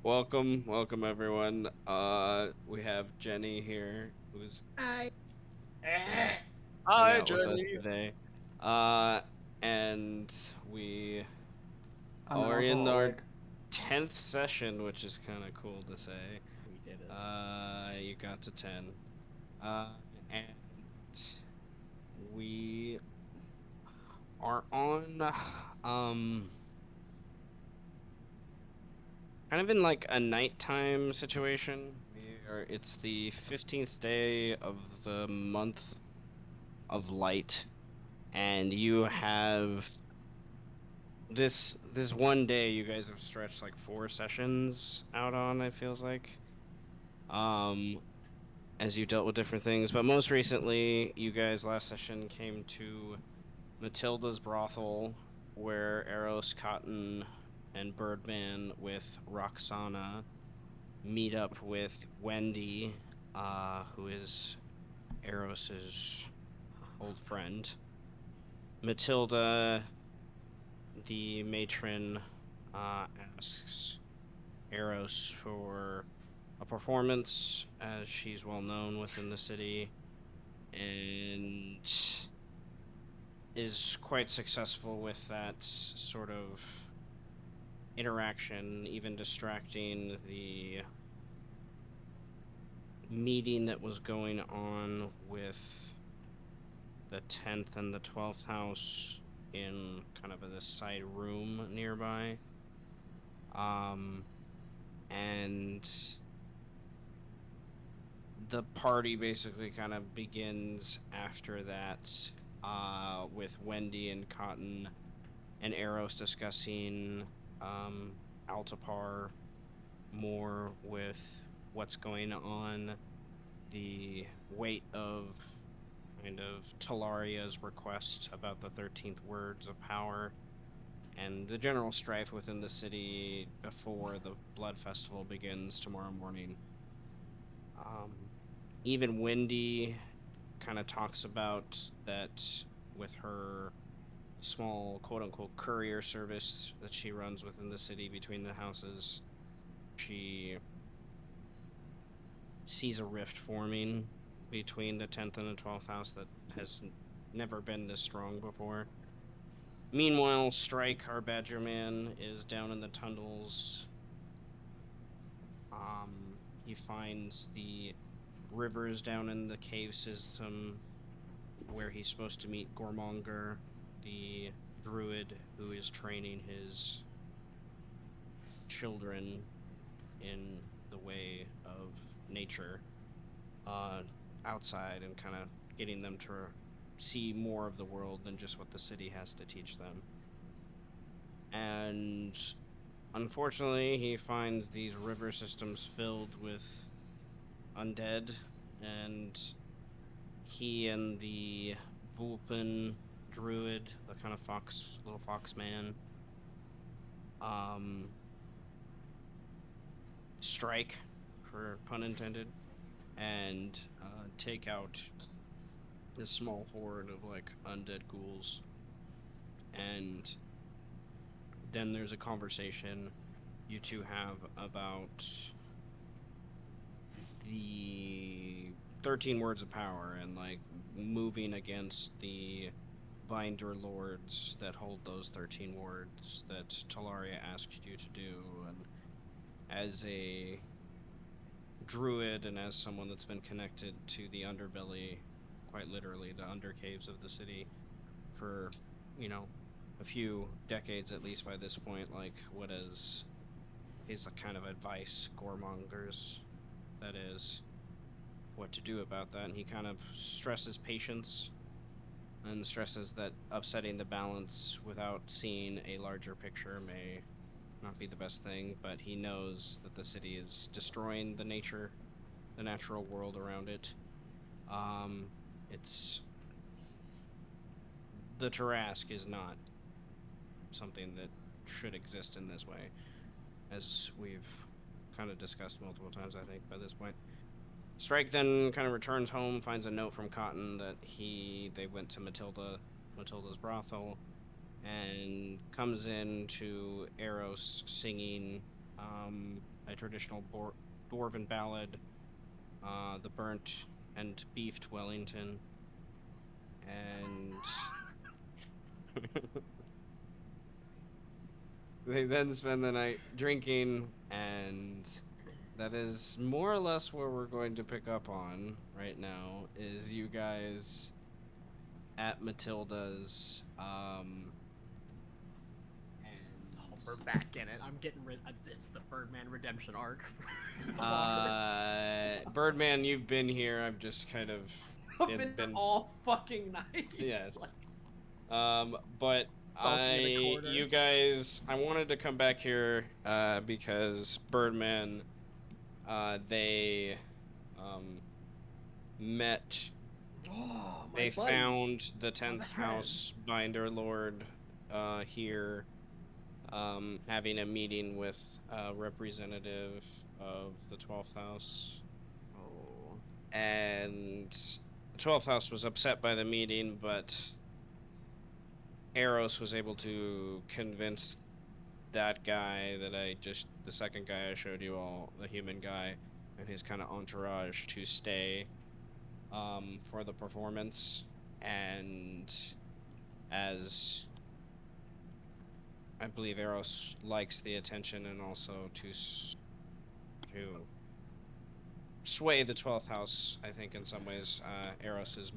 welcome everyone. We have Jenny here who's I hung Hi, out with us Jenny. today. Uh, and we I'm an are in our alcoholic. 10th session, which is kind of cool to say. We did it. You got to 10. Uh, and we are on, kind of in like a nighttime situation. It's the 15th day of the month of light, and you have this one day you guys have stretched like 4 sessions out on, it feels like. Um, as you dealt with different things, but most recently, you guys last session came to Matilda's brothel, where Eros, Cotton, and Birdman with Roxana meet up with Wendy, who is Eros's old friend. Matilda, the matron, asks Eros for a performance, as she's well known within the city, and is quite successful with that sort of interaction, even distracting the meeting that was going on with the 10th and the 12th house in kind of a side room nearby. Um, and the party basically kind of begins after that, with Wendy and Cotton and Eros discussing Altapar more, with what's going on, the weight of kind of Talaria's request about the 13th words of power, and the general strife within the city before the Blood Festival begins tomorrow morning. Um, Even Wendy kind of talks about that with her small quote unquote courier service that she runs within the city between the houses. She sees a rift forming between the 10th and the 12th house that has never been this strong before. Meanwhile, Strike, our Badger Man, is down in the tunnels. He finds the rivers down in the cave system where he's supposed to meet Gormonger, the druid who is training his children in the way of nature, uh, outside, and kind of getting them to see more of the world than just what the city has to teach them. And unfortunately, he finds these river systems filled with undead, and he and the Vulpin druid, the kind of little fox man, um, strike, for pun intended, and take out this small horde of like undead ghouls. And then there's a conversation you two have about the 13 words of power, and like moving against the binder lords that hold those 13 words that Talaria asked you to do. And as a druid, and as someone that's been connected to the underbelly, quite literally the undercaves of the city, for, you know, a few decades at least by this point, like what is his kind of advice, Gormonger's, that is, what to do about that. And he kind of stresses patience and stresses that upsetting the balance without seeing a larger picture may not be the best thing, but he knows that the city is destroying the natural world around it. It's the Tarask is not something that should exist in this way, as we've kind of discussed multiple times, I think, by this point. Strike then kind of returns home, finds a note from Cotton that they went to Matilda's brothel, and comes in to Eros singing. a traditional dwarven ballad, the burnt and beefed Wellington, and they then spend the night drinking, and that is more or less where we're going to pick up on right now. Is you guys at Matilda's, Oh, we're back in it. I'm getting rid. It's the Birdman redemption arc. Birdman, you've been here. I've just kind of I've been here all fucking night. Yes. Like, But sulking in a corner. you guys, I wanted to come back here, because Birdman, they, met. Oh, my They buddy. found the My 10th best friend. house binder lord, here, having a meeting with a representative of the 12th house. Oh. And the 12th house was upset by the meeting, but Eros was able to convince that guy the second guy I showed you all, the human guy, and his kind of entourage to stay, for the performance. And as I believe Eros likes the attention, and also to sway the 12th house, I think in some ways, Eros is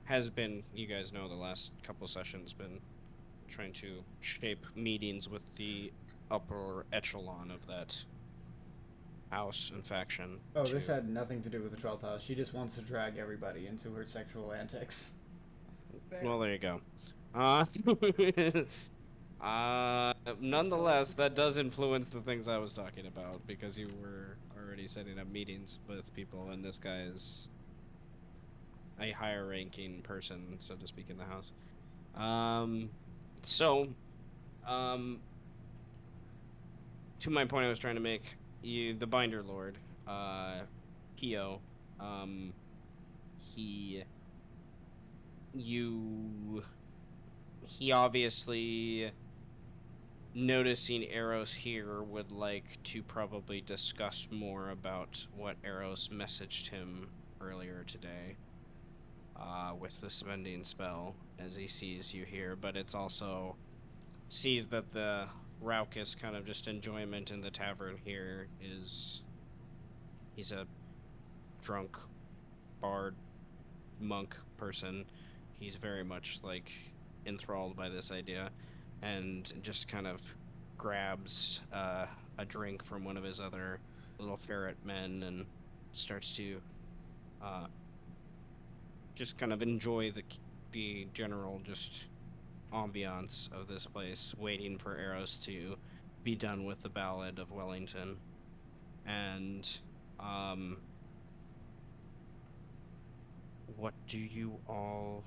has been, you guys know, the last couple sessions been trying to shape meetings with the upper echelon of that house and faction. Oh, this had nothing to do with the 12th house. She just wants to drag everybody into her sexual antics. Well, there you go. Uh, Nonetheless, that does influence the things I was talking about, because you were already setting up meetings with people, and this guy is a higher ranking person, so to speak, in the house. So, um, to my point I was trying to make, the Binder Lord, Pio, he, you, he obviously, noticing Eros here, would like to probably discuss more about what Eros messaged him earlier today, with the spending spell, as he sees you here, but it's also sees that the raucous kind of just enjoyment in the tavern here is, he's a drunk bard monk person. He's very much like enthralled by this idea, and just kind of grabs, a drink from one of his other little ferret men, and starts to, uh, just kind of enjoy the general just ambiance of this place, waiting for Eros to be done with the Ballad of Wellington. And, what do you all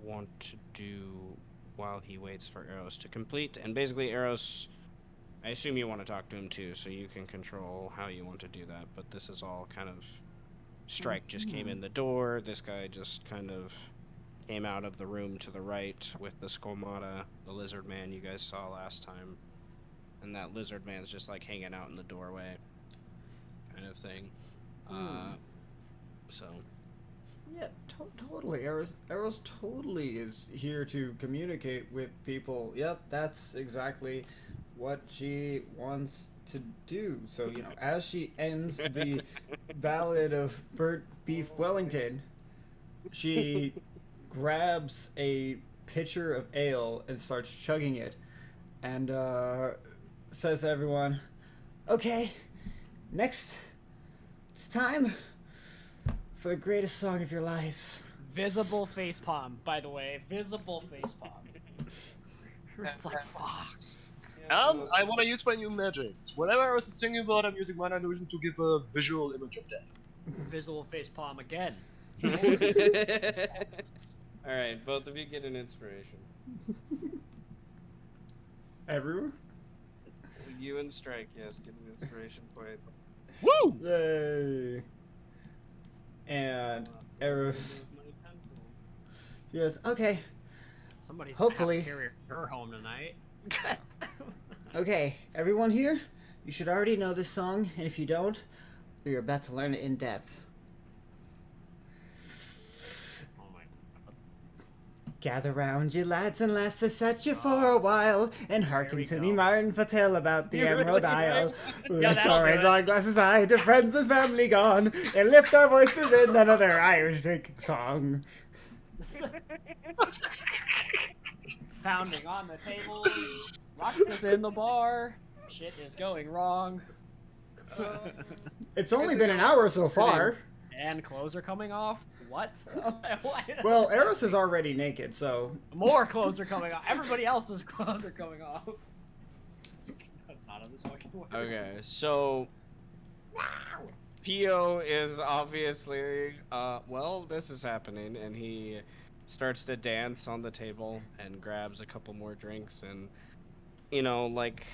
want to do while he waits for Eros to complete? And basically, Eros, I assume you want to talk to him too, so you can control how you want to do that. But this is all kind of, Strike just came in the door. This guy just kind of came out of the room to the right with the Skomata, the lizard man you guys saw last time. And that lizard man's just like hanging out in the doorway, kind of thing. So. Yeah, totally. Eros totally is here to communicate with people. Yep, that's exactly what she wants to do. So, as she ends the Ballad of Burt Beef Wellington, she grabs a pitcher of ale and starts chugging it, and says to everyone, "Okay, next, it's time for the greatest song of your lives." Visible facepalm, by the way. Visible facepalm. It's like, fuck. And I want to use my new magics. Whenever I was thinking about, I'm using mana illusion to give a visual image of that. Visible facepalm again. Alright, both of you get an inspiration. Everyone? You and Strike, yes, get an inspiration point. Woo! Yay! And Eros, yes, okay. Somebody's Hopefully. gonna have to carry her home tonight. Okay, everyone here, You should already know this song, and if you don't, you're about to learn it in depth. Oh my god. Gather round, you lads and lasses, set you for a while, and hearken we to go. me, Martin, for tale about the You Emerald really Isle. Yeah, Let's that'll all do raise it. our glasses high to friends and family gone, and lift our voices in another Irish drinking song. Pounding on the tables, ruckus in the bar. Shit is going wrong. It's only been an hour so far. And clothes are coming off. What? Well, Eros is already naked, so... More clothes are coming off. Everybody else's clothes are coming off. That's not how this fucking works. Okay, so Pio is obviously well, this is happening, and he starts to dance on the table and grabs a couple more drinks, and you know, like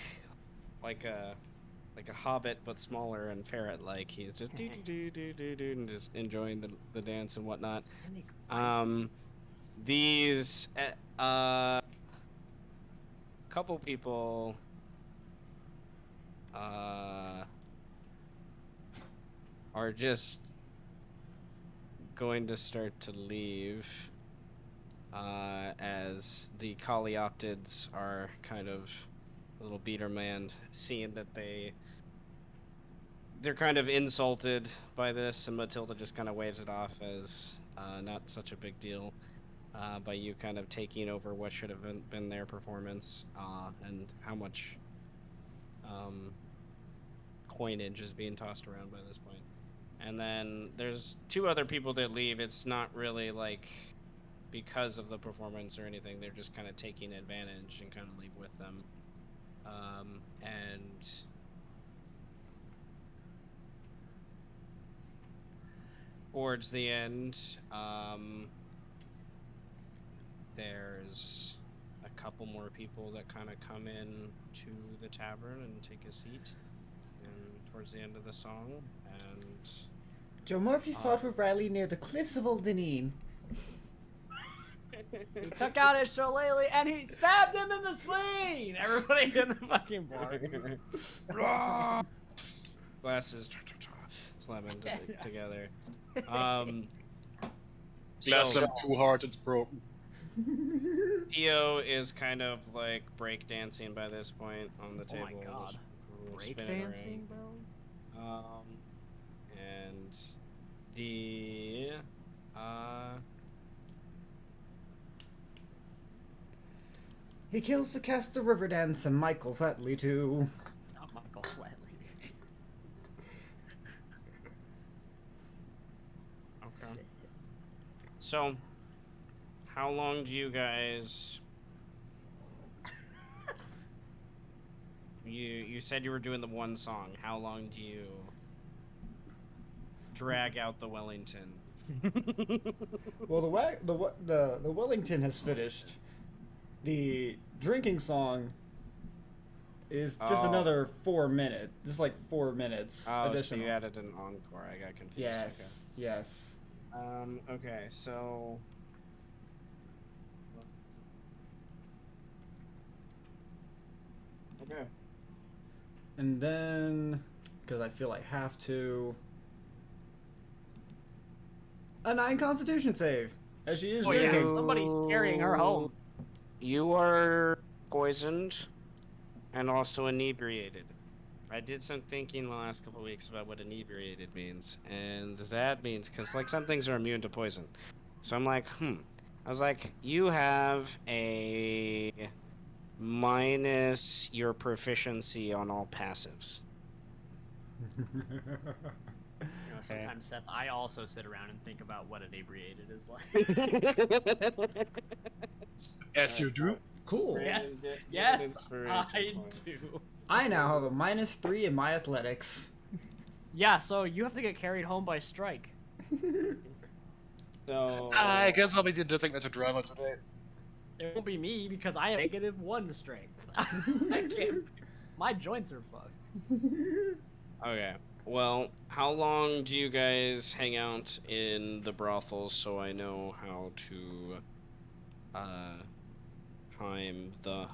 a hobbit but smaller and ferret like, he's just do do do do do and just enjoying the dance and whatnot. These couple people are just going to start to leave as the Coleoptids are kind of a little beater man, seeing that they're kind of insulted by this, and Matilda just kind of waves it off as not such a big deal by you kind of taking over what should have been their performance, and how much coinage is being tossed around by this point. And then there's two other people that leave. It's not really like because of the performance or anything. They're just kind of taking advantage and kind of leave with them. And towards the end, there's a couple more people that kind of come in to the tavern and take a seat. And towards the end of the song, and Joe Murphy fought with Riley near the cliffs of Old Deneen. He took out his shillelagh and he stabbed him in the spleen! Everybody in the fucking bar. glasses slamming together. Glass So them too hard, it's broken. Theo is kind of like breakdancing by this point on the Oh table. my god. just spinning Breakdancing, around. bro? And the He kills to cast the river dance and Michael Flatley too. Not Michael Flatley. okay. So, how long do you guys? You said you were doing the one song. How long do you drag out the Wellington? Well, the Wellington has finished. The drinking song is just another 4 minutes, just like 4 minutes Oh, so additional. you added an encore. I got confused. Yes, yes. Okay. Okay, so. Okay. And then, because I feel I have to, a 9 Constitution save as she is Oh yeah, drinking. somebody's carrying her home. You are poisoned and also inebriated. I did some thinking the last couple of weeks about what inebriated means, and that means because like some things are immune to poison. So I'm like, I was like, you have a minus your proficiency on all passives. You know, sometimes, Seth, I also sit around and think about what inebriated is like. As you do. Cool. Yes, I do. I now have a -3 in my athletics. Yeah, so you have to get carried home by strike. So I guess I'll be the designated driver today. It won't be me because I have -1 strength. I can't. My joints are fucked. okay. Well, how long do you guys hang out in the brothel so I know how to time the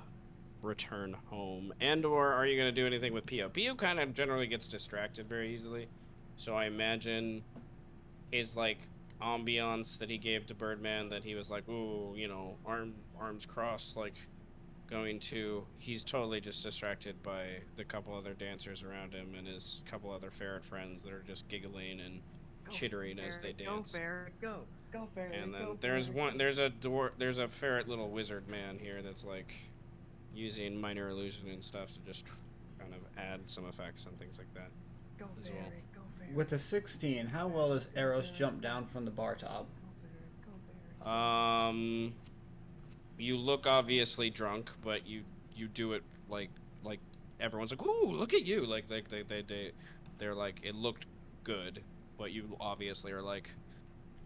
return home? And or are you going to do anything with Pio? Pio kind of generally gets distracted very easily. So I imagine his like ambiance that he gave to Birdman, that he was like, ooh, you know, arms crossed, like he's totally just distracted by the couple other dancers around him and his couple other ferret friends that are just giggling and chittering as they Go dance. ferret, go ferret, And go then there's ferret, one there's a ferret little wizard man here that's like using minor illusion and stuff to just kind of add some effects and things like that. go as well. ferret, go ferret. With a 16, how well does Eros jump down from the bar top? You look obviously drunk, but you do it like everyone's like, ooh, look at you, like they're like, it looked good, but you obviously are like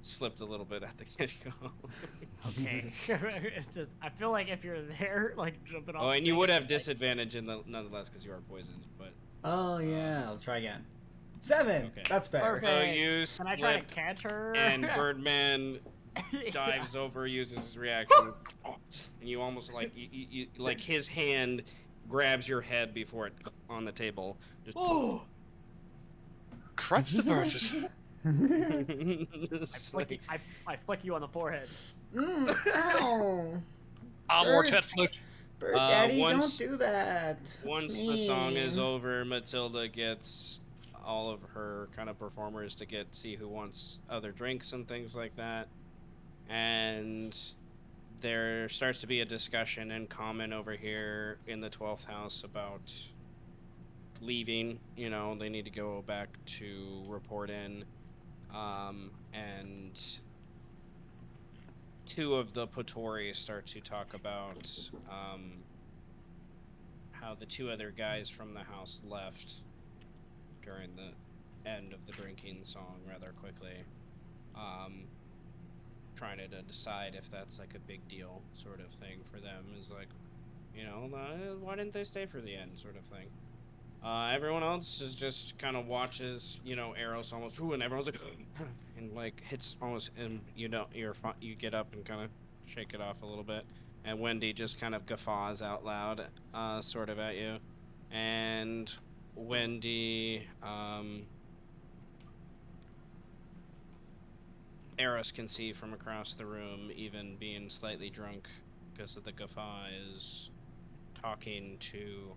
slipped a little bit at the get-go. Okay. It's just, I feel like if you're there, like jumping off. Oh, the and you thing, would it's have just like, disadvantage nonetheless because you are poisoned, but Oh yeah, I'll try again. 7. Okay. That's better. Perfect. so you Can I try to slip, catch her? and Birdman Yeah. dives over, uses his reaction, and you almost like you like his hand grabs your head before it on the table. Just Oh, Christ averted. It's like- I flick you on the forehead. Ow! Armored Bird. head flick. Bird Daddy, once- don't do that. That's Once the song is mean. over, Matilda gets all of her kind of performers to see who wants other drinks and things like that. And there starts to be a discussion and comment over here in the 12th house about leaving. You know, they need to go back to report in. And two of the Potori start to talk about how the two other guys from the house left during the end of the drinking song rather quickly. Trying to decide if that's like a big deal sort of thing for them, is like, you know, why didn't they stay for the end sort of thing. Everyone else is just kind of watches, you know, Eros almost, and everyone's like, and like hits almost, and you know, you get up and kind of shake it off a little bit, and Wendy just kind of guffaws out loud, sort of at you, and Wendy, Eros can see from across the room, even being slightly drunk because of the guffaw, is talking to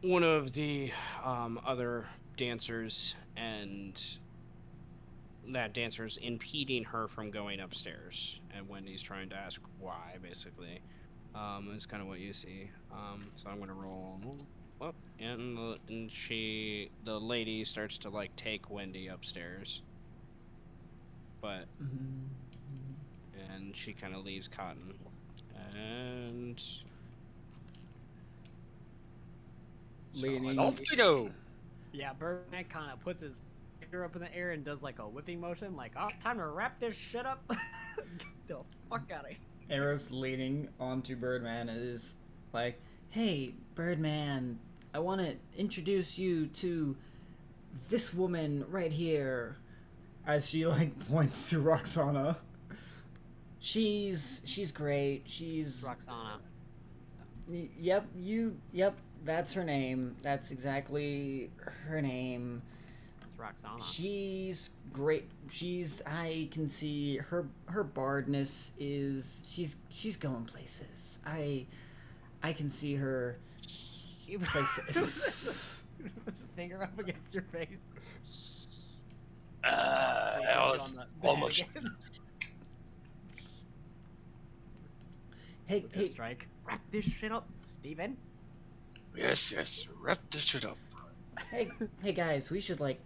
one of the other dancers, and that dancer's impeding her from going upstairs, and Wendy's trying to ask why, basically. Is kind of what you see. So I'm gonna roll up, and the lady starts to like take Wendy upstairs, but and she kind of leaves Cotton, and Leaning. Off you go. Yeah, Birdman kind of puts his finger up in the air and does like a whipping motion, like, oh, time to wrap this shit up. Get the fuck out of here. Eros leaning onto Birdman is like, hey, Birdman, I want to introduce you to this woman right here. As she like points to Roxana. She's great. She's Roxana. Yep, that's her name. That's exactly her name. It's Roxana. She's great. I can see her bardness is she's going places. I can see her He places. puts his finger up against your face. That was almost. Hey, Strike. Wrap this shit up, Steven. Yes. Wrap this shit up. hey guys, we should like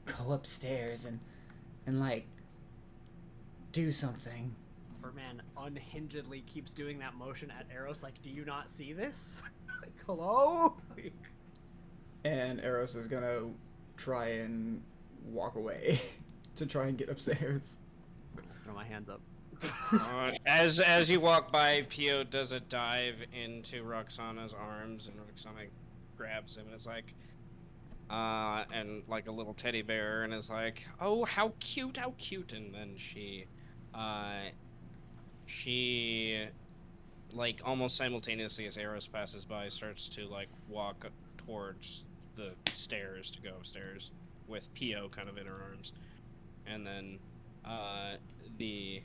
go upstairs and like do something. Birdman unhingedly keeps doing that motion at Eros, like, do you not see this? Like, hello? And Eros is gonna try and walk away to try and get upstairs. Throw my hands up. as you walk by, Pio does a dive into Roxana's arms, and Roxana grabs him and is like, and like a little teddy bear, and is like, oh, how cute, like almost simultaneously as Eros passes by, starts to like walk towards the stairs to go upstairs with Pio kind of in her arms, and then uh, the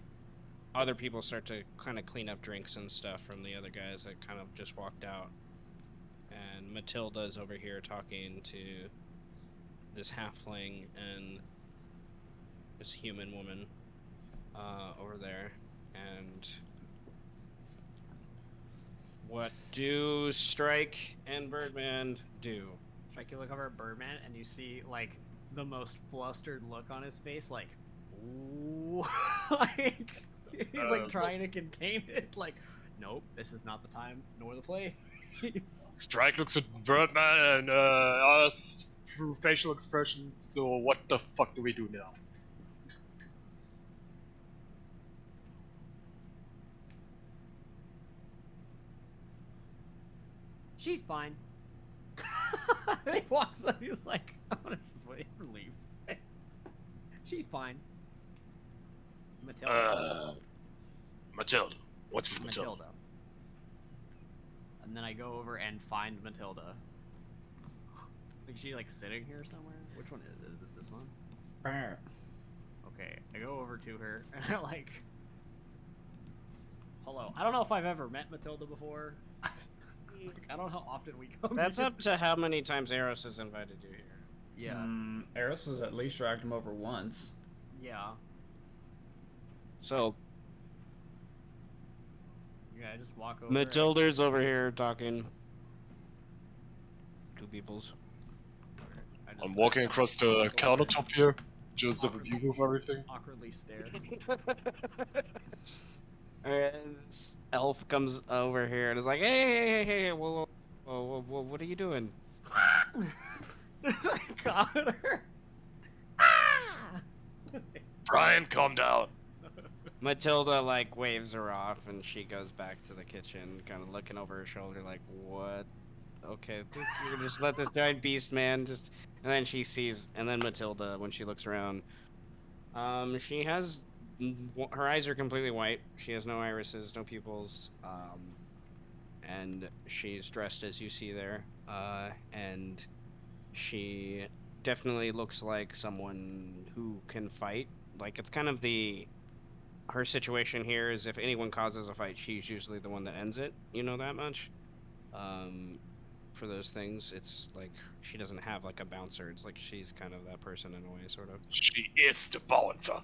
other people start to kind of clean up drinks and stuff from the other guys that kind of just walked out, and Matilda's over here talking to this halfling and this human woman over there, and what do Strike and Birdman do? Strike, you look over at Birdman and you see like the most flustered look on his face, like, ooh, like he's like trying to contain it. Like, nope, this is not the time nor the place. Strike looks at Birdman and asks through facial expressions, so what the fuck do we do now? She's fine. He walks up. He's like, I'm gonna just wait and leave. She's fine. Matilda. Matilda. What's with Matilda? Matilda. And then I go over and find Matilda. Is she like sitting here somewhere? Which one is it? Is it this one? Okay, I go over to her and I like, hello. I don't know if I've ever met Matilda before. Like, I don't know how often we come. That's here. up to how many times Eros has invited you here. Yeah. Eros has at least dragged him over once. Yeah. So Yeah, I just walk over. Matilda's over here talking. Two peoples. I'm walking across the countertop here, just have a view of everything. Awkwardly stare. And this elf comes over here and is like, hey, whoa, what are you doing? Got her. Ah! Brian, calm down. Matilda like waves her off and she goes back to the kitchen, kind of looking over her shoulder like, what? Okay, you can just let this giant beast man just. And then she sees, and then Matilda, when she looks around, she has her eyes are completely white. She has no irises, no pupils, and she's dressed as you see there, and she definitely looks like someone who can fight. Like it's kind of her situation here is if anyone causes a fight, she's usually the one that ends it. You know that much. For those things, it's like she doesn't have like a bouncer. It's like she's kind of that person in a way, sort of. She is the bouncer.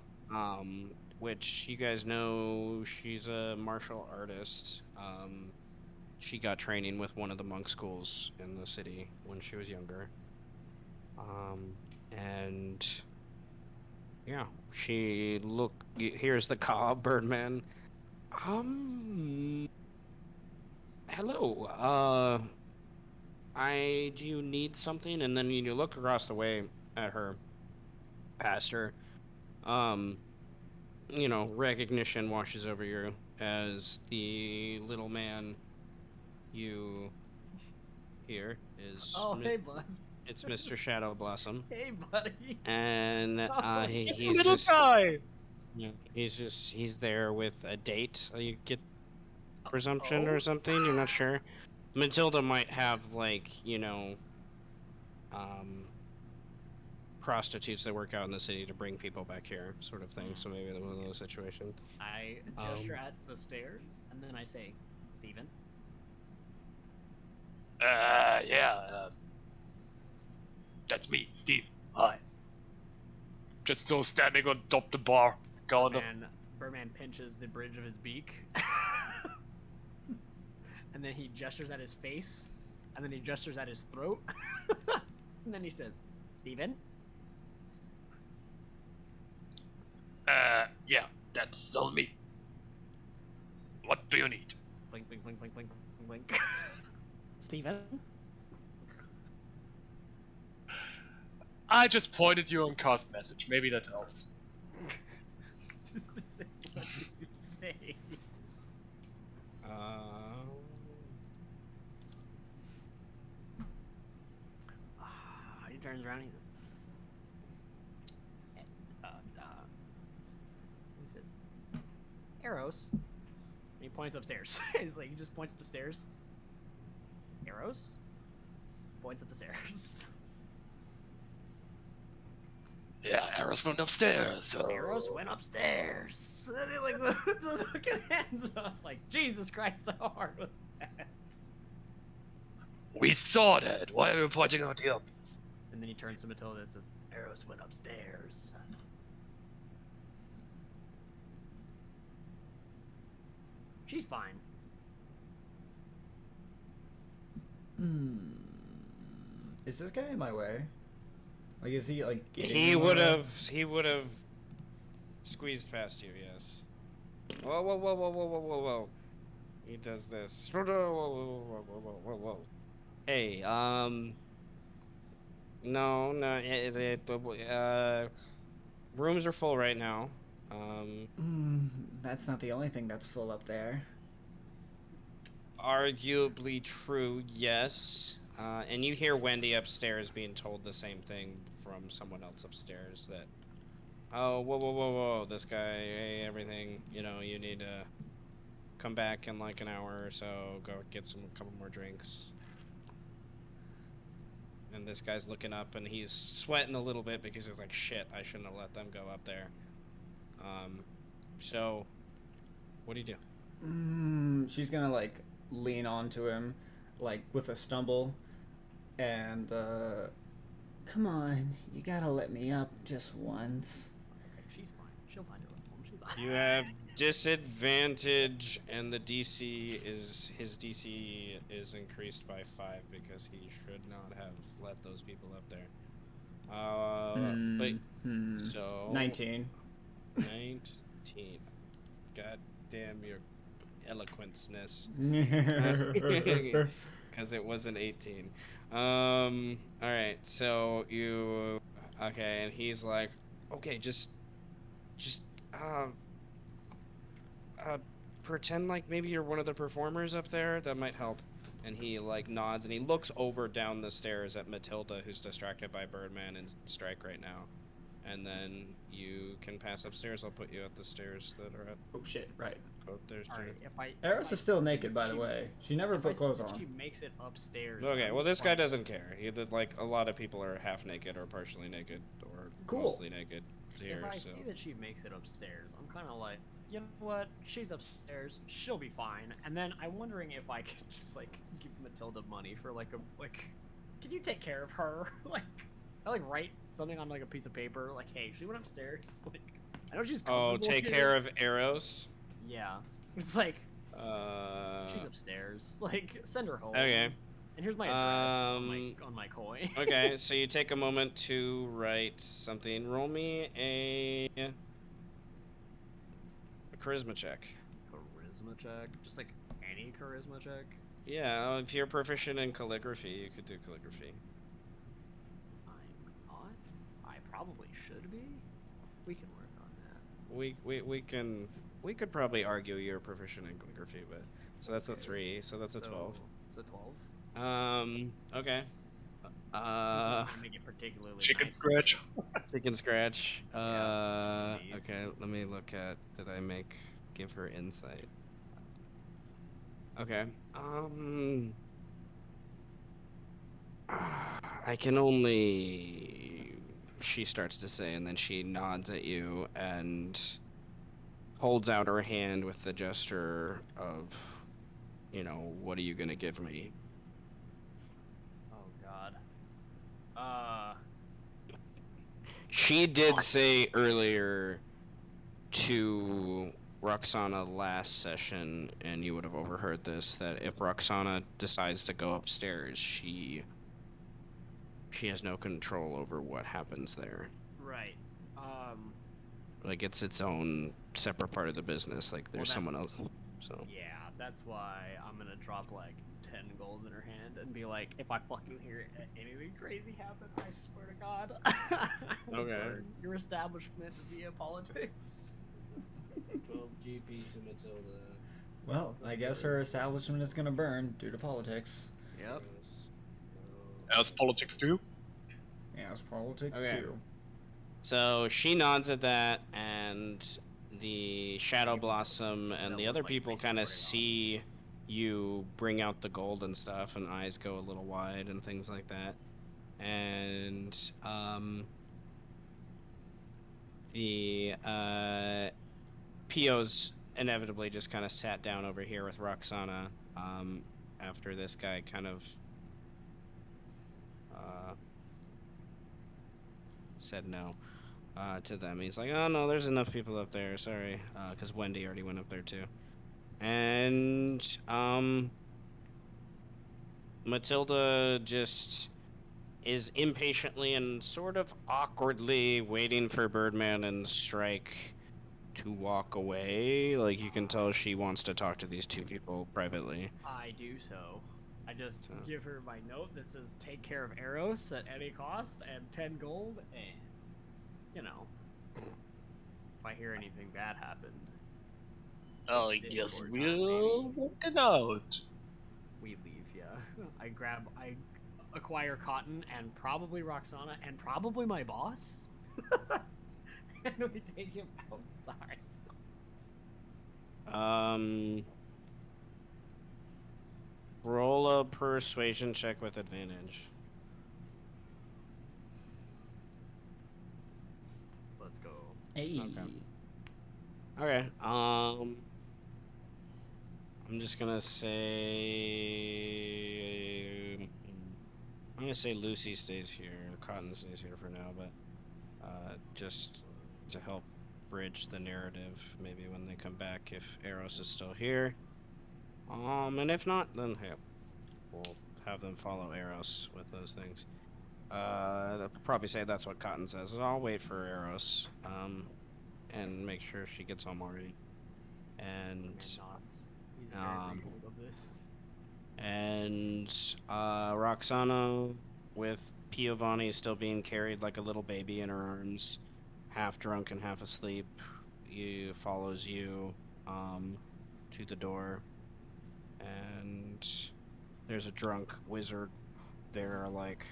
Which you guys know, she's a martial artist. She got training with one of the monk schools in the city when she was younger. And yeah, here's the call, Birdman. Hello. Do you need something? And then you look across the way at her, past her. Recognition washes over you as the little man you hear is. Oh, hey, bud. It's Mr. Shadow Blossom, Hey, buddy. and Oh, he's He's a little just, guy. he's there with a date. You get presumption or something. You're not sure. Matilda might have prostitutes that work out in the city to bring people back here, sort of thing. So maybe one of those situations. I gesture at the stairs, and then I say, Steven. Yeah. That's me, Steve. Hi. Just still standing on top the bar. Kind of. Birdman pinches the bridge of his beak. And then he gestures at his face. And then he gestures at his throat. And then he says, Steven? Yeah, that's still me. What do you need? Blink, blink, blink, blink, blink, blink, blink. Steven? I just pointed you on cast message. Maybe that helps. What did you say? He turns around and he says, he says, Eros, he points upstairs. He's like, he just points at the stairs. Arrows? Points at the stairs. Yeah, arrows went upstairs. So Arrows went upstairs. And he like the fucking hands up. Like, Jesus Christ, how hard was that? we saw that. Why are you pointing out the obvious? And then he turns to Matilda and says, arrows went upstairs. She's fine. Is this guy in my way? Like, is he like? getting He in my would way? have. He would have squeezed past you. Yes. Whoa! Whoa! Whoa! Whoa! Whoa! Whoa! Whoa! Whoa! He does this. Whoa! Whoa! Whoa! Whoa! Whoa! Whoa! Whoa! Hey. No. No. Rooms are full right now. That's not the only thing that's full up there. Arguably true. Yes. And you hear Wendy upstairs being told the same thing from someone else upstairs that, oh, whoa, whoa, whoa, whoa, this guy, hey, everything, you need to come back in like an hour or so, go get a couple more drinks. And this guy's looking up and he's sweating a little bit because he's like, shit, I shouldn't have let them go up there. So, what do you do? She's gonna like lean onto him, like with a stumble, and come on, you gotta let me up just once. Okay, she's fine. She'll find her way home. She's fine. You have disadvantage, and the his DC is increased by 5 because he should not have let those people up there. But so 19. 19. God damn your eloquenceness. Because it wasn't 18. All right. So you okay? And he's like, okay, just pretend like maybe you're one of the performers up there. That might help. And he like nods and he looks over down the stairs at Matilda, who's distracted by Birdman and Strike right now. And then you can pass upstairs. I'll put you at the stairs that are at. Oh shit! Right. Oh, there's. All right, if I Eris is still naked, by the way. She never put clothes on. She makes it upstairs. Okay, I'm well just this guy like- doesn't care. He did like a lot of people are half naked or partially naked or Cool. mostly naked here. If I So see that she makes it upstairs, I'm kind of like, you know what? She's upstairs. She'll be fine. And then I'm wondering if I could just like give Matilda money for like can you take care of her? I like write something on like a piece of paper, like, hey, she went upstairs. Like, I know she's. oh, comfortable take here. care of Arrows. Yeah, it's like Uh. she's upstairs. Like, send her home. Okay. And here's my address on my coin. Okay, so you take a moment to write something. Roll me a charisma check. Charisma check, just like any charisma check. Yeah, if you're proficient in calligraphy, you could do calligraphy. I'm not. I probably should be. We can work on that. We could probably argue you're proficient in calligraphy, but so that's a 3, so that's a 12. It's a 12. Okay. I make it particularly Chicken nice. scratch. Chicken scratch. Yeah, indeed. Okay, let me look at, did I give her insight? Okay. I can only, she starts to say, and then she nods at you and holds out her hand with the gesture of, what are you gonna give me? Oh God. She did say earlier to Roxana last session, and you would have overheard this, that if Roxana decides to go upstairs, she has no control over what happens there. Right. Like, it's its own separate part of the business. Like, there's that's- someone else. So. Yeah, that's why I'm gonna drop like 10 gold in her hand and be like, if I fucking hear anything crazy happen, I swear to God, I will Okay. burn your establishment via politics. 12 GP to Matilda. Well, I guess her establishment is gonna burn due to politics. Yep. As politics do. As politics Okay. do. So she nods at that, and the Shadow Blossom and that the look other like people place kind of recording on. see you bring out the gold and stuff, and eyes go a little wide and things like that. And the Pio's inevitably just kind of sat down over here with Roxana after this guy kind of said no to them. He's like, oh no, there's enough people up there, sorry, because Wendy already went up there too. And Matilda just is impatiently and sort of awkwardly waiting for Birdman and Strike to walk away. Like, you can tell she wants to talk to these two people privately. I do so. I just So. give her my note that says take care of Eros at any cost and 10 gold, and, you know, if I hear anything bad happened, I city guess tour time, we'll baby. work it out. We leave, yeah. I acquire Cotton and probably Roxana and probably my boss. And we take him outside. Roll a persuasion check with advantage. Let's go. Hey. Okay. I'm just gonna say I'm gonna say Lucy stays here, Cotton stays here for now, but just to help bridge the narrative, maybe when they come back, if Eros is still here. And if not, then hey, we'll have them follow Eros with those things. They'll probably say that's what Cotton says. I'll wait for Eros, and make sure she gets home already. And Man nods. He's very appreciative of this. and Roxana, with Piovani still being carried like a little baby in her arms, half drunk and half asleep, follows you to the door, and there's a drunk wizard there, like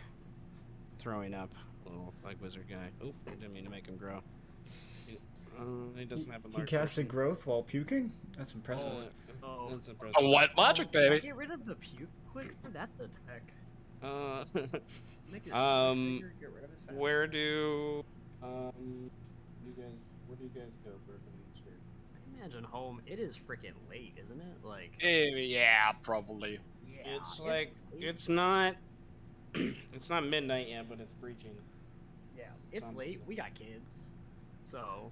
throwing up, little like wizard guy. Oh, I didn't mean to make him grow. He doesn't have a He large casted person. growth while puking? That's impressive. Oh. That's impressive. A white magic, Can I baby. get rid of the puke quicker? That's the tech. Uh, Make your stomach bigger, get rid of it faster. where do you guys? Where do you guys go, Bertha and Street? I imagine home. It is freaking late, isn't it? Like, Yeah, probably. yeah, It's like late. it's not it's not midnight yet, but it's breaching. Yeah, it's almost late. late. We got kids, so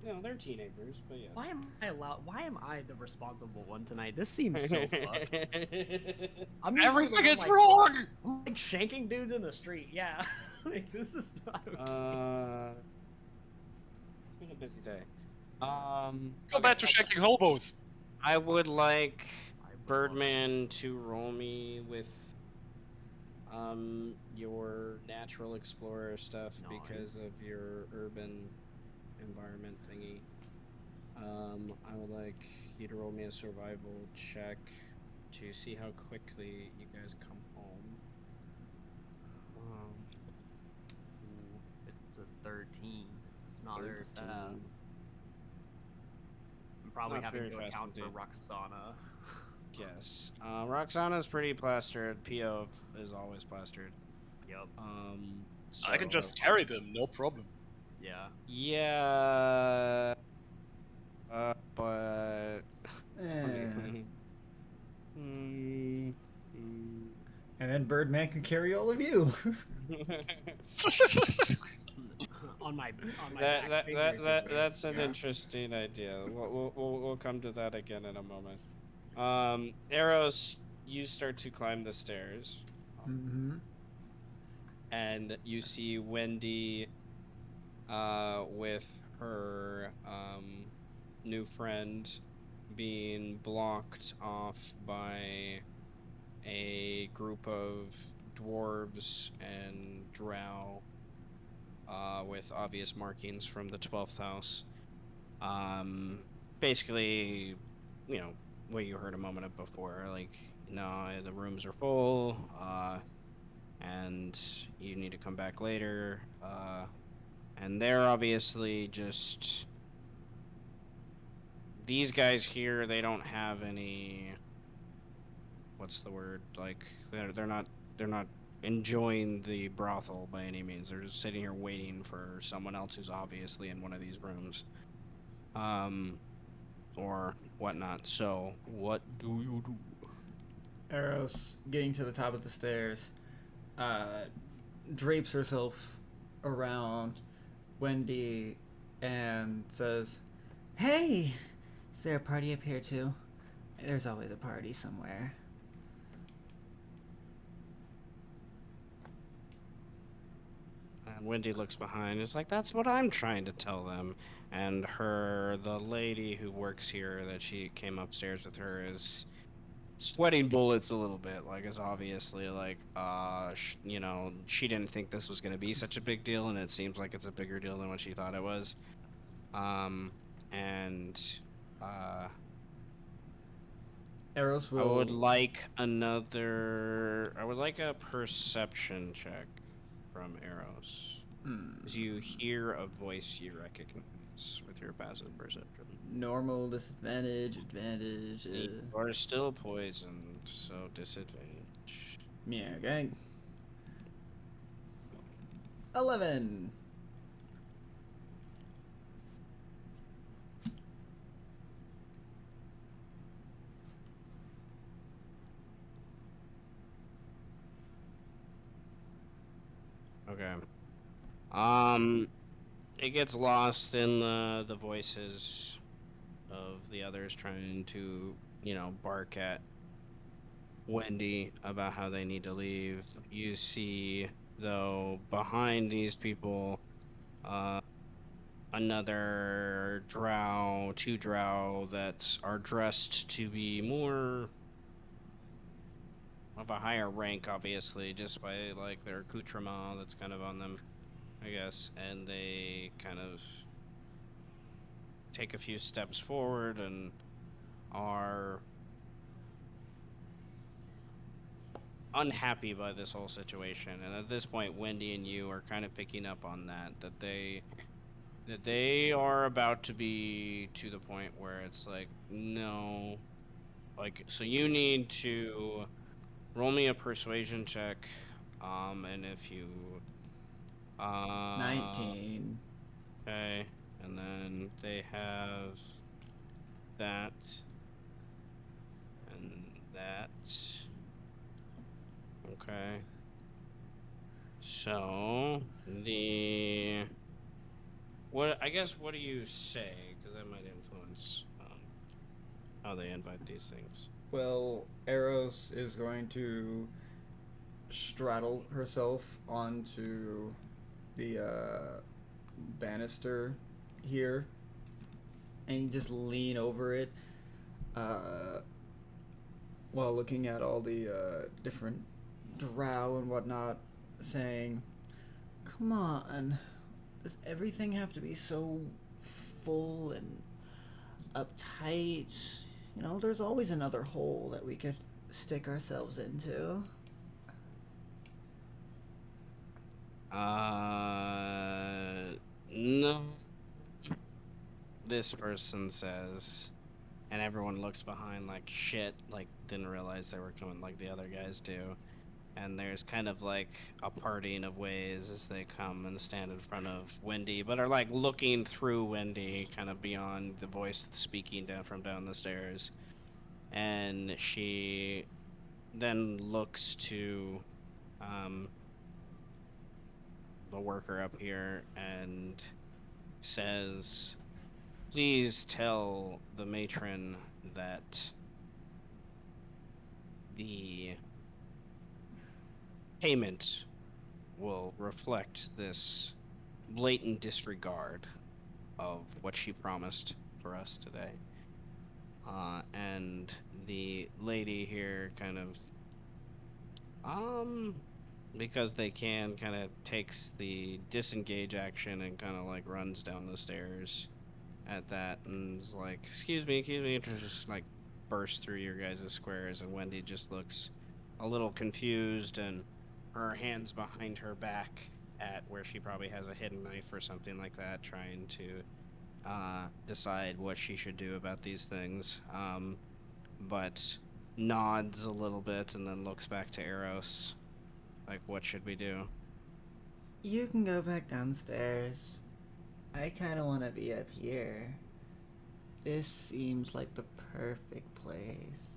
no, they're teenagers, but yes. why am I allowed? Why am I the responsible one tonight? This seems so fucked. I'm usually Everything the one, is like, wrong. I'm like shanking dudes in the street. Yeah, like this is not okay. It's been a busy day. Go back to shaking hobos. I would like Birdman to roll me with your natural explorer stuff because of your urban environment thingy. I would like you to roll me a survival check to see how quickly you guys come home. It's a 13. It's not very 13. fast. I'm probably Not having very to fast account for indeed. Roxana. Yes. Roxana's pretty plastered. Pio is always plastered. Yep. I can So- just carry them, no problem. Yeah. Yeah. But. And then Birdman can carry all of you. on my back fingers. That's an interesting idea. We'll come to that again in a moment. Arrows, you start to climb the stairs. Mm-hmm. And you see Wendy with her new friend being blocked off by a group of dwarves and drow with obvious markings from the 12th house. Basically, you know, what you heard a moment before, like, no, the rooms are full, and you need to come back later. And they're obviously just these guys here, they don't have any, what's the word? Like they're not enjoying the brothel by any means. They're just sitting here waiting for someone else who's obviously in one of these rooms. Or whatnot. So, what do you do? Eros, getting to the top of the stairs, uh, drapes herself around Wendy and says, "Hey, is there a party up here too? There's always a party somewhere." And Wendy looks behind. It's like, that's what I'm trying to tell them. And the lady who works here that she came upstairs with her is sweating bullets a little bit. Like, it's obviously like, she didn't think this was going to be such a big deal. And it seems like it's a bigger deal than what she thought it was. And, uh, Eros I would will. like a perception check from Eros. As you hear a voice you recognize with your passive perception. Normal, disadvantage, advantage. You are still poisoned, so disadvantage. Yeah, okay. 11. Okay. It gets lost in the voices of the others trying to, bark at Wendy about how they need to leave. You see, though, behind these people, uh, another two drow that are dressed to be more of a higher rank, obviously, just by like their accoutrement that's kind of on them, I guess. And they kind of take a few steps forward and are unhappy by this whole situation. And at this point, Wendy and you are kind of picking up on that they are about to be to the point where it's like, no, like, so you need to roll me a persuasion check. And if you, 19. okay, and then they have that and that. Okay. So what do you say? Because that might influence how they invite these things. Well, Eros is going to straddle herself onto the banister here and just lean over it uh, while looking at all the different drow and whatnot, saying, "Come on, does everything have to be so full and uptight? There's always another hole that we could stick ourselves into." No. This person says, and everyone looks behind like shit, like didn't realize they were coming like the other guys do. And there's kind of like a parting of ways as they come and stand in front of Wendy, but are like looking through Wendy, kind of beyond the voice that's speaking down the stairs. And she then looks to um, the worker up here and says, "Please tell the matron that the payment will reflect this blatant disregard of what she promised for us today." And the lady here kind of, um, because they can, kind of takes the disengage action and kind of like runs down the stairs at that and is like, excuse me, and just like bursts through your guys' squares. And Wendy just looks a little confused and her hands behind her back at where she probably has a hidden knife or something like that, trying to decide what she should do about these things. But nods a little bit and then looks back to Eros. Like, what should we do? You can go back downstairs. I kind of want to be up here. This seems like the perfect place.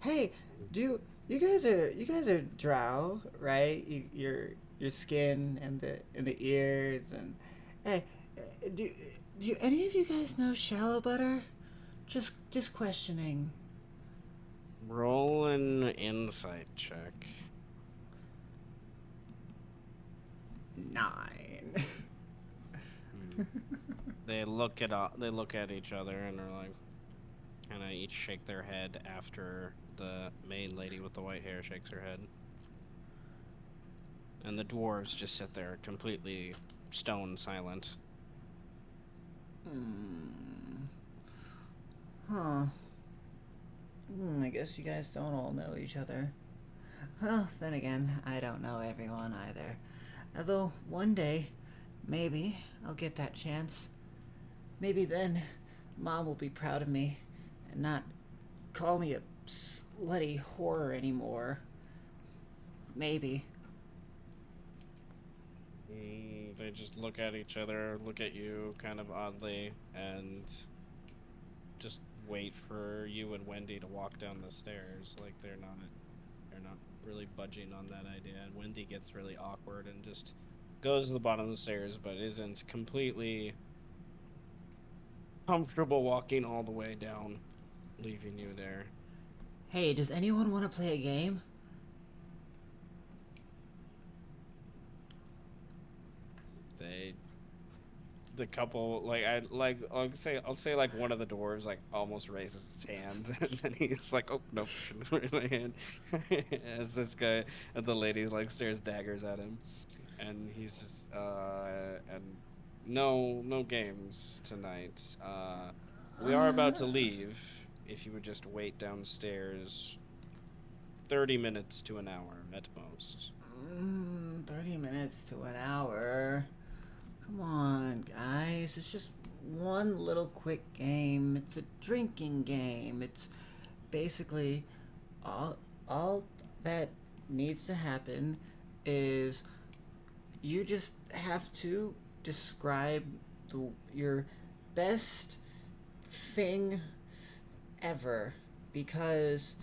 Hey, do you guys are drow, right? Your skin and the ears and hey, do any of you guys know shallow butter? Just questioning. Roll an insight check. 9. They look at each other and are like, kind of each shake their head after the main lady with the white hair shakes her head. And the dwarves just sit there completely stone silent. Huh. I guess you guys don't all know each other. Well, then again, I don't know everyone either. Although one day, maybe I'll get that chance. Maybe then, Mom will be proud of me and not call me a slutty whore anymore. Maybe. They just look at each other, look at you kind of oddly, and just wait for you and Wendy to walk down the stairs. Like they're not really budging on that idea. And Wendy gets really awkward and just goes to the bottom of the stairs, but isn't completely comfortable walking all the way down, leaving you there. Hey, does anyone want to play a game? They the couple I'll say like one of the dwarves like almost raises his hand and then he's like, oh nope, shouldn't raise my hand. As this guy and the lady like stares daggers at him and he's just and no games tonight. We are about to leave. If you would just wait downstairs 30 minutes to an hour at most. 30 minutes to an hour. Come on, guys. It's just one little quick game. It's a drinking game. It's basically all that needs to happen is you just have to describe your best thing ever because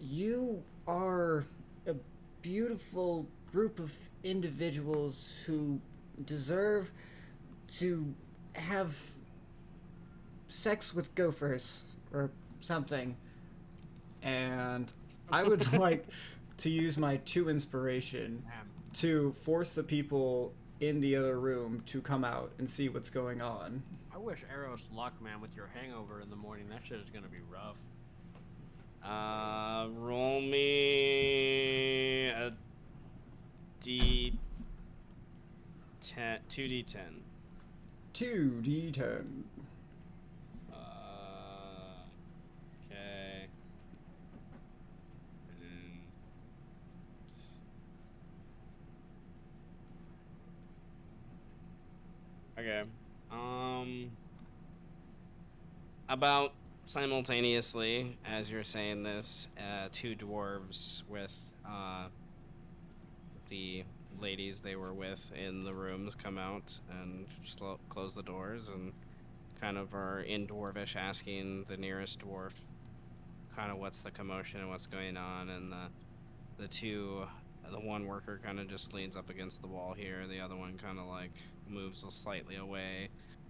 you are a beautiful group of individuals who deserve to have sex with gophers or something. And I would like to use my 2 inspiration to force the people in the other room to come out and see what's going on. I wish Eros luck, man, with your hangover in the morning. That shit is gonna be rough. Roll me a D10, 2d10. 2d10. Okay. Okay. About simultaneously, as you're saying this, 2 dwarves with the ladies they were with in the rooms come out and close the doors and kind of are in dwarvish asking the nearest dwarf kind of what's the commotion and what's going on, and the one worker kind of just leans up against the wall here, the other one kind of like moves slightly away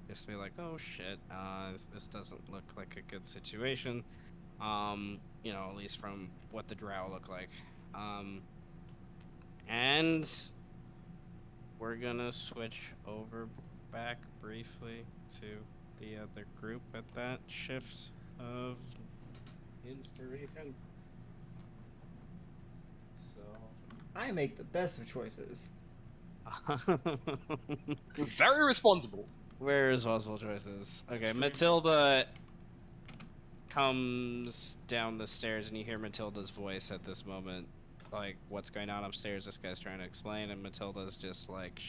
just to be like, oh shit, this doesn't look like a good situation, at least from what the drow look like, and we're gonna switch over back briefly to the other group at that shift of inspiration. So I make the best of choices. Very responsible. Where is possible choices? Okay, Extreme. Matilda comes down the stairs and you hear Matilda's voice at this moment. Like, what's going on upstairs? This guy's trying to explain, and Matilda's just like,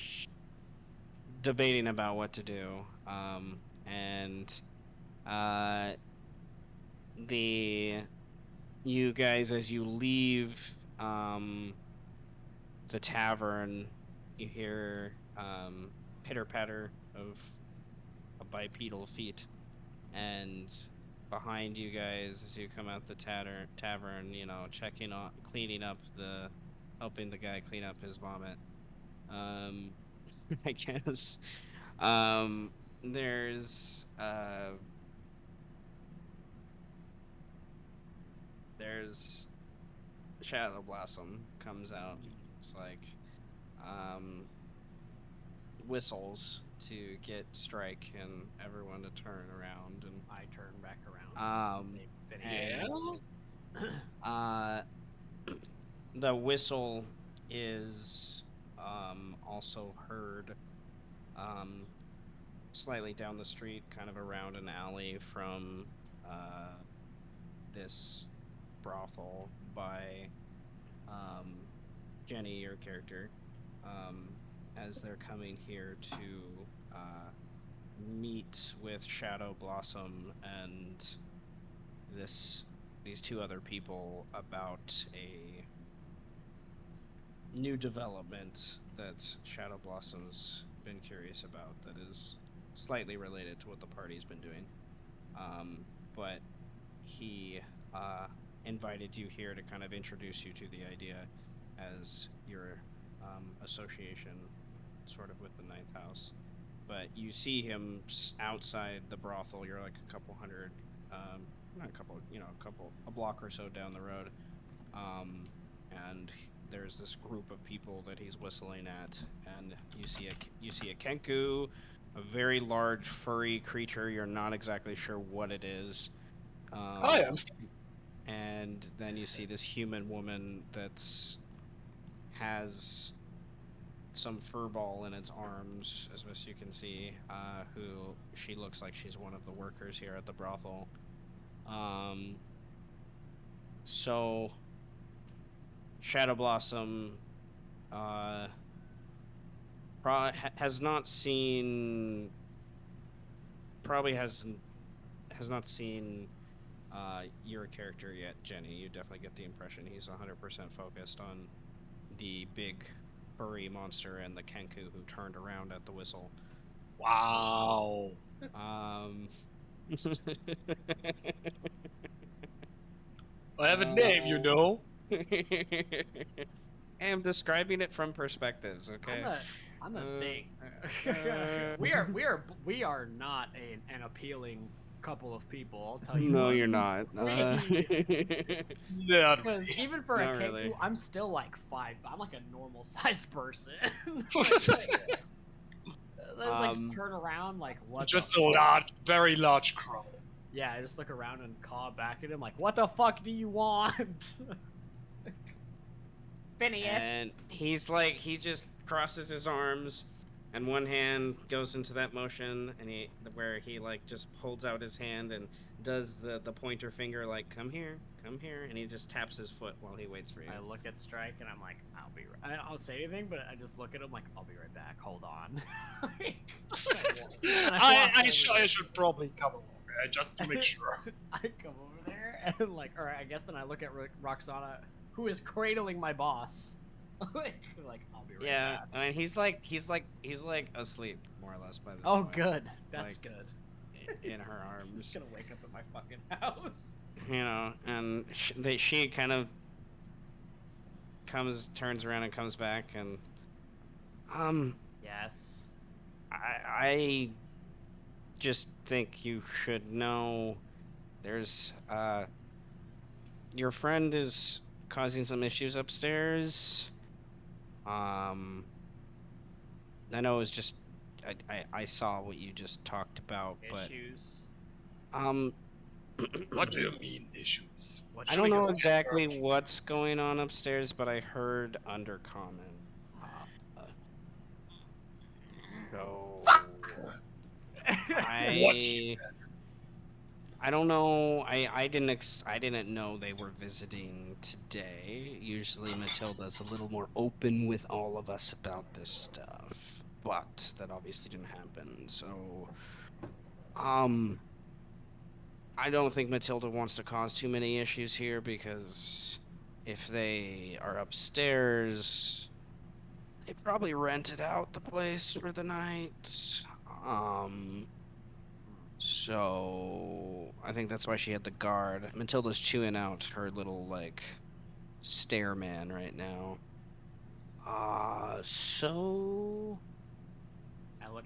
debating about what to do. And uh, the you guys, as you leave the tavern, you hear pitter patter of a bipedal feet, and behind you guys, as you come out the tavern, checking on, cleaning up helping the guy clean up his vomit. Um, I guess. Um, there's uh, there's Shadow Blossom comes out. It's like um whistles to get Strike and everyone to turn around, and I turn back around. um Say, and Yeah. uh the whistle is also heard um slightly down the street, kind of around an alley from uh this brothel by um Jenny, your character, um as they're coming here to meet with Shadow Blossom and this these two other people about a new development that Shadow Blossom's been curious about that is slightly related to what the party's been doing. But he uh, invited you here to kind of introduce you to the idea as your association, sort of with the Ninth House. But you see him outside the brothel. You're like a couple hundred, not a couple, a block or so down the road. Um, and there's this group of people that he's whistling at, and you see a kenku, a very large furry creature. You're not exactly sure what it is. Hi, Um, I'm Steve. and then you see this human woman has some fur ball in its arms, as best you can see. Who she looks like she's one of the workers here at the brothel. Um, so Shadow Blossom uh has not seen probably has not seen your character yet, Jenny. You definitely get the impression he's 100% focused on the big furry monster and the Kenku who turned around at the whistle. Wow. Um, I have a name, you know. I'm describing it from perspectives, okay? I'm a Uh, thing. uh, We are not an appealing couple of people. I'll tell you no, what. you're not. Not Because really. even for a Not Kenku, really. I'm still like 5. I'm like a normal sized person. There's like Um, turn around, like what? Just the a fuck? large, very large crow. Yeah, I just look around and caw back at him, like, what the fuck do you want? Phineas. and he just crosses his arms, and one hand goes into that motion, and where he like just holds out his hand and does the pointer finger like come here, and he just taps his foot while he waits for you. I look at Strike and I'm like, I'll be. I don't say anything, but I just look at him like, I'll be right back. Hold on. I should probably come along just to make sure. I come over there and like, all right. I guess then I look at Roxana, who is cradling my boss. Like, I'll be right Yeah, back. I mean he's like asleep more or less by this Oh, point. good. That's Like, good. in her He's arms, gonna wake up in my fucking house. and she kind of turns around and comes back, and Yes. I just think you should know there's your friend is causing some issues upstairs. Um I know it was just I saw what you just talked about, but Issues. um What do you mean issues? What I should don't we know go exactly what's going on upstairs, but I heard undercommon. So What he I said. I don't know. I didn't know they were visiting today. Usually Matilda's a little more open with all of us about this stuff. but that obviously didn't happen. So, um, I don't think Matilda wants to cause too many issues here because if they are upstairs, they probably rented out the place for the night. Um, so I think that's why she had the guard. Matilda's chewing out her little like stairman right now. So I look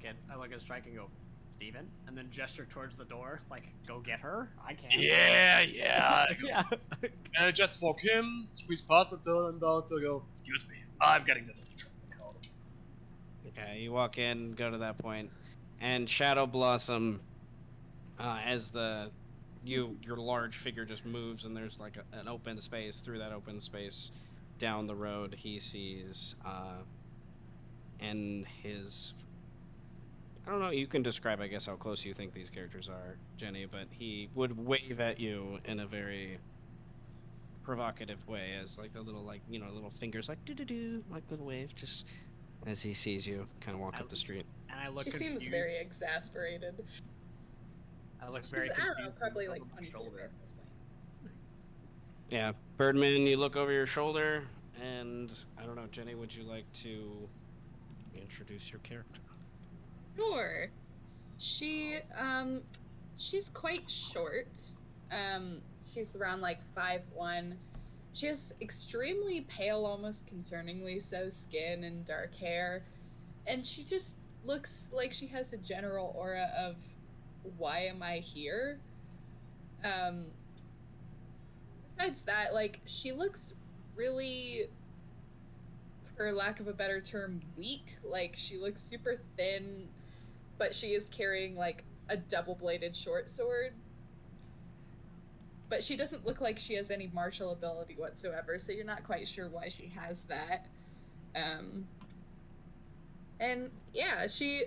at Strike and go, Steven? And then gesture towards the door, like, go get her? I can't. Yeah, yeah. Yeah. And I just walk in, squeeze past Matilda and bounce, so go, excuse me, I'm getting the little traffic out. okay, you walk in, go to that point, and Shadow Blossom, as your large figure just moves, and there's like an open space. Through that open space, down the road, he sees and his. I don't know. You can describe, I guess, how close you think these characters are, Jenny. But he would wave at you in a very provocative way, as like a little little fingers like do like little wave, just as he sees you kind of walk up the street. And I look She confused. seems very exasperated. I look She's, very I don't know, confused. probably and like look over my 20 feet away shoulder. at this point. Yeah, Birdman, you look over your shoulder, and I don't know, Jenny, would you like to introduce your character? Sure. She's quite short. She's around like 5'1". She has extremely pale, almost concerningly so skin and dark hair. And she just looks like she has a general aura of why am I here? Um Besides that, like she looks really, for lack of a better term, weak. Like she looks super thin, but she is carrying like a double-bladed short sword. But she doesn't look like she has any martial ability whatsoever, so you're not quite sure why she has that. Um, and yeah, she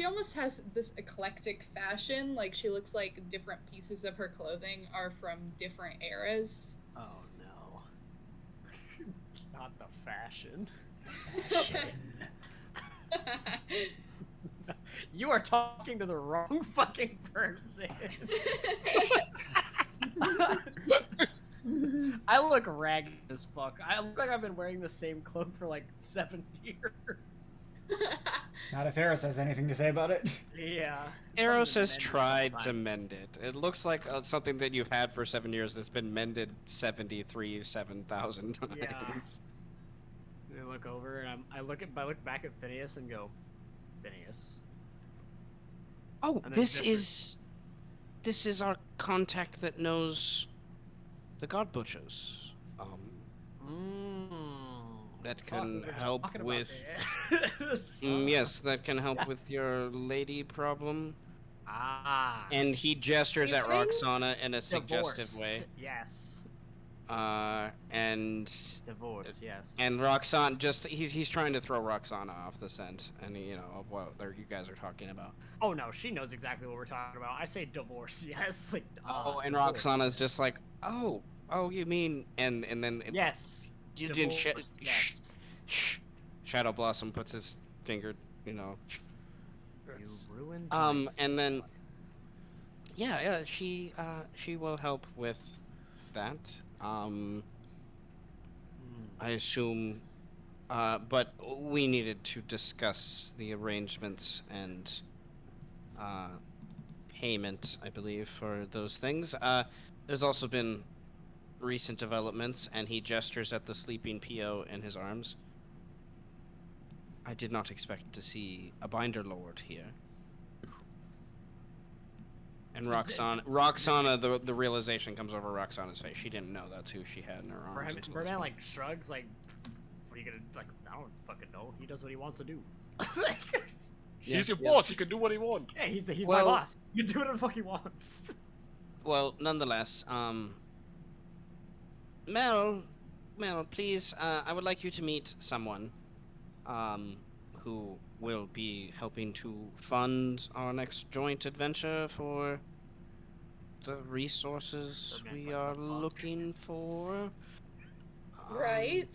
almost has this eclectic fashion. Like she looks like different pieces of her clothing are from different eras. Oh no. Not the fashion. You are talking to the wrong fucking person. I look ragged as fuck. I look like I've been wearing the same clothes for like 7 years. Not if Eros has anything to say about it. Yeah. Eros has Mended a couple tried to times. mend it. It looks like something that you've had for 7 years that's been mended 7,000 times. Yeah. I look over and I look back at Phineas and go, Phineas. Oh, And then this is our contact that knows the God Butchers. That Fuck, can we were just help talking about with. this. Yes, that can help Yeah. with your lady problem. Ah. And he gestures at Evening? Roxana in a suggestive Divorce. way. Yes. And Divorce. Yes. Roxana he's trying to throw Roxana off the scent, and of what you guys are talking about. Oh no, she knows exactly what we're talking about. I say divorce. Yes. Like. And divorce. Roxana's just like, oh, you mean, and then Yes. you didn't Divorce, yes. shh. Shadow Blossom puts his finger, You ruined. my and then son. she will help with that. I assume, but we needed to discuss the arrangements and payment, I believe, for those things. There's also been recent developments, and he gestures at the sleeping PO in his arms. I did not expect to see a Binder Lord here. And Roxana, the realization comes over Roxana's face. She didn't know that's who she had in her arms. until this Birdman moment. like shrugs, like, what are you gonna like? I don't fucking know. He does what he wants to do. He's your boss, he can do what he wants. Yeah, he's my Well- boss. You do whatever the fuck he wants. Well, nonetheless, Mel, please, I would like you to meet someone, who will be helping to fund our next joint adventure for the resources Birdman's we like, are "The fuck?" looking for. Right?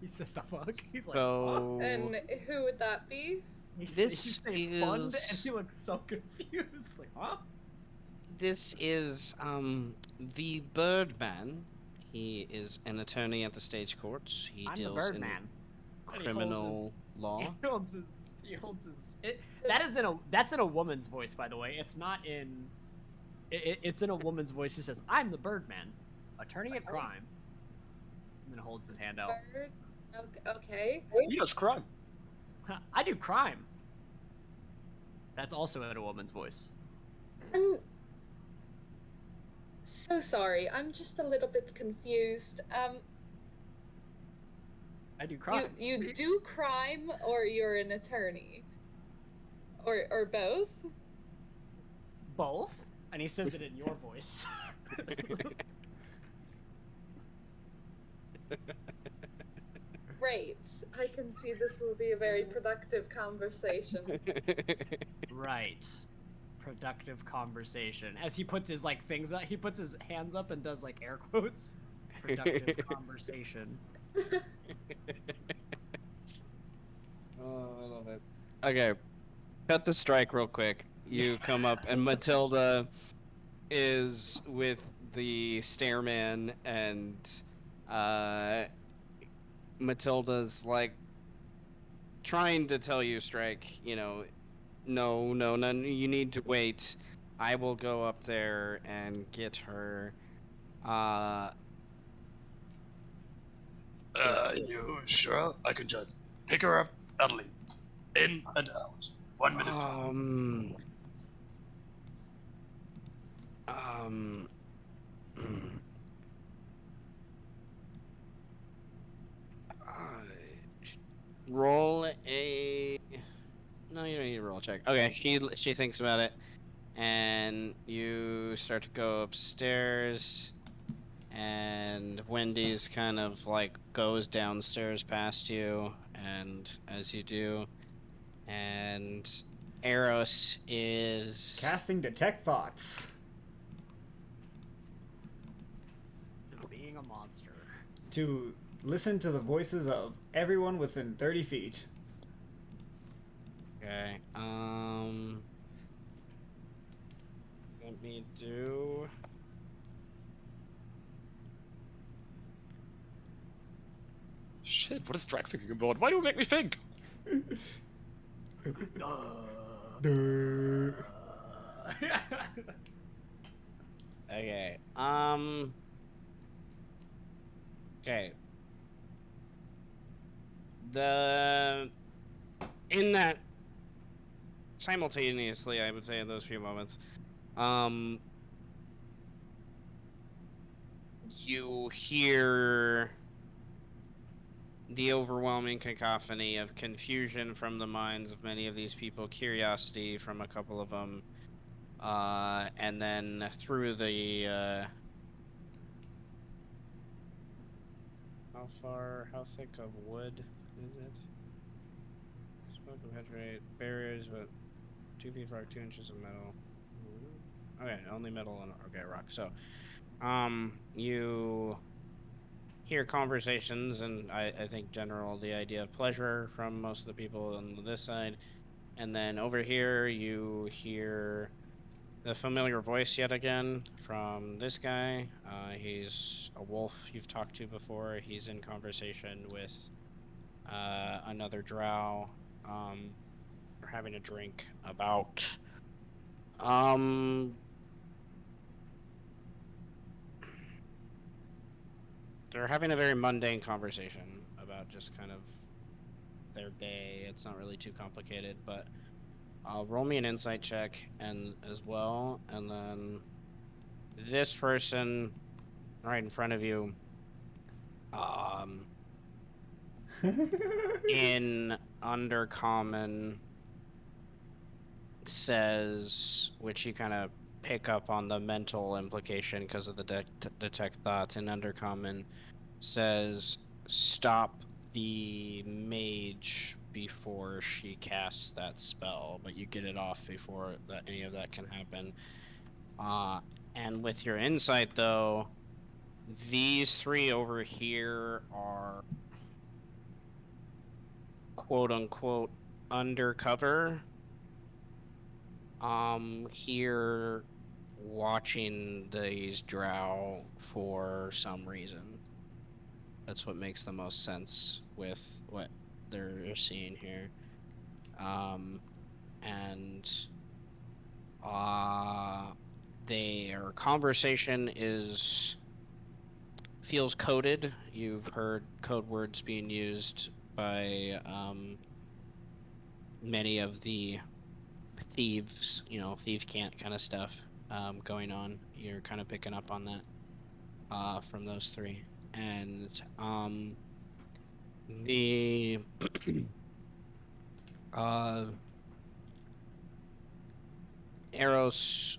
He says the fuck. He's like, So, And who would that be? You This say fund, and is- he looks so confused. Like, huh? This is the Birdman. He is an attorney at the stage courts. He I'm the deals in Birdman. And criminal He law. holds his. He holds his. That's in a woman's voice, by the way. It's not in. It's in a woman's voice. He says, "I'm the Birdman, attorney at crime," and then holds his hand out. Bird. Okay. He does crime. I do crime. That's also in a woman's voice. I'm so sorry. I'm just a little bit confused. I do crime. You do crime, or you're an attorney, or both? Both, and he says it in your voice. Great. I can see this will be a very productive conversation. Right. Productive conversation. As he puts his things up, he puts his hands up and does air quotes. Productive conversation. Oh, I love it. Okay, cut the strike real quick. You come up, and Matilda is with the stairman, and Matilda's trying to tell you, Strike, no, you need to wait. I will go up there and get her. You sure? I can just pick her up at least. In and out. 1 minute time. Um, roll a. No, you don't need to roll a check. Okay, she thinks about it, and you start to go upstairs, and Wendy's kind of goes downstairs past you, and as you do, and Eros is Casting detect thoughts Being a monster. to listen to the voices of everyone within 30 feet. okay. Let me do. Shit, what is Drake thinking about? Why do you make me think? Okay. Okay. In that simultaneously, I would say in those few moments, you hear the overwhelming cacophony of confusion from the minds of many of these people, curiosity from a couple of them, and then through the how thick of wood is it? Smoke will penetrate barriers, but 2 feet for 2 inches of metal. Okay, only metal and rock. So, you hear conversations, and I think general the idea of pleasure from most of the people on this side, and then over here you hear the familiar voice yet again from this guy. He's a wolf you've talked to before. He's in conversation with another drow. They're having a drink about they're having a very mundane conversation about just kind of their day. It's not really too complicated, but roll me an insight check and as well, and then this person right in front of you, in Undercommon says, which you kind of pick up on the mental implication because of the detect thoughts in Undercommon, says, stop the mage before she casts that spell, but you get it off before any of that can happen. And with your insight, though, these three over here are quote unquote undercover, here watching these drow for some reason. That's what makes the most sense with what they're seeing here. And their conversation feels coded. You've heard code words being used by many of the thieves, thieves can't kind of stuff going on. You're kind of picking up on that from those three. And the Eros,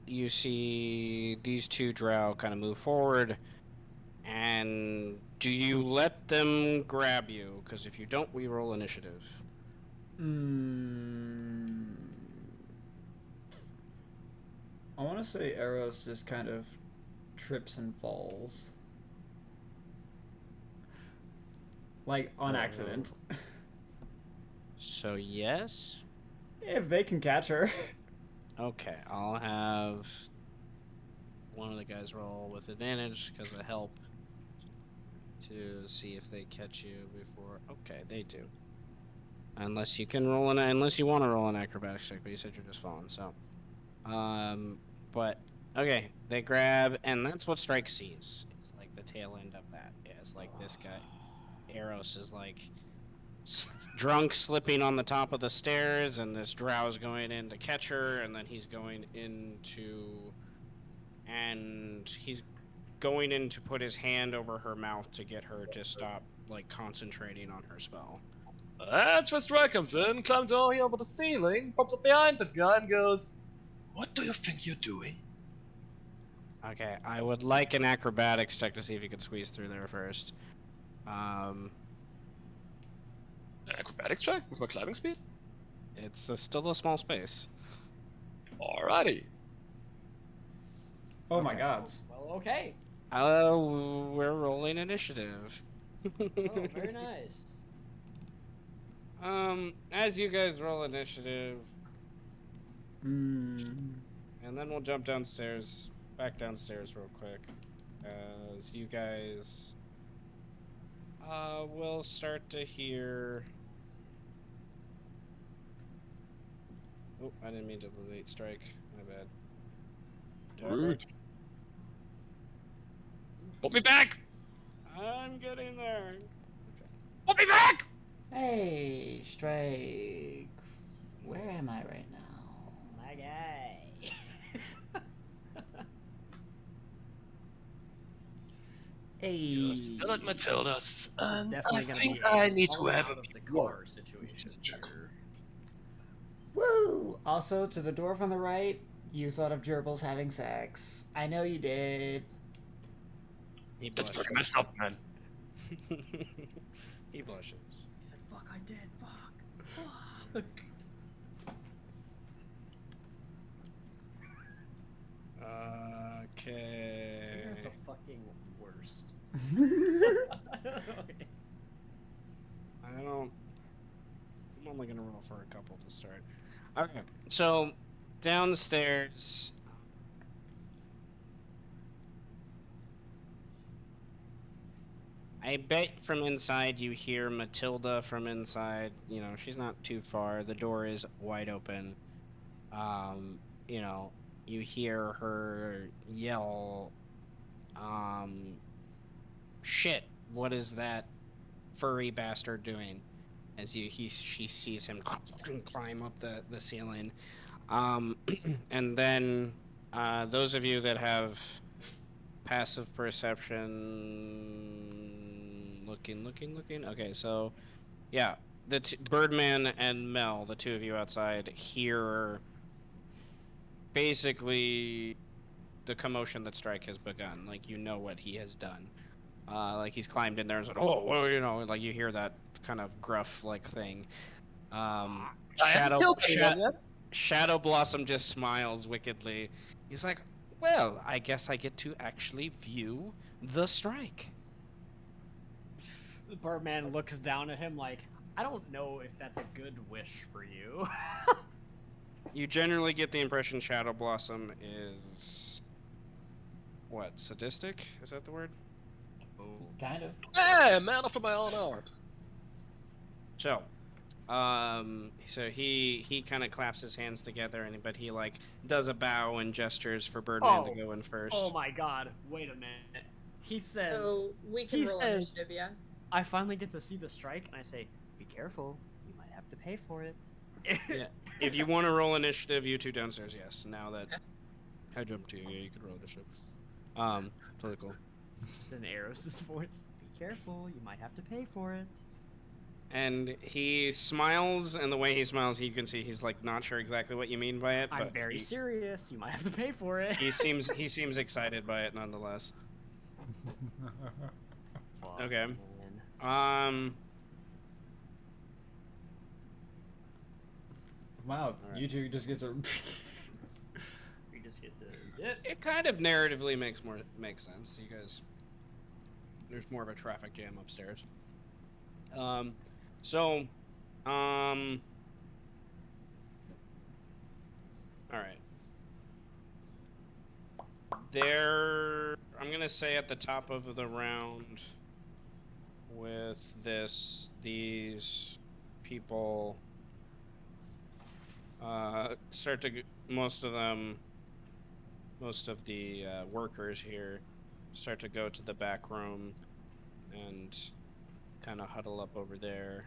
you see these two drow kind of move forward. And do you let them grab you? Because if you don't, we roll initiative. I want to say Eros just kind of trips and falls. Like, on accident. So, yes? If they can catch her. Okay, I'll have one of the guys roll with advantage because of help to see if they catch you before. Okay, they do. Unless you want to roll an acrobatics check, but you said you're just falling, so. But okay, they grab, and that's what Strike sees. It's like the tail end of that. Yeah, it's like this guy, Eros, is like drunk, slipping on the top of the stairs, and this drow's going in to catch her, and then he's going in to put his hand over her mouth to get her to stop like concentrating on her spell. That's where Strike comes in, climbs all the way over the ceiling, pops up behind the guy and goes, "What do you think you're doing?" Okay, I would like an acrobatics check to see if you can squeeze through there first. An acrobatics check with my climbing speed? It's still a small space. Alrighty. Oh my Okay. god. Well, okay. We're rolling initiative. Oh, very nice. As you guys roll initiative, Mm. and then we'll jump back downstairs real quick. As you guys will start to hear. Oh, I didn't mean to delete Strike. My bad. Rude. Put me back! I'm getting there. Put me back! Hey, Strike. Where am I right now? My guy. Hey. You're still at Matilda's, and Definitely I gonna think be I need to falling have out a of the few car words situation with this gentleman. here. Woo! Also, to the dwarf on the right, you thought of gerbils having sex. I know you did. He That's blushes. pretty messed up, man. He blushes. He said, "Fuck, I did. Fuck." Okay. You're the fucking worst. Okay. I'm only gonna roll for a couple to start. Okay, so downstairs. I bet from inside you hear Matilda from inside. She's not too far. The door is wide open. Um, you hear her yell, shit, what is that furry bastard doing? As she sees him climb up the ceiling. And then those of you that have passive perception, looking. Okay, so yeah, Birdman and Mel, the two of you outside, hear basically the commotion that Strike has begun. Like, what he has done. Like, he's climbed in there and said, "Oh, well," like you hear that kind of gruff like thing. I haven't killed anyone yet. Shadow Blossom just smiles wickedly. He's like, "Well, I guess I get to actually view the strike." The Birdman looks down at him like, I don't know if that's a good wish for you. You generally get the impression Shadow Blossom is what, sadistic? Is that the word? Oh. Kind of. Hey, man, for my own art. So, so he kind of claps his hands together, but he like does a bow and gestures for Birdman to go in first. Oh my god, wait a minute. He says, So we can he roll says- initiative, yeah? I finally get to see the strike, and I say, be careful, you might have to pay for it. Yeah. If you want to roll initiative, you two downstairs, yes. Now that Okay. I jumped to you, yeah, you could roll initiative. Totally cool. Just in Eros' voice. Be careful, you might have to pay for it. And he smiles, and the way he smiles, you can see he's like not sure exactly what you mean by it, I'm but very serious, you might have to pay for it. he seems excited by it nonetheless. Fuck, Okay. man. Wow, Alright. you two just get to. We just get to dip. It kind of narratively makes sense. You guys, there's more of a traffic jam upstairs. All right. I'm gonna say at the top of the round, with these people start to most of the workers here start to go to the back room and kind of huddle up over there.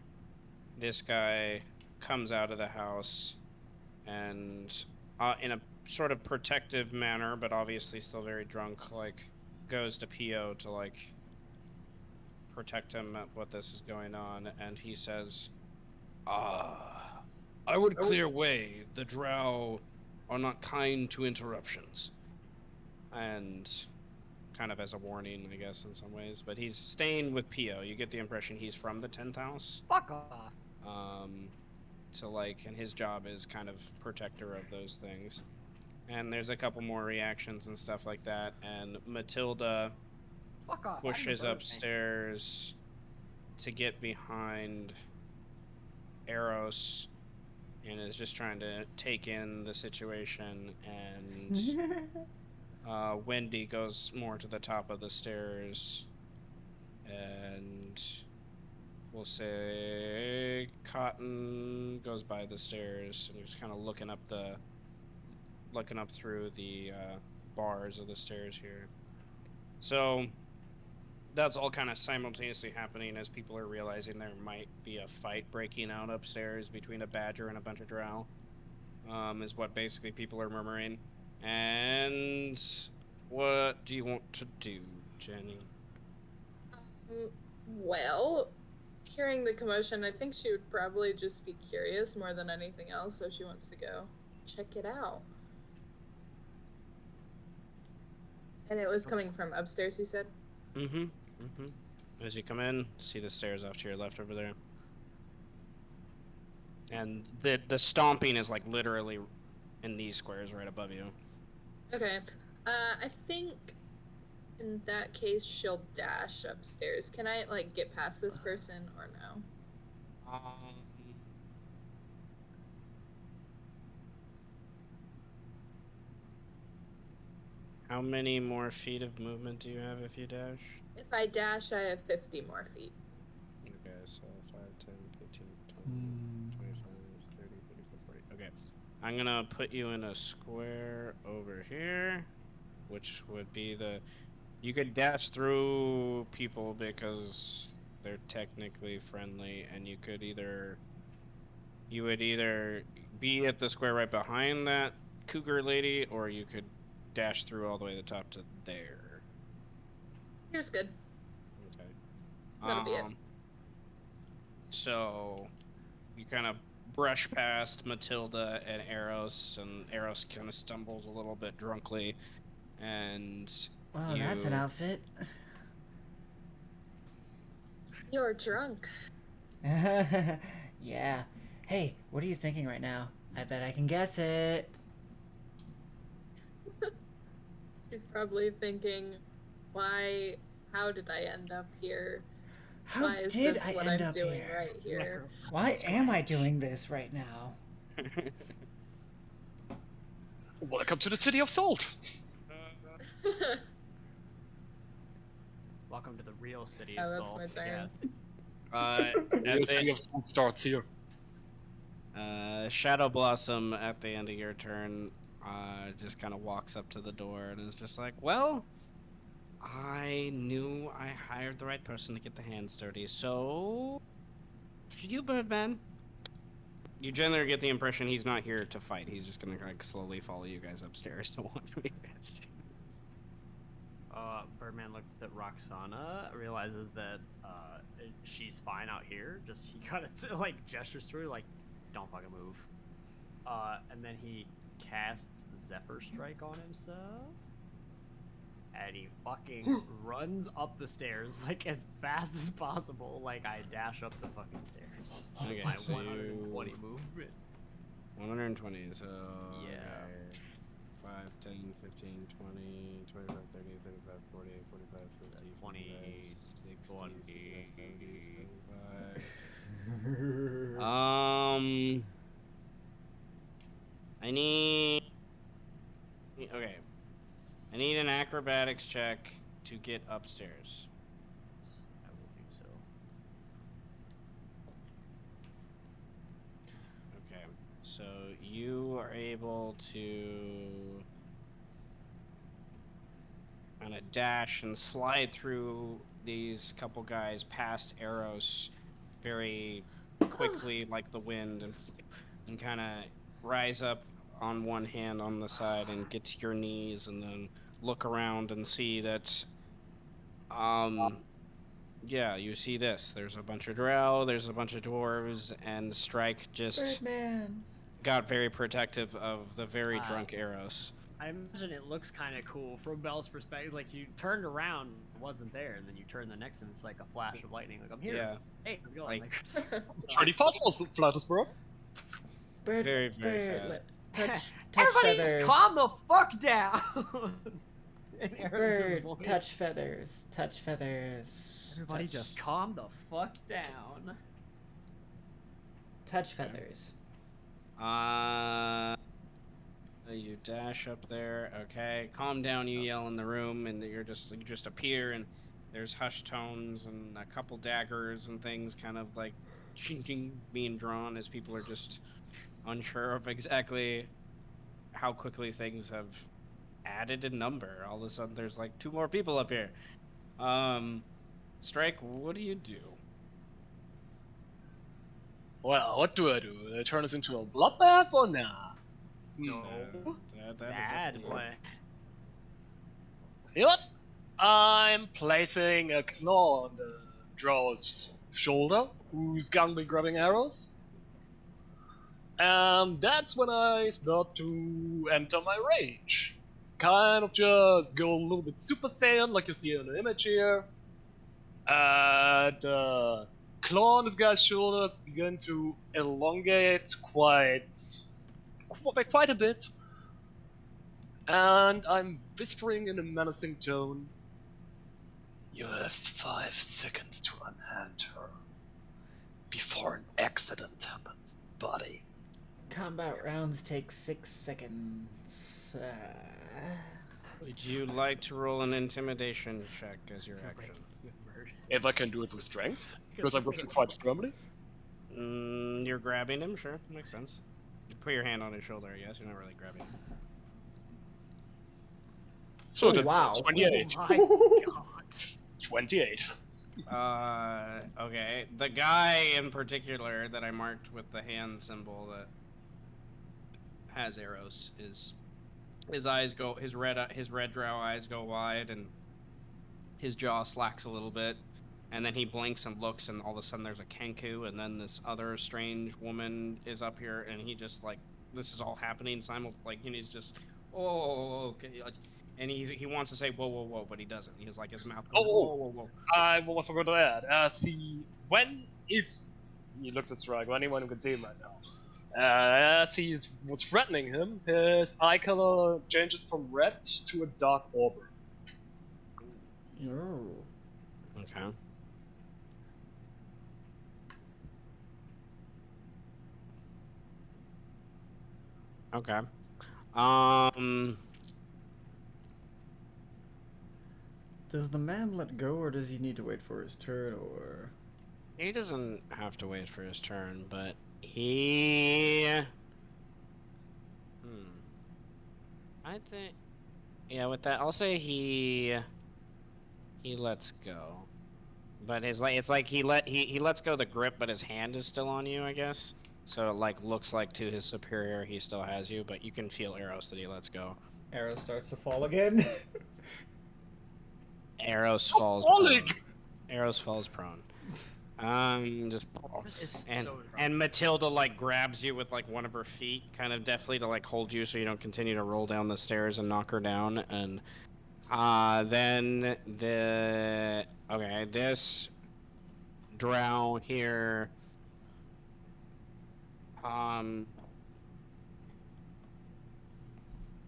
This guy comes out of the house and in a sort of protective manner, but obviously still very drunk, like goes to Pio to like protect him at what this is going on, and he says, I would clear way. The drow are not kind to interruptions. And kind of as a warning, I guess, in some ways. But he's staying with Pio. You get the impression he's from the 10th house. Fuck off. So, like, and his job is kind of protector of those things. And there's a couple more reactions and stuff like that. And Matilda Fuck off. pushes upstairs to get behind Eros and is just trying to take in the situation. And Wendy goes more to the top of the stairs, and we'll say Cotton goes by the stairs and he's kind of looking up through the bars of the stairs here. So that's all kind of simultaneously happening as people are realizing there might be a fight breaking out upstairs between a badger and a bunch of drow. Is what basically people are murmuring. And what do you want to do, Jenny? Well, hearing the commotion, I think she would probably just be curious more than anything else, so she wants to go check it out. And it was coming from upstairs, you said? Mm-hmm. As you come in, see the stairs off to your left over there. And the stomping is like literally in these squares right above you. Okay. I think in that case she'll dash upstairs. Can I like get past this person or no? How many more feet of movement do you have if you dash? If I dash, I have 50 more feet. Okay, so 5, 10, 15, 20, 25, 30, 35, 40. Okay. I'm gonna put you in a square over here, which would be you could dash through people because they're technically friendly, and you would either be at the square right behind that cougar lady, or you could dash through all the way to the top to there. Here's good. Okay. That'll be it. So you kind of brush past Matilda and Eros kind of stumbles a little bit drunkly, and Wow, that's an outfit. You're drunk. Yeah. Hey, what are you thinking right now? I bet I can guess it. She's probably thinking, how did I end up here? How Why is did this I what end I'm up doing here? right here? Why am I doing this right now? Welcome to the city of salt. Welcome to the real city Oh, of that's Salt. my turn. The real city of salt starts here. Shadow Blossom at the end of your turn just kind of walks up to the door and is just like, well, I knew I hired the right person to get the hands dirty, so should you, Birdman? You generally get the impression he's not here to fight. He's just gonna like slowly follow you guys upstairs to one of you guys. Birdman looked at Roxana, realizes that she's fine out here. Just he kind of like gestures to her, like, "Don't fucking move." And then he casts Zephyr Strike on himself, and he fucking runs up the stairs like as fast as possible. Like I dash up the fucking stairs. Okay, My so 120 movement. 120, so Yeah. okay. 5, 10, 15, 20, 25, 30, 35, 40, 45, 50, 20, 55, 60, 20. 65. I need. Okay. I need an acrobatics check to get upstairs. I will do so. Okay. So you are able to kind of dash and slide through these couple guys past arrows very quickly like the wind and kind of rise up on one hand on the side and get to your knees and then look around and see that yeah, you see this. There's a bunch of drow, there's a bunch of dwarves, and Strike just Birdman. got very protective of the very Wow. drunk arrows. I imagine it looks kind of cool from Belle's perspective. Like you turned around, it wasn't there, and then you turn the next, and it's like a flash of lightning. Like I'm here. Yeah. Hey, how's it going? Like- It's pretty fast for Flattersburg. Bird, Very, very bird, fast. touch Everybody feathers. just calm the fuck down. In Eris's Bird, voice. touch feathers. Touch feathers. Everybody touch, just calm the fuck down. touch feathers. You dash up there. Okay, calm down. You yell in the room, and you just appear, and there's hushed tones and a couple daggers and things, kind of like chinking being drawn as people are just unsure of exactly how quickly things have added in number. All of a sudden, there's like 2 more people up here. Strike, what do you do? Well, what do? Do I turn this into a bloodbath or nah? No. That is Bad up to you. play. You know what? I'm placing a claw on the Drow's shoulder, who's gonna be grabbing arrows. And that's when I start to enter my range. Kind of just go a little bit Super Saiyan, like you see in the image here. And claw on this guy's shoulders begin to elongate quite a bit. And I'm whispering in a menacing tone. You have 5 seconds to unhand her before an accident happens, buddy. Combat rounds take 6 seconds. Would you like to roll an intimidation check as your action? If I can do it with strength, because I'm gripping quite firmly. You're grabbing him, sure, makes sense. You put your hand on his shoulder, I guess. You're not really grabbing him. So Oh, that's wow. 28. Oh my god. 28. Okay. The guy in particular that I marked with the hand symbol that has arrows is his red drow eyes go wide and his jaw slacks a little bit, and then he blinks and looks, and all of a sudden there's a Kenku, and then this other strange woman is up here, and he just like this is all happening and he's just okay. And he wants to say whoa whoa whoa, but he doesn't. He's like his mouth goes, whoa whoa whoa. I forgot to add. If he looks at Strike, or anyone who can see him right now, as he was threatening him, his eye color changes from red to a dark auburn. Oh. Okay. Okay. Um. Does the man let go, or does he need to wait for his turn, or? He doesn't have to wait for his turn, but he. Hmm. I think. Yeah, with that, I'll say he lets go. But his like it's like he lets go the grip, but his hand is still on you, I guess. So it like looks like to his superior he still has you, but you can feel Eros that he lets go. Arrow starts to fall again. Eros Stop falls falling! prone. Eros falls prone. Just It's and so and Matilda like grabs you with like one of her feet, kind of deftly to like hold you so you don't continue to roll down the stairs and knock her down. And then this drow here um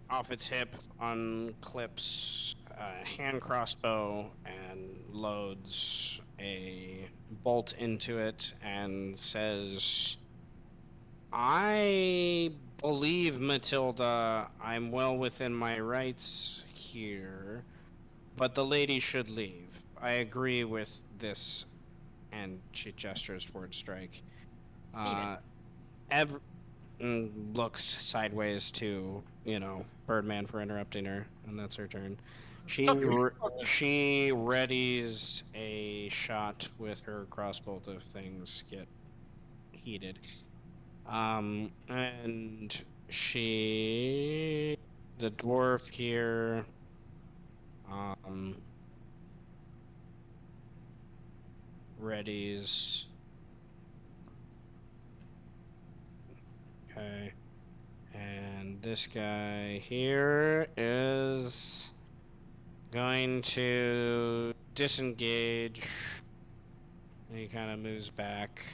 off its hip unclips a hand crossbow and loads a bolt into it and says, I believe, Matilda, I'm well within my rights here, but the lady should leave. I agree with this, and she gestures towards Strike. Steven. Uh, Ev looks sideways to, Birdman for interrupting her, and that's her turn. What's up, you? She readies a shot with her crossbow if things get heated. And the dwarf here, um, readies. Okay. And this guy here is going to disengage. He kind of moves back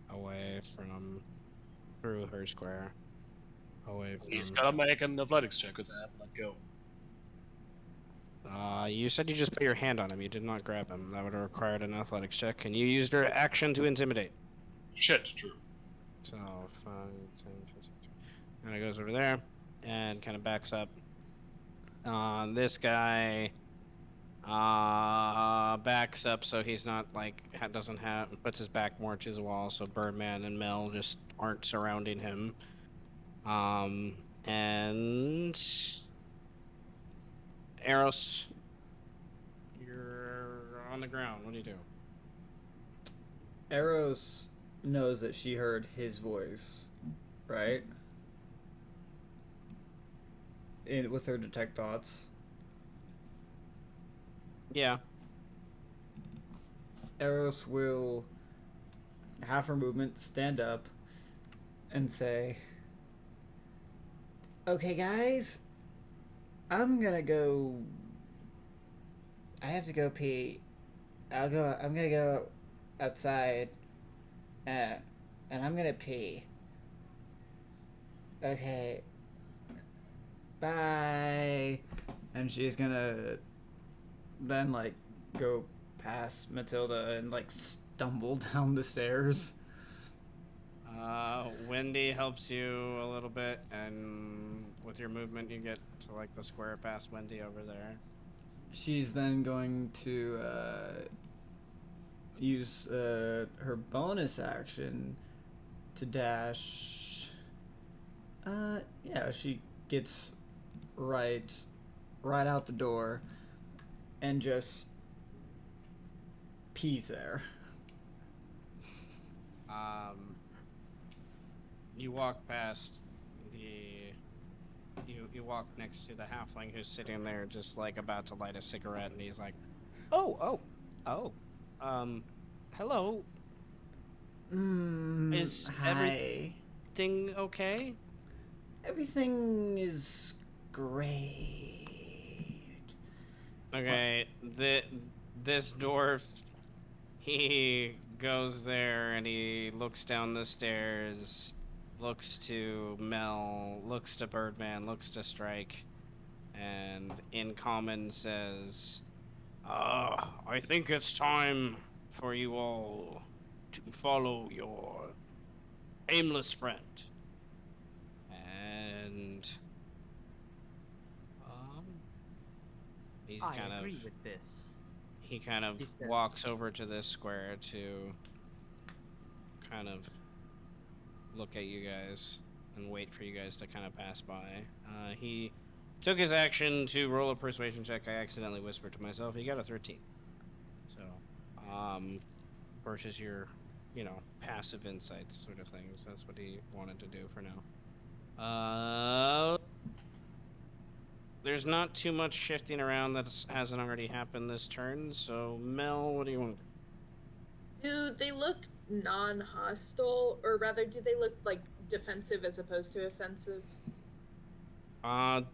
away from through her square. Away He's from. gotta make an athletics check because I haven't let go. You said you just put your hand on him. You did not grab him. That would have required an athletics check, and you used your action to intimidate. Shit, true. So 5, 10, 15. And it goes over there and kind of backs up. This guy backs up so he's not like doesn't have puts his back more to the wall so Birdman and Mel just aren't surrounding him. And Eros, you're on the ground. What do you do? Eros knows that she heard his voice, right? With her detect thoughts. Yeah. Eros will have her movement, stand up, and say, "Okay, guys, I'm gonna go. I have to go pee. I'm gonna go outside, uh, and I'm gonna pee. Okay, bye." And she's gonna then like go past Matilda and like stumble down the stairs. Wendy helps you a little bit, and with your movement, you get to like the square past Wendy over there. She's then going to use her bonus action to dash. Yeah, she gets right out the door and just pees there. Um, you walk past the you walk next to the halfling who's sitting there just like about to light a cigarette, and he's like, "Oh, oh, oh, hello. Is Hi. everything okay?" Everything is great. What? Okay, this dwarf, he goes there and he looks down the stairs, looks to Mel, looks to Birdman, looks to Strike, and in common says, I think it's time for you all to follow your aimless friend. He I kind agree of with this. he kind of He says- walks over to this square to kind of look at you guys and wait for you guys to kind of pass by. He took his action to roll a persuasion check. I accidentally whispered to myself. He got a 13. So, versus your, passive insights sort of things. That's what he wanted to do for now. There's not too much shifting around that hasn't already happened this turn. So, Mel, what do you want to do? Do they look non-hostile, or rather, do they look like defensive as opposed to offensive?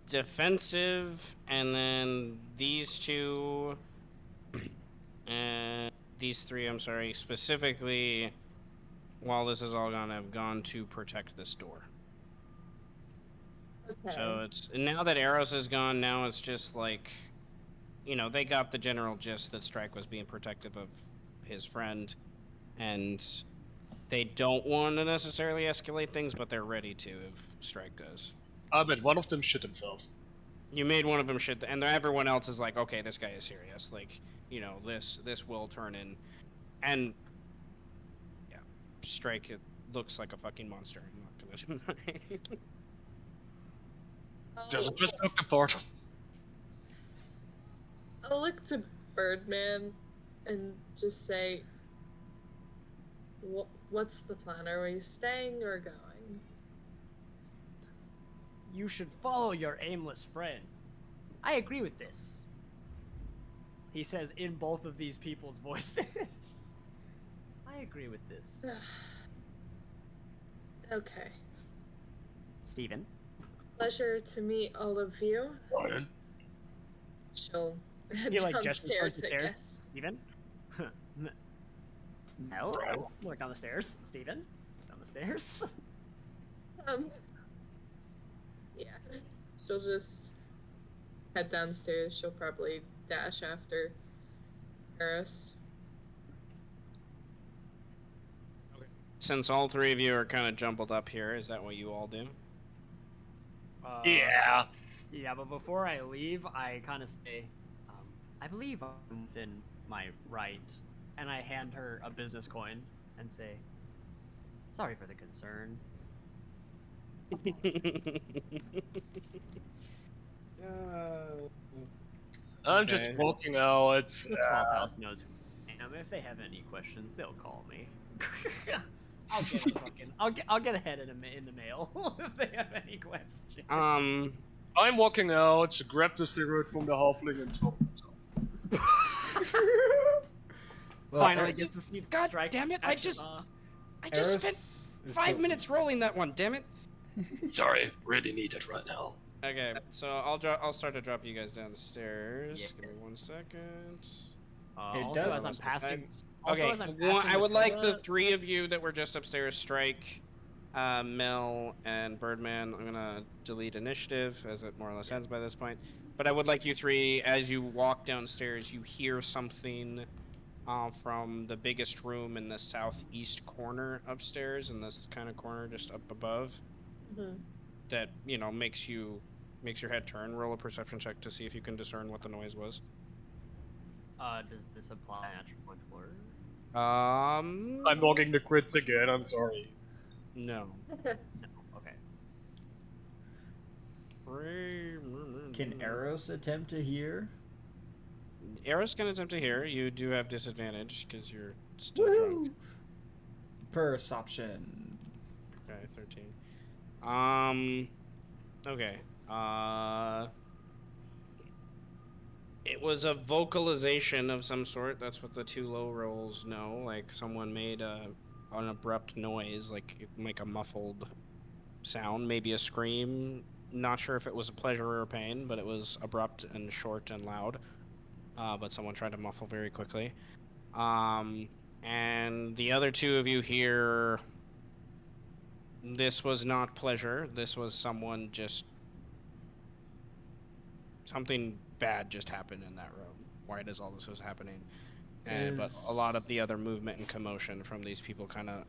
Defensive, and then these two, and these three, I'm sorry, specifically, while this is all gone, have gone to protect this door. Okay. So it's now that Eros is gone, now it's just like, they got the general gist that Strike was being protective of his friend, and they don't want to necessarily escalate things, but they're ready to if Strike does. I bet one of them shit themselves. You made one of them shit, and everyone else is like, okay, this guy is serious. Like, this will turn in, and yeah, Strike. It looks like a fucking monster. I'm not gonna. Does I'll, it just look the part? I'll look to Birdman and just say, what's the plan? Are we staying or going? You should follow your aimless friend. I agree with this. He says in both of these people's voices. I agree with this. Okay. Steven? Pleasure to meet all of you. Ryan? She'll head He like gestures towards downstairs, the I stairs. guess. Steven? Mel? Brian? Look down the stairs. Steven? Down the stairs. Yeah. She'll just head downstairs. She'll probably dash after Eris. Since all three of you are kind of jumbled up here, is that what you all do? Yeah. Yeah, but before I leave, I kind of say, I believe I'm within my right, and I hand her a business coin and say, sorry for the concern. I'm just Okay. walking out. The 12th house knows who I am. If they have any questions, they'll call me. I'll get ahead in the mail if they have any questions. I'm walking out, grab the cigarette from the halfling and smoke myself. Well, Finally gets to see the God strike. damn it! action. I just Eris spent is 5 still- minutes rolling that one. Damn it! Sorry, really need it right now. Okay, so I'll start to drop you guys down the stairs. Yes. Give me 1 second. It Also, does- as I'm passing, Okay, as I'm passing I would like the Matilda- 3 of you that were just upstairs, Strike, Mel, and Birdman. I'm gonna delete initiative as it more or less ends by this point. But I would like you 3, as you walk downstairs, you hear something from the biggest room in the southeast corner upstairs, in this kind of corner just up above. Mm-hmm. That makes your head turn. Roll a perception check to see if you can discern what the noise was. Does this apply natural explorer? I'm logging the crits again, I'm sorry. No. No. Okay. Can Eros attempt to hear? Eros can attempt to hear. You do have disadvantage because you're still Woohoo! drunk. Perception. Okay, 13. Okay. It was a vocalization of some sort. That's what the 2 low rolls know. Like someone made an abrupt noise, like a muffled sound, maybe a scream. Not sure if it was a pleasure or a pain, but it was abrupt and short and loud. But someone tried to muffle very quickly. And the other 2 of you here, this was not pleasure. This was someone just... Something bad just happened in that room. Why does all this was happening? But a lot of the other movement and commotion from these people kind of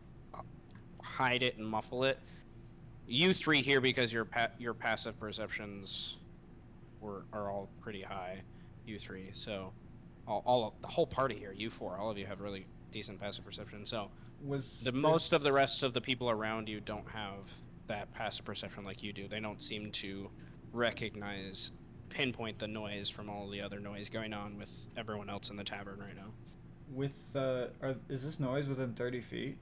hide it and muffle it. You 3 here, because your passive perceptions are all pretty high. you three. So the whole party here, you four, all of you have really decent passive perception. So Was most of the this- rest of the people around you don't have that passive perception like you do. They don't seem to pinpoint the noise from all the other noise going on with everyone else in the tavern right now. is this noise within 30 feet?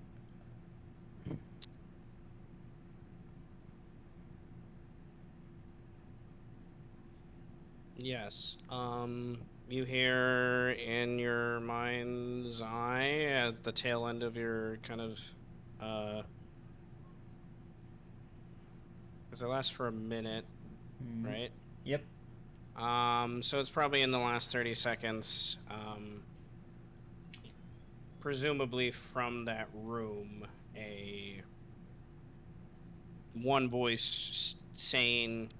Yes. You hear in your mind's eye at the tail end of your kind of, because it lasts for a minute, right? Yep. So it's probably in the last 30 seconds. Presumably from that room, one voice saying,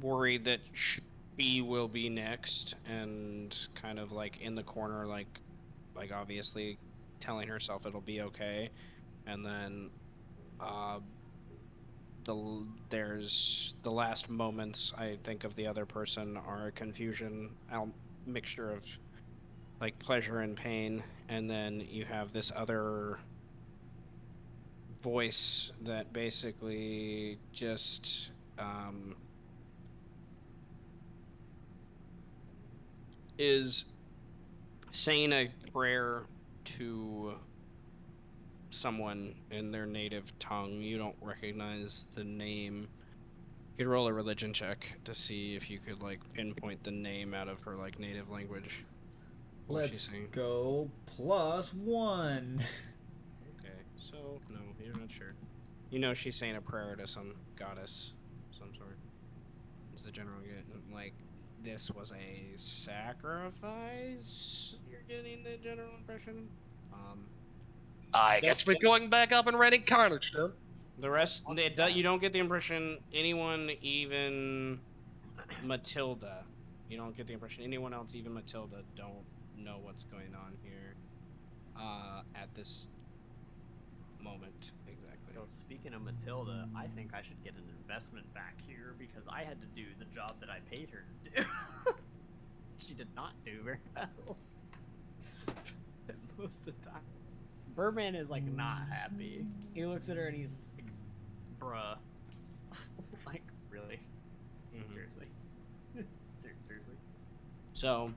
worried that she will be next, and kind of like in the corner, like obviously telling herself it'll be okay, and then there's the last moments I think of the other person are a confusion, mixture of like pleasure and pain, and then you have this other voice that basically just is saying a prayer to someone in their native tongue. You don't recognize the name. You could roll a religion check to see if you could like pinpoint the name out of her like native language. What she's Let's saying. go +1. Okay, so no, you're not sure. You know she's saying a prayer to some goddess, some sort. Is the general get like this was a sacrifice? You're getting the general impression. I guess we're going back up and raiding Carnage then. The rest, you don't get the impression anyone, even Matilda. You don't get the impression anyone else, even Matilda, don't know what's going on here at this moment exactly. So speaking of Matilda, I think I should get an investment back here because I had to do the job that I paid her to do. She did not do very well. Most of the time. Birdman is like not happy. He looks at her and he's like, bruh. Like, really? Mhm. Seriously? Seriously? So,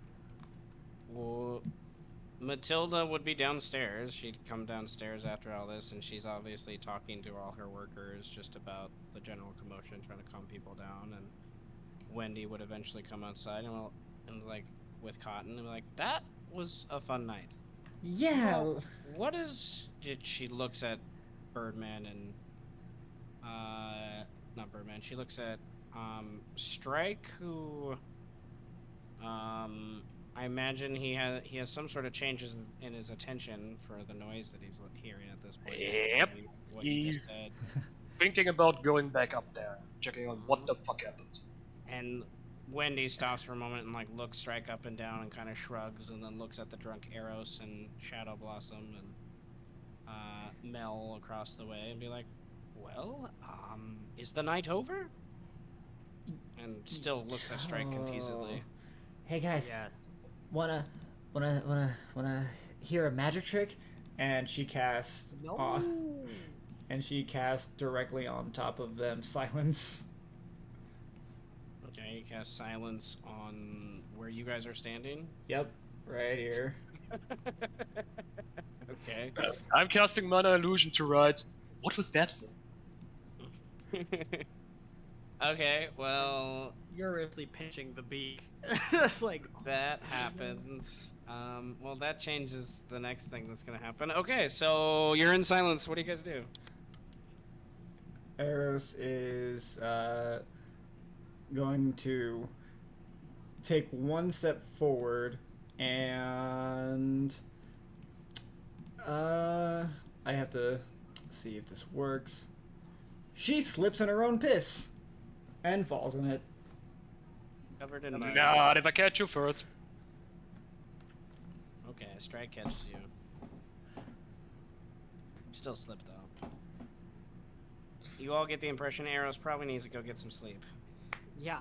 Matilda would be downstairs. She'd come downstairs after all this, and she's obviously talking to all her workers just about the general commotion, trying to calm people down. And Wendy would eventually come outside and like with Cotton and be like, "That was a fun night." Yeah. Well, what is? She looks at Birdman and not Birdman. She looks at Strike, who I imagine he has some sort of changes in his attention for the noise that he's hearing at this point. Yep. What you just said. He's thinking about going back up there, checking on what the fuck happened. And Wendy stops for a moment and like looks Strike up and down and kind of shrugs, and then looks at the drunk Eros and Shadow Blossom and Mel across the way and be like, "Well, is the night over?" And still looks at Strike confusedly. Hey guys, Yes. wanna hear a magic trick? And she casts No. directly on top of them silence. Okay, you cast silence on where you guys are standing. Yep, right here. Okay. I'm casting Mana Illusion to write. What was that for? Okay, well, Furiously pinching the beak. It's like, that happens. Well, that changes the next thing that's gonna happen. Okay, so you're in silence. What do you guys do? Eros is going to take one step forward and I have to see if this works. She slips in her own piss and falls in it. Covered in mud. Not if I catch you first. Okay, Strike catches you. Still slip though. You all get the impression Arrows probably needs to go get some sleep. yeah.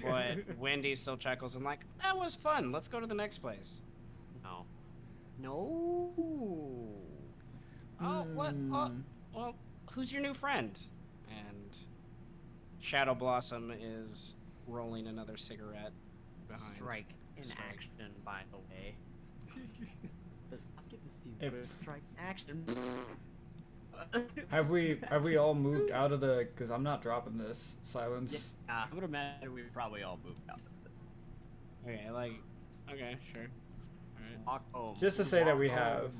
But Wendy still chuckles and like, that was fun. Let's go to the next place. No. No. Oh, what? Oh, Hmm. well, who's your new friend? And Shadow Blossom is rolling another cigarette behind. Strike in Strike. action, by the way. I'll give this to you. If- Strike in action. Have we all moved out of the? Because I'm not dropping this silence. I would imagine we probably all moved out. Okay, like, okay, sure. Alright. Walk home. Just to say that we have.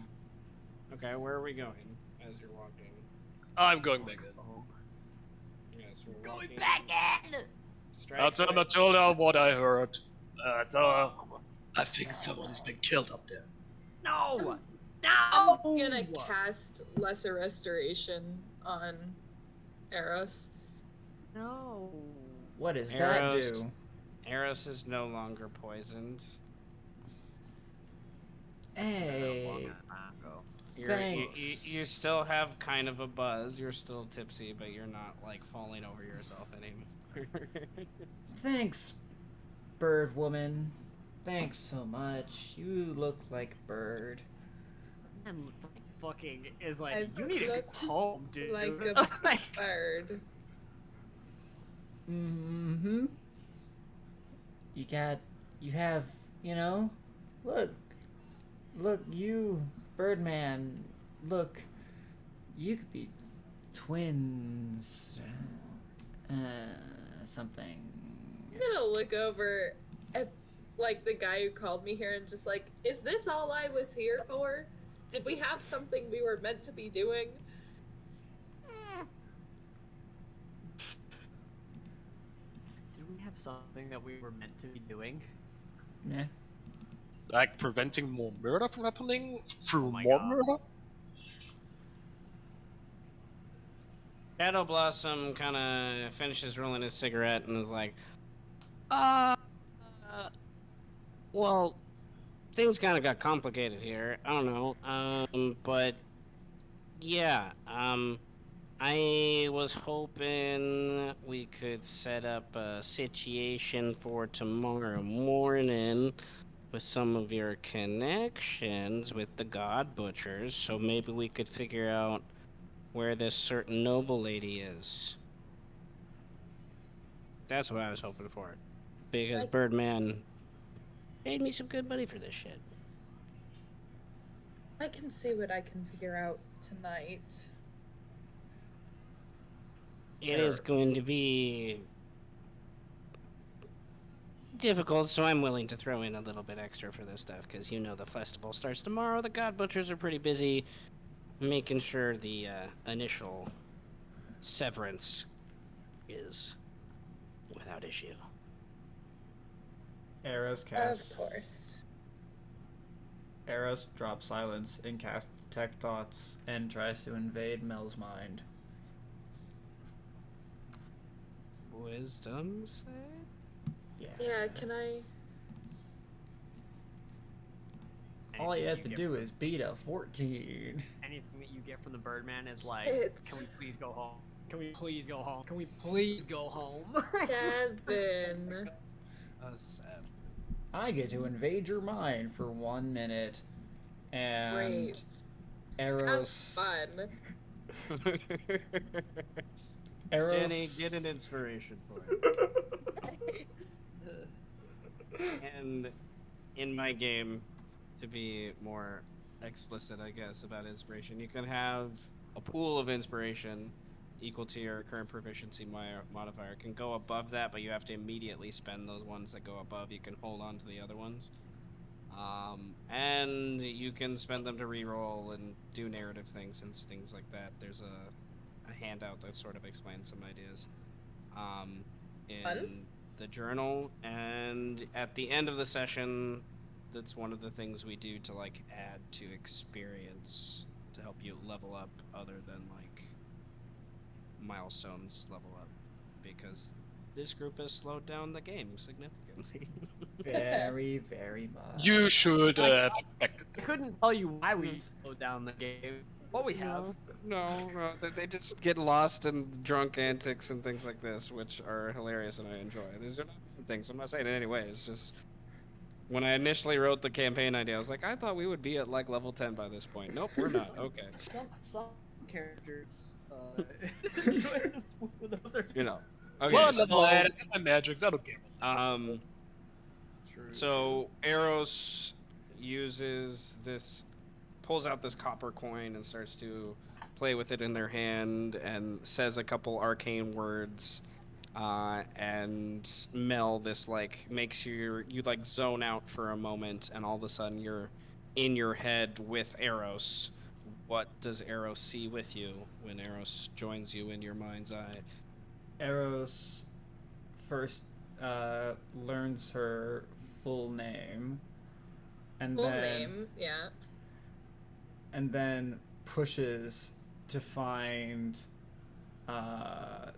Okay, where are we going as you're walking? I'm going back in. Yes, we're Going walking. back in. Strike. I'll tell Matilda what I heard. So I think someone's been killed up there. No. I'm No. gonna cast Lesser Restoration on Eros. No. What does Arrows. that do? Eros is no longer poisoned. Hey. You, Thanks. you still have kind of a buzz. You're still tipsy, but you're not like falling over yourself anymore. Thanks, bird woman. Thanks so much. You look like bird. Man, fucking is like, I you need to go look home, dude. Like a bird. Mm-hmm. You have, look, you, Birdman, look, you could be twins, something. I'm gonna look over at like the guy who called me here and just like, is this all I was here for? Did we have something we were meant to be doing? Did we have something that we were meant to be doing? Nah. Like preventing more murder from happening through Oh my more God. murder? Shadow Blossom kind of finishes rolling his cigarette and is like, uh, well, things kind of got complicated here. I don't know. But yeah, I was hoping we could set up a situation for tomorrow morning with some of your connections with the God Butchers, so maybe we could figure out where this certain noble lady is. That's what I was hoping for. Because Like- Birdman paid me some good money for this shit. I can see what I can figure out tonight. It is going to be difficult, so I'm willing to throw in a little bit extra for this stuff, because you know the festival starts tomorrow. The God Butchers are pretty busy making sure the initial severance is without issue. Eros casts. Of course. Eros drops silence and casts Detect Thoughts and tries to invade Mel's mind. Wisdom save? Yeah, can I? All you have Anything to get do from- is beat a 14. Anything that you get from the Birdman is like, It's- can we please go home? Can we please go home? Can we please go home? Kevin. I get to invade your mind for 1 minute. And Great. Have Eros. fun. Eros. Jenny, get an inspiration point. And in my game, to be more explicit, I guess, about inspiration, you can have a pool of inspiration equal to your current proficiency modifier. It can go above that, but you have to immediately spend those ones that go above. You can hold on to the other ones. And you can spend them to reroll and do narrative things and things like that. There's a handout that sort of explains some ideas in Fun. the journal, and at the end of the session, that's one of the things we do to like add to experience to help you level up other than like milestones level up, because this group has slowed down the game significantly. Very, very much. You should have expected I this. couldn't tell you why we slowed down the game. What we have. No, they just get lost in drunk antics and things like this, which are hilarious and I enjoy. These are not bad things. I'm not saying in any way. It's just when I initially wrote the campaign idea, I was like, I thought we would be at like level 10 by this point. Nope, we're not. Okay. Some characters enjoy this more than others. You know. Okay. One level So, ahead, I got my magics. I don't care. True. so Eros pulls out this copper coin and starts to play with it in their hand and says a couple arcane words. And Mel, this like makes you like zone out for a moment, and all of a sudden you're in your head with Eros. What does Eros see with you when Eros joins you in your mind's eye? Eros first learns her full name, and Full then name, yeah. and then pushes to find her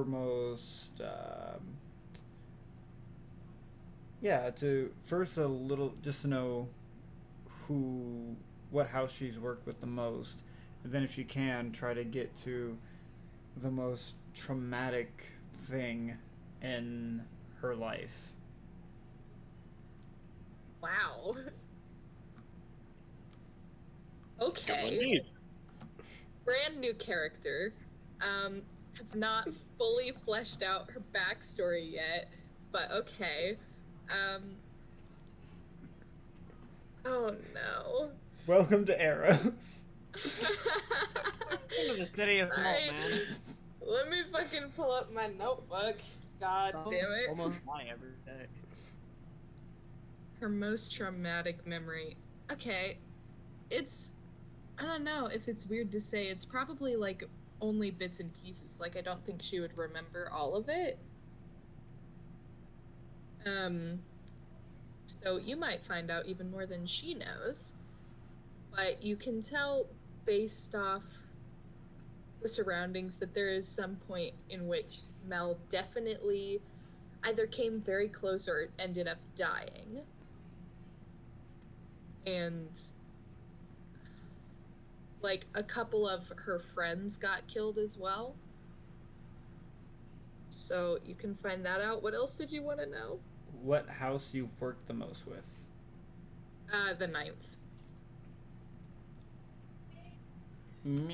most to first a little just to know what house she's worked with the most, and then if she can try to get to the most traumatic thing in her life. Wow. Good Okay. indeed. Brand new character. Have not fully fleshed out her backstory yet, but okay. Oh no. Welcome to Eros. Into the city of salt, Sorry. man. Let me fucking pull up my notebook. God Sounds damn it. almost my every day. Her most traumatic memory. Okay. I don't know if it's weird to say. It's probably like only bits and pieces. Like I don't think she would remember all of it. So you might find out even more than she knows. But you can tell based off the surroundings that there is some point in which Mel definitely either came very close or ended up dying. And like a couple of her friends got killed as well. So you can find that out. What else did you want to know? What house you've worked the most with? The 9th.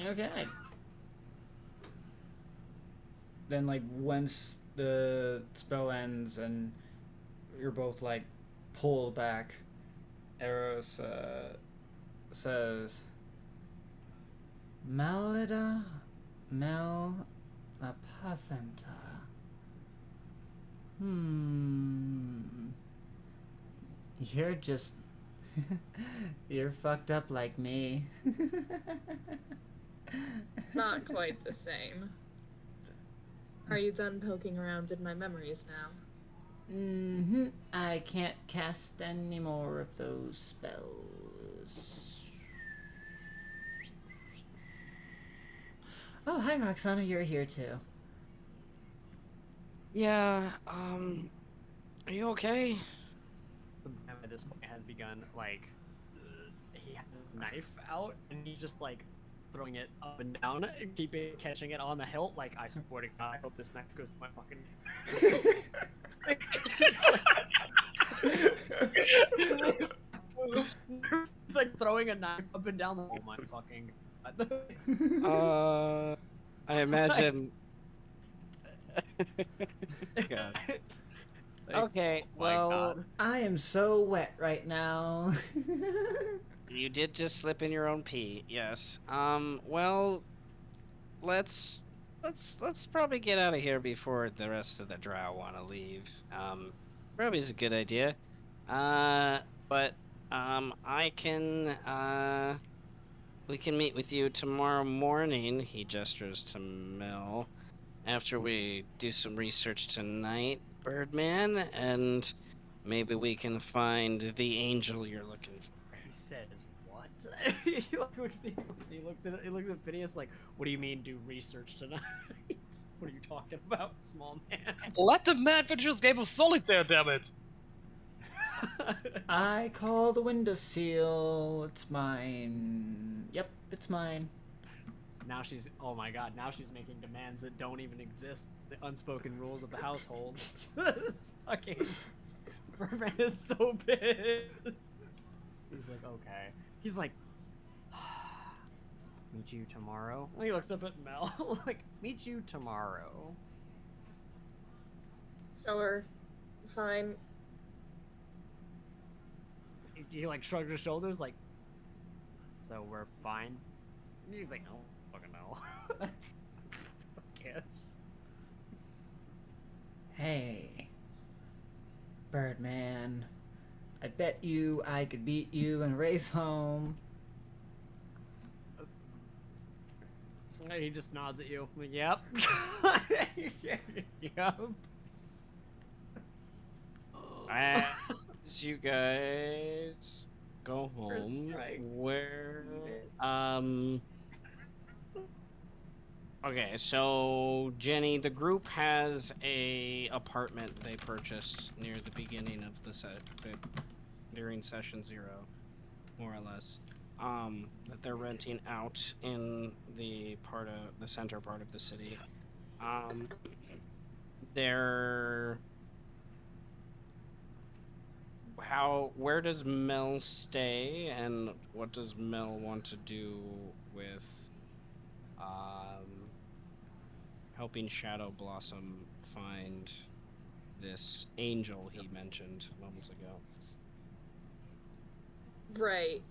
Okay. Then, like, once the spell ends and you're both, like, pulled back, Eros says, Melida Mel Apacenta. You're just. You're fucked up like me. Not quite the same. Are you done poking around in my memories now? I can't cast any more of those spells. Oh, hi, Roxana. You're here too. Yeah, are you okay? The man at this point has begun, like, he has his knife out, and he's just, like, throwing it up and down, catching it on the hilt, like, I swear to God, I hope this knife goes to my fucking... like, throwing a knife up and down the... Oh my fucking God. I imagine... Gosh. Okay, well, I am so wet right now. you did just slip in your own pee, yes. Well, let's probably get out of here before the rest of the drow want to leave. Probably is a good idea. But I can we can meet with you tomorrow morning. He gestures to Mel. After we do some research tonight, Birdman, and maybe we can find the angel you're looking for. He says, what? he looked at Phineas like, what do you mean do research tonight? What are you talking about, small man? Let the man finish his game of solitaire, damn it! I call the window seal. It's mine. Yep, it's mine. Now she's, oh my god, now she's making demands that don't even exist. The unspoken rules of the household. Fucking Birdman is so pissed. He's like, okay. He's like, meet you tomorrow. And he looks up at Mel, like, meet you tomorrow. Sure. Fine. He like shrugged his shoulders, like, so we're fine. And he's like, no, fucking no. Guess. Hey, Birdman. I bet you I could beat you in a race home. And he just nods at you. Yep. Yep. As you guys go First home, strike. where okay, so Jenny, the group has a apartment they purchased near the beginning of the set during session 0, more or less. That they're renting out in the center part of the city. They're where does Mel stay, and what does Mel want to do with helping Shadow Blossom find this angel he mentioned moments ago? Right.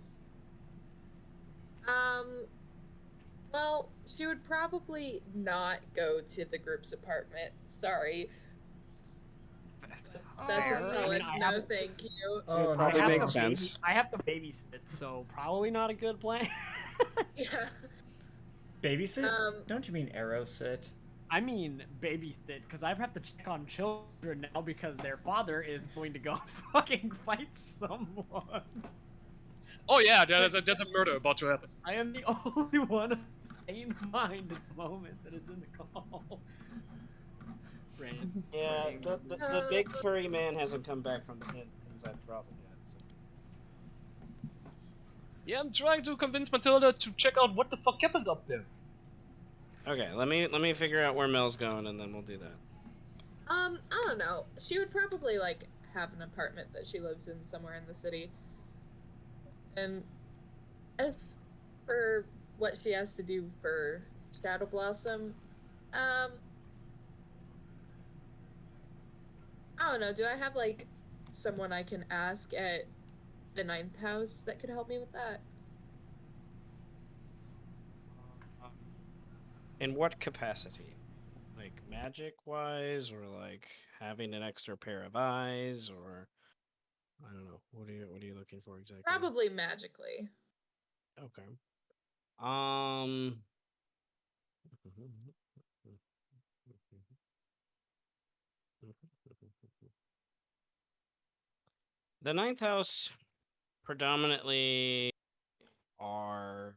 Well, she would probably not go to the group's apartment. Sorry. That's Fair. a solid I no, have, thank you. Oh, probably no. makes sense. I have to babysit, so probably not a good plan. Yeah. Babysit? Don't you mean arrow sit? I mean babysit, because I have to check on children now because their father is going to go fucking fight someone. Oh yeah, there's a murder about to happen. I am the only one of sane mind at the moment that is in the call. Yeah, the big furry man hasn't come back from inside the brothel yet. So. Yeah, I'm trying to convince Matilda to check out what the fuck happened up there. Okay, let me figure out where Mel's going, and then we'll do that. I don't know. She would probably like have an apartment that she lives in somewhere in the city. And as for what she has to do for Shadow Blossom, I don't know. Do I have like someone I can ask at the ninth house that could help me with that? In what capacity? Like magic wise, or like having an extra pair of eyes, or I don't know. What are you looking for exactly? Probably magically. Okay. Um. The ninth house predominantly are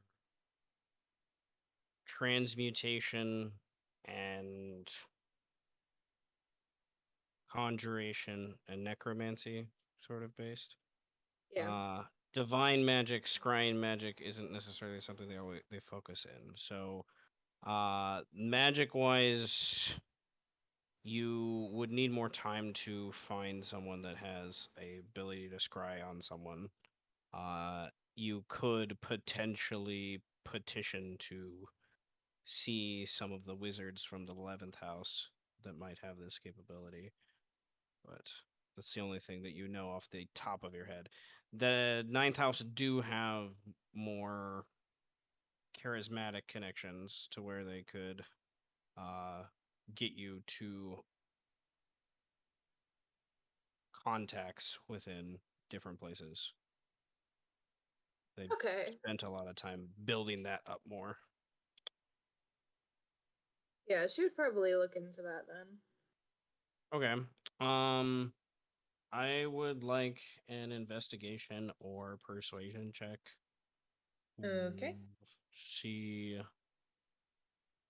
transmutation and conjuration and necromancy sort of based. Yeah. Divine magic, scrying magic isn't necessarily something they focus in. So, magic wise, you would need more time to find someone that has a ability to scry on someone. You could potentially petition to see some of the wizards from the 11th house that might have this capability, but that's the only thing that you know off the top of your head. The ninth house do have more charismatic connections to where they could uh, get you to contacts within different places. They Okay. spent a lot of time building that up more. Yeah, she would probably look into that then. Okay. Um, I would like an investigation or persuasion check. Okay. See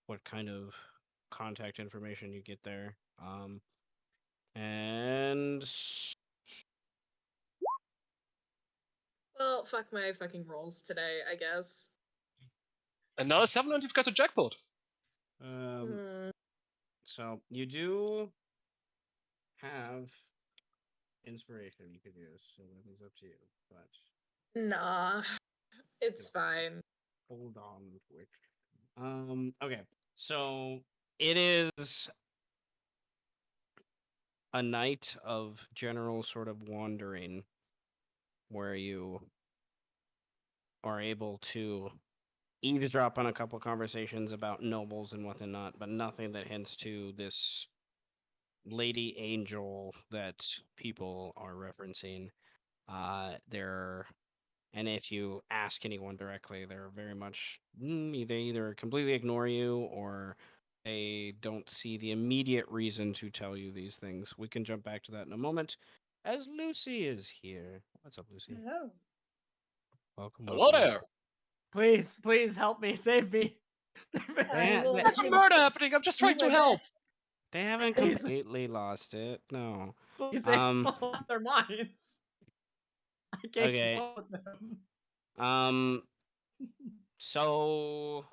what kind of contact information you get there. And Well, fuck my fucking rolls today, I guess. Another 7 and you've got a jackpot. Hmm. So you do have inspiration you could use, so that is up to you. But Nah, it's just fine. hold on quick. Okay. So it is a night of general sort of wandering where you are able to eavesdrop on a couple conversations about nobles and whatnot, but nothing that hints to this lady angel that people are referencing. They're and if you ask anyone directly, they're very much they either completely ignore you or they don't see the immediate reason to tell you these things. We can jump back to that in a moment, as Lucy is here. What's up, Lucy? Hello. Welcome, Hello welcome. there. Please help me, save me. I will. There's a murder happening. I'm just trying to my help. best. They haven't Please. completely lost it. No. Please Um. save their minds. I can't Okay. keep up with them. So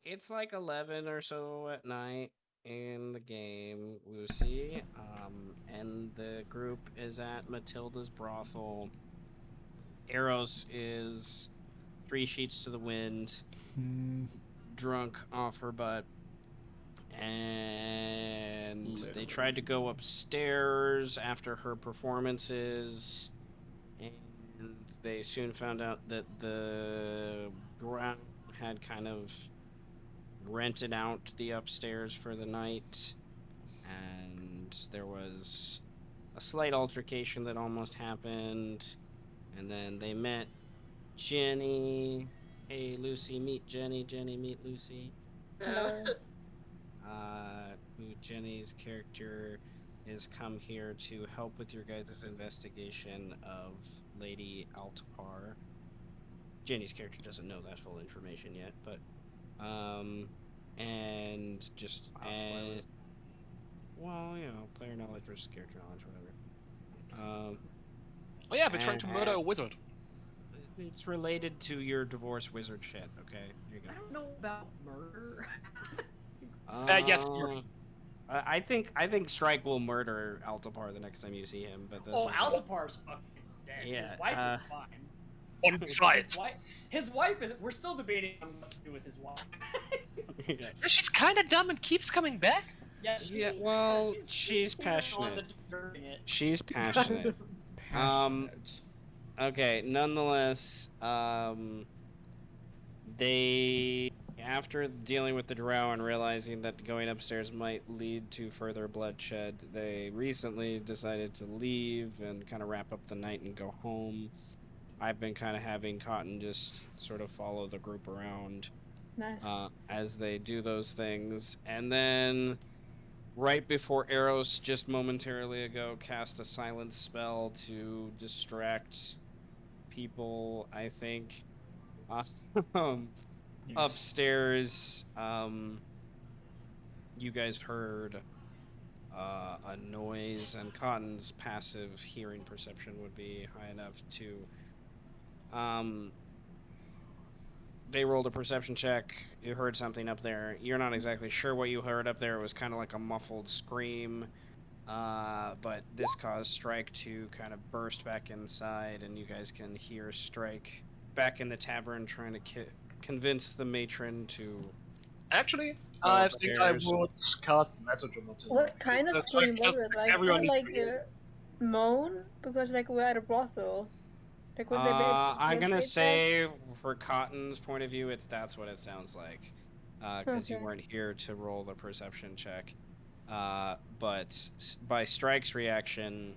it's like 11 or so at night in the game, Lucy. And the group is at Matilda's brothel. Eros is 3 sheets to the wind, drunk off her butt. And they tried to go upstairs after her performances, and they soon found out that the ground had kind of rented out the upstairs for the night, and there was a slight altercation that almost happened, and then they met Jenny. Hey, Lucy, meet Jenny. Jenny, meet Lucy. Hello. Who Jenny's character is come here to help with your guys' investigation of Lady Altapar. Jenny's character doesn't know that full information yet, but and just and well, player knowledge versus character knowledge, whatever. Oh yeah, I've been trying And to murder a wizard. it's related to your divorce wizard shit. Okay, here you I go. don't know about murder. Yes, murder. I think Strike will murder Altapar the next time you see him, but that's Oh, just me. Altapar's fucking dead. Yeah, His wife is fine. On His sight. wife is. We're still debating on what to do with his wife. yes. She's kind of dumb and keeps coming back. Yeah, Yeah, well, she's still on passionate. the deserting it. She's passionate. Passionate. Okay, nonetheless, they after dealing with the drow and realizing that going upstairs might lead to further bloodshed, they recently decided to leave and kind of wrap up the night and go home. I've been kind of having Cotton just sort of follow the group around Nice. as they do those things. And then right before Eros just momentarily ago cast a silence spell to distract people, I think. Um, upstairs, you guys heard a noise, and Cotton's passive hearing perception would be high enough to um they rolled a perception check. You heard something up there. You're not exactly sure what you heard up there. It was kind of like a muffled scream. But this caused Strike to kind of burst back inside, and you guys can hear Strike back in the tavern trying to convince the matron to Actually, go I think I upstairs. would cast message on Matilda. What Because kind of that's scream was just it? Like, was everyone it needs like to hear. a moan? Because like we're at a brothel. Like, would they be able to I'm gonna translate that? say, for Cotton's point of view, that's what it sounds like, because you Okay. weren't here to roll the perception check. But by Strike's reaction,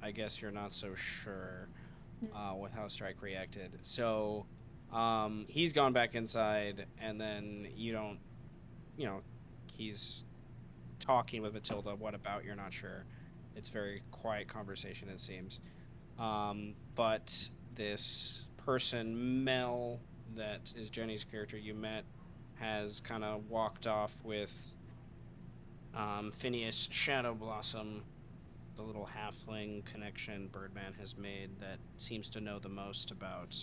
I guess you're not so sure with how Strike reacted. So, he's gone back inside, and then you don't, he's talking with Matilda. What about? You're not sure. It's very quiet conversation, it seems. But this person, Mel, that is Jenny's character you met, has kind of walked off with Phineas Shadow Blossom the little halfling connection Birdman has made that seems to know the most about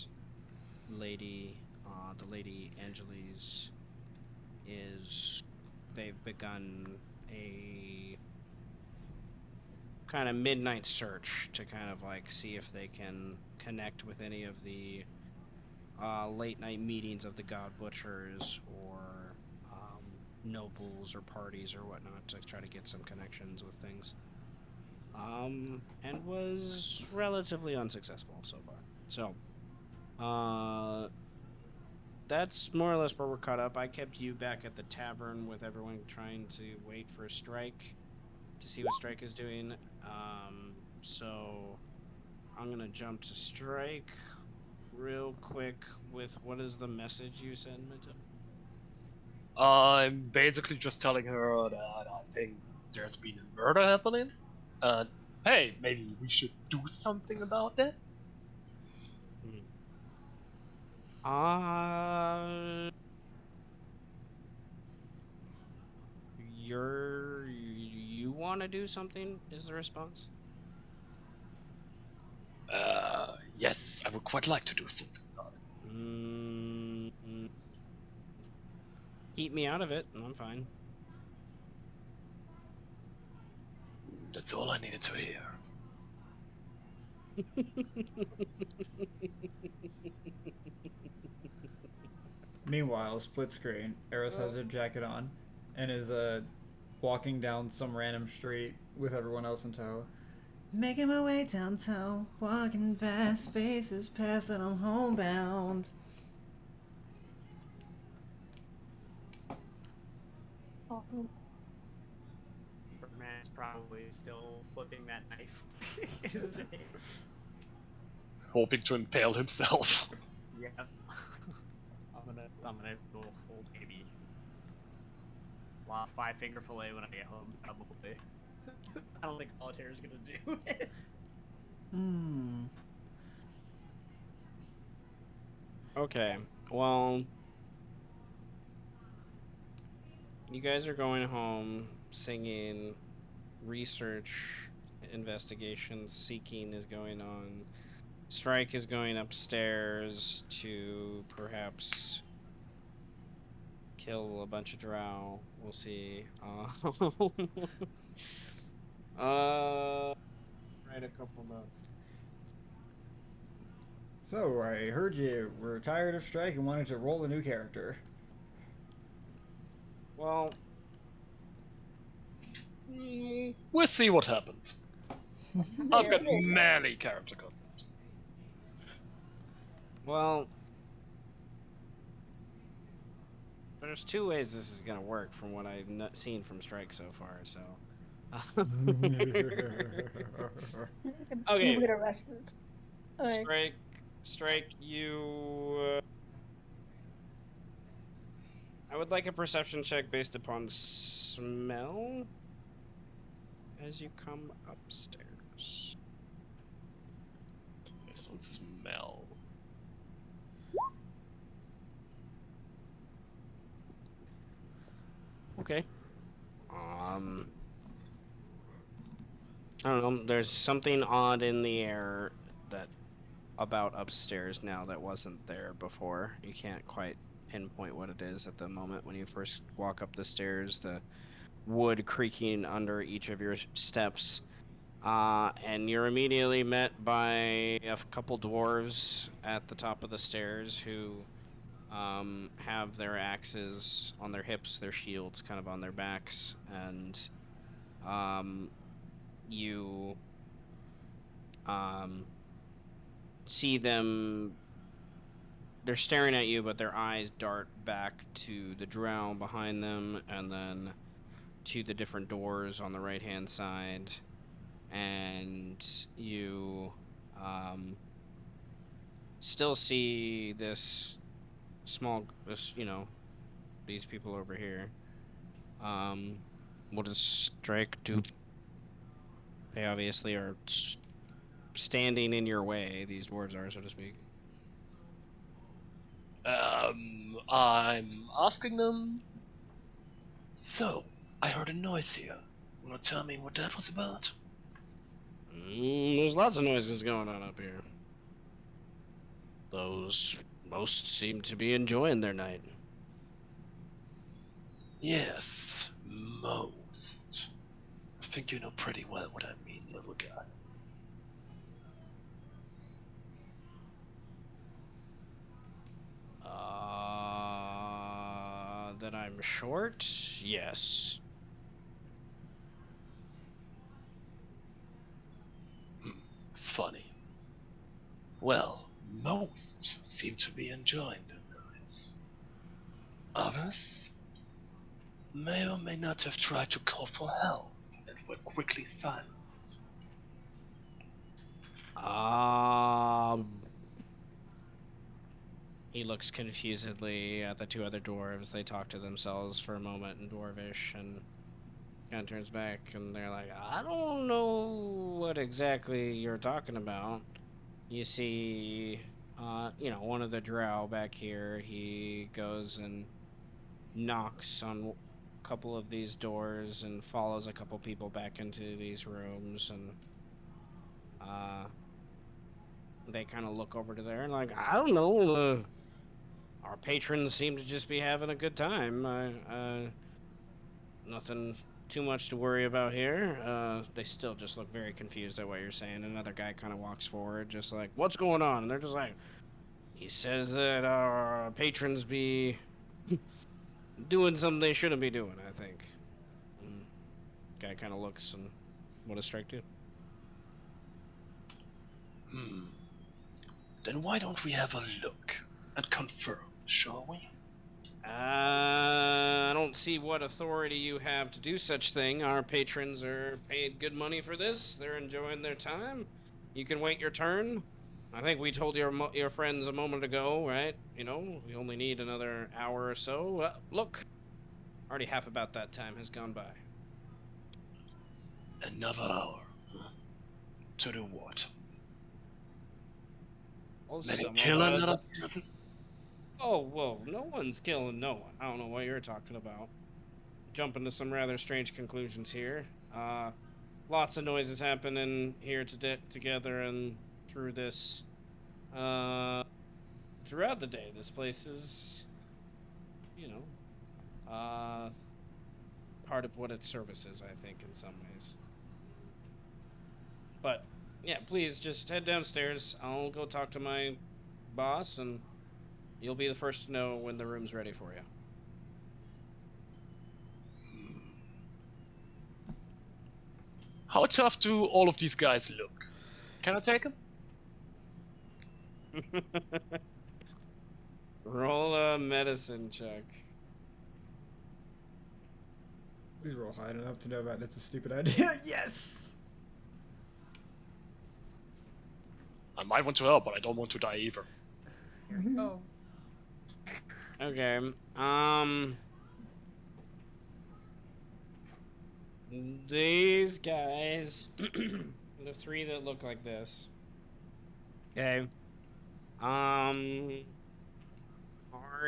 the Lady Angeles, is they've begun a kind of midnight search to kind of like see if they can connect with any of the late night meetings of the God Butchers or nobles or parties or whatnot to try to get some connections with things. And was relatively unsuccessful so far. So, that's more or less where we're caught up. I kept you back at the tavern with everyone trying to wait for Strike to see what Strike is doing. So I'm gonna jump to Strike real quick with what is the message you sent, Minto? I'm basically just telling her that I think there's been a murder happening. And hey, maybe we should do something about that? Uh, you want to do something? Is the response? Yes, I would quite like to do something about it. Mm, keep me out of it, and I'm fine. That's all I needed to hear. Meanwhile, split screen. Eris has her jacket on, and is walking down some random street with everyone else in tow. Making my way downtown, walking fast, faces past, and I'm homebound. Oh, Birdman's probably still flipping that knife. in his hand. Hoping to impale himself. Yeah. I'm gonna go full baby. Lot 5-finger fillet when I get home, probably. I don't think solitaire is gonna do it. Hmm. Okay, well, you guys are going home singing, research, investigations, seeking is going on. Strike is going upstairs to perhaps kill a bunch of drow. We'll see. Write a couple notes. So, I heard you were tired of Strike and wanted to roll a new character. Well, We'll see what happens. I've got Yeah. many character concepts. well, there's two ways this is gonna work from what I've seen from Strike so far. So, You okay, get arrested. Like, Strike, you. I would like a perception check based upon smell as you come upstairs. Based on smell. Okay. I don't know. There's something odd in the air that about upstairs now that wasn't there before. You can't quite pinpoint what it is at the moment when you first walk up the stairs. The wood creaking under each of your steps. And you're immediately met by a couple dwarves at the top of the stairs who have their axes on their hips, their shields kind of on their backs, and you see them. They're staring at you, but their eyes dart back to the drow behind them, and then to the different doors on the right hand side, and you still see this these people over here. What does Strike do? They obviously are standing in your way. These dwarves are, so to speak. I'm asking them. So, I heard a noise here. Wanna tell me what that was about? There's lots of noises going on up here. Those most seem to be enjoying their night. Yes, most. I think you know pretty well what I mean, little guy. That I'm short? Yes. Funny. Well, most seem to be enjoying their nights. Others may or may not have tried to call for help and were quickly silenced. Um, he looks confusedly at the two other dwarves. They talk to themselves for a moment in Dwarvish and kind of turns back and they're like, I don't know what exactly you're talking about. You see, one of the drow back here, he goes and knocks on a couple of these doors and follows a couple people back into these rooms and uh they kind of look over to there and like, I don't know, our patrons seem to just be having a good time. Nothing too much to worry about here. They still just look very confused at what you're saying. Another guy kind of walks forward, just like, what's going on? And they're just like, he says that our patrons be doing something they shouldn't be doing, I think. And guy kind of looks and what does strike do? Then why don't we have a look and confirm, shall we? I don't see what authority you have to do such thing. Our patrons are paid good money for this. They're enjoying their time. You can wait your turn. I think we told your friends a moment ago, right? We only need another hour or so. Look, already half about that time has gone by. Another hour. Huh? To do what? Well, Maybe some kill of another us. person? Oh, whoa! No one's killing no one. I don't know what you're talking about. Jumping to some rather strange conclusions here. Lots of noises happening here together and through this uh throughout the day. This place is you know uh part of what its service is, I think, in some ways. But yeah, please just head downstairs. I'll go talk to my boss and you'll be the first to know when the room's ready for you. How tough do all of these guys look? Can I take them? Roll a medicine check. Please roll high enough to know that it's a stupid idea. Yes! I might want to help, but I don't want to die either. Here we go. Okay. These guys, the three that look like this, okay, are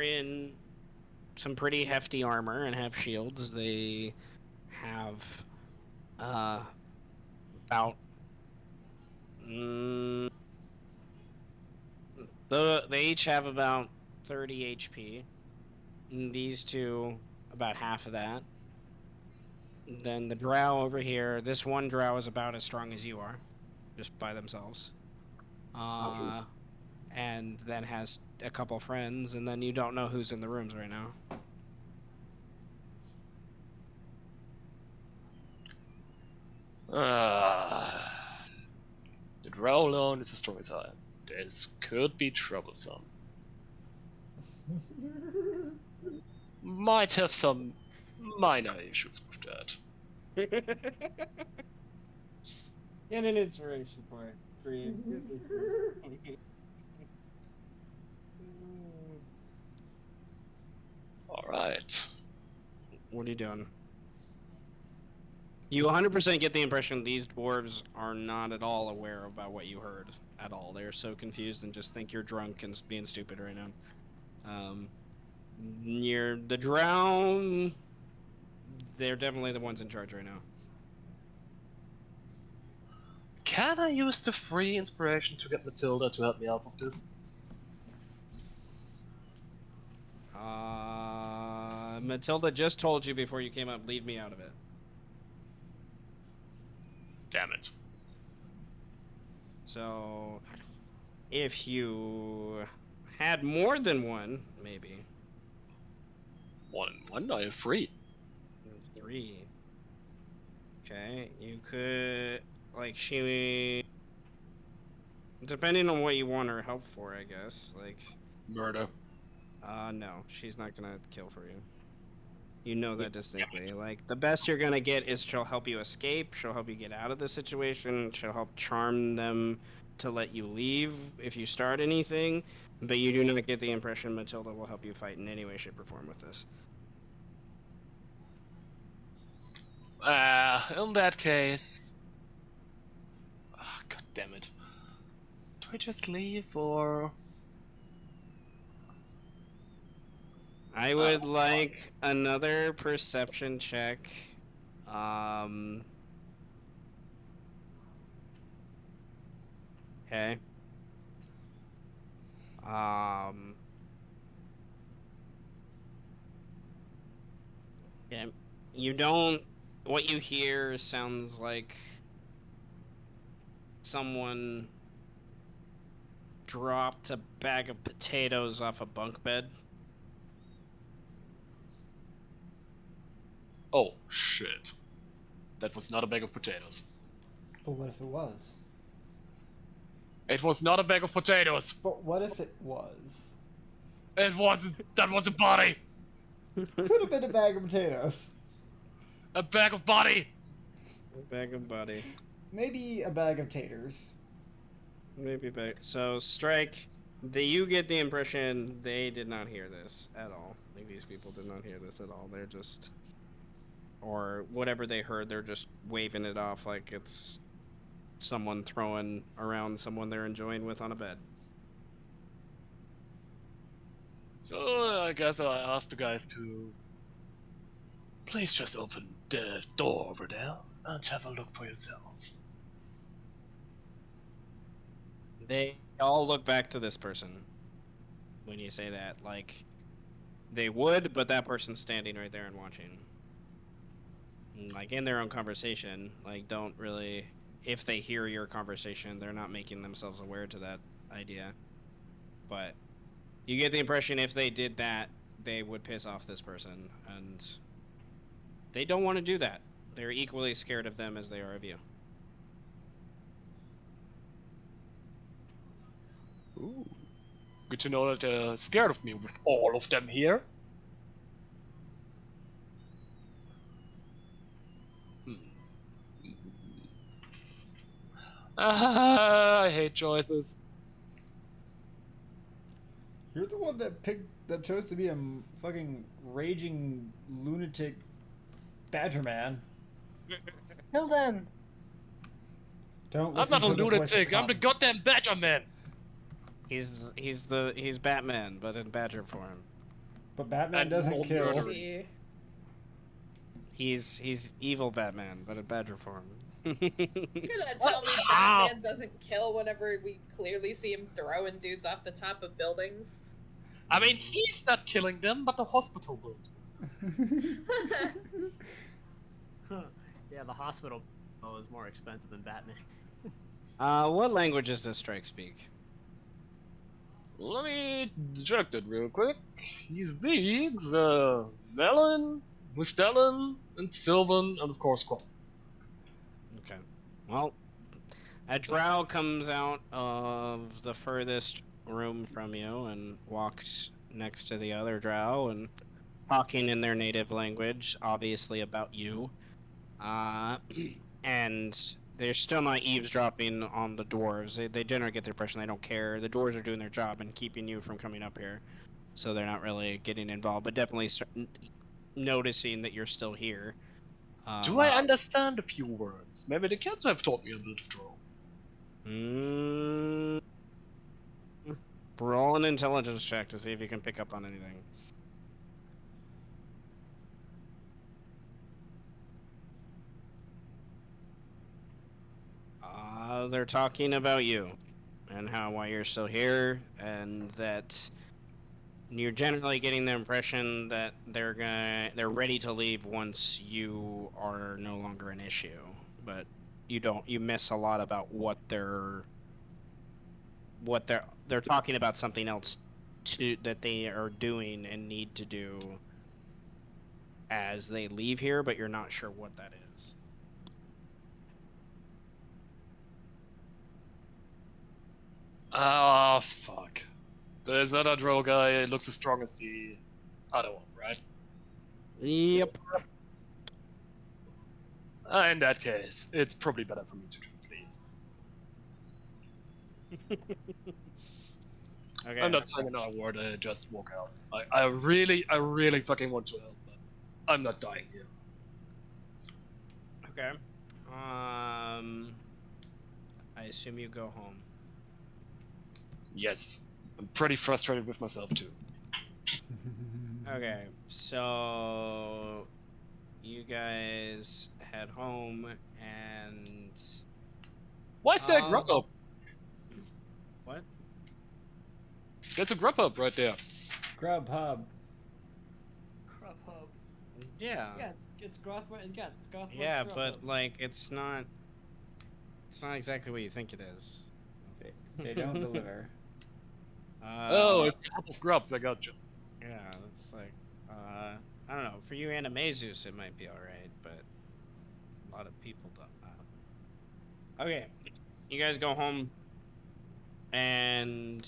in some pretty hefty armor and have shields. They have, about, they each have about 30 HP. And these two, about half of that. Then the drow over here, this one drow is about as strong as you are, just by themselves. And then has a couple friends, and then you don't know who's in the rooms right now. The drow alone is as strong as I am. This could be troublesome. Might have some minor issues with that. Get an inspiration point. Alright. What are you doing? You 100% get the impression these dwarves are not at all aware about what you heard at all. They're so confused and just think you're drunk and being stupid right now. Near the drow, they're definitely the ones in charge right now. Can I use the free inspiration to get Matilda to help me out with this? Matilda just told you before you came up, leave me out of it. Damn it. So, if you had more than one, maybe. 1 and 1, I have 3. 3. Okay, you could, like, she... Depending on what you want her help for, I guess. Like, Murder. no, she's not gonna kill for you. You know that distinctly. Like, the best you're gonna get is she'll help you escape, she'll help you get out of the situation, she'll help charm them to let you leave if you start anything, but you do not get the impression Matilda will help you fight in any way, shape, or form with this. In that case... Oh, God damn it. Do I just leave, or... I would like another perception check. Okay. Yeah. You don't. What you hear sounds like someone dropped a bag of potatoes off a bunk bed. Oh, shit. That was not a bag of potatoes. But what if it was? It was not a bag of potatoes! But what if it was? It wasn't! That was a body! Could have been a bag of potatoes. A bag of body! A bag of body. Maybe a bag of taters. Maybe bag. So strike. You get the impression they did not hear this at all. Like, these people did not hear this at all. They're just, or whatever they heard, they're just waving it off like it's someone throwing around someone they're enjoying with on a bed. So I guess I asked the guys to... Please just open the door over there and have a look for yourself. They all look back to this person when you say that. Like, they would, but that person's standing right there and watching. And, like, in their own conversation, like, don't really... If they hear your conversation, they're not making themselves aware to that idea. But you get the impression if they did that, they would piss off this person, and they don't want to do that. They're equally scared of them as they are of you. Ooh. Good to know that they're scared of me with all of them here. I hate choices. You're the one that chose to be a fucking raging lunatic badger man. Kill them. Don't I'm listen not a to the voice of lunatic, I'm the Cotton. goddamn Badger Man! He's Batman, but in badger form. But Batman And doesn't more kill. murderous. See. He's evil Batman, but in badger form. You're gonna tell me Batman doesn't kill whenever we clearly see him throwing dudes off the top of buildings? I mean, he's not killing them, but the hospital builds. Yeah, the hospital bill is more expensive than Batman. What languages does Strike speak? Let me check that real quick. He speaks Melon, Mustellan, and Sylvan, and of course Qual. Okay. Well, a drow comes out of the furthest room from you and walks next to the other drow and talking in their native language, obviously about you. And they're still not eavesdropping on the dwarves. They generally get the impression they don't care. The dwarves are doing their job and keeping you from coming up here, so they're not really getting involved. But definitely noticing that you're still here. Do I understand a few words? Maybe the cats have taught me a bit of Drow. Roll an intelligence check to see if you can pick up on anything. They're talking about you and how why you're still here, and that you're generally getting the impression that they're ready to leave once you are no longer an issue. But you miss a lot about what they're talking about something else that they are doing and need to do as they leave here, but you're not sure what that is. Ah, fuck. There's other drow guy looks as strong as the other one, right? Yep. In that case, it's probably better for me to just leave. Okay. I'm not saying another word, I just walk out. I really fucking want to help, but I'm not dying here. Okay. I assume you go home. Yes. I'm pretty frustrated with myself too. Okay, so you guys head home and Why is there a grub up? what? There's a grub up right there. Grubhub. Grubhub. Yeah. Yeah, it's Gothworth. Yeah, it's Gothworth. Yeah, but like it's not exactly what you think it is. They don't deliver. Oh, it's a couple of grubs, I got you. Yeah, it's like I don't know. For you Animaesus it might be alright, but a lot of people don't. Okay. You guys go home and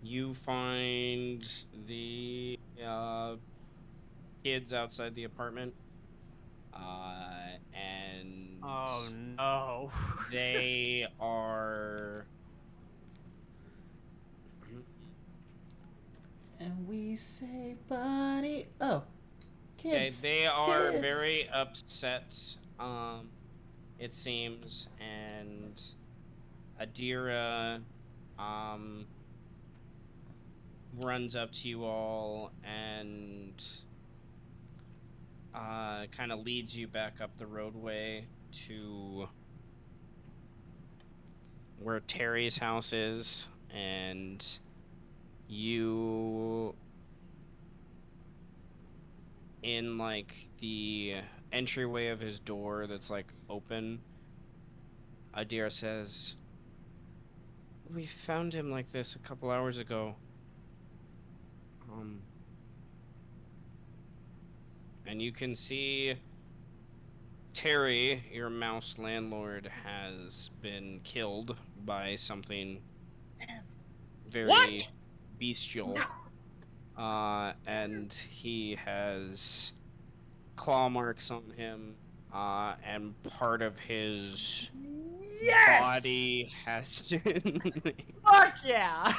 you find the kids outside the apartment, and oh no. they are. And we say, buddy. Oh, Okay, kids. they are kids. very upset. It seems, and Adira, runs up to you all and kind of leads you back up the roadway to where Terry's house is, and you in like the entryway of his door that's like open. Adira says, "We found him like this a couple hours ago. And you can see Terry, your mouse landlord, has been killed by something very What? bestial. And he has claw marks on him, and part of his body has been Fuck yeah.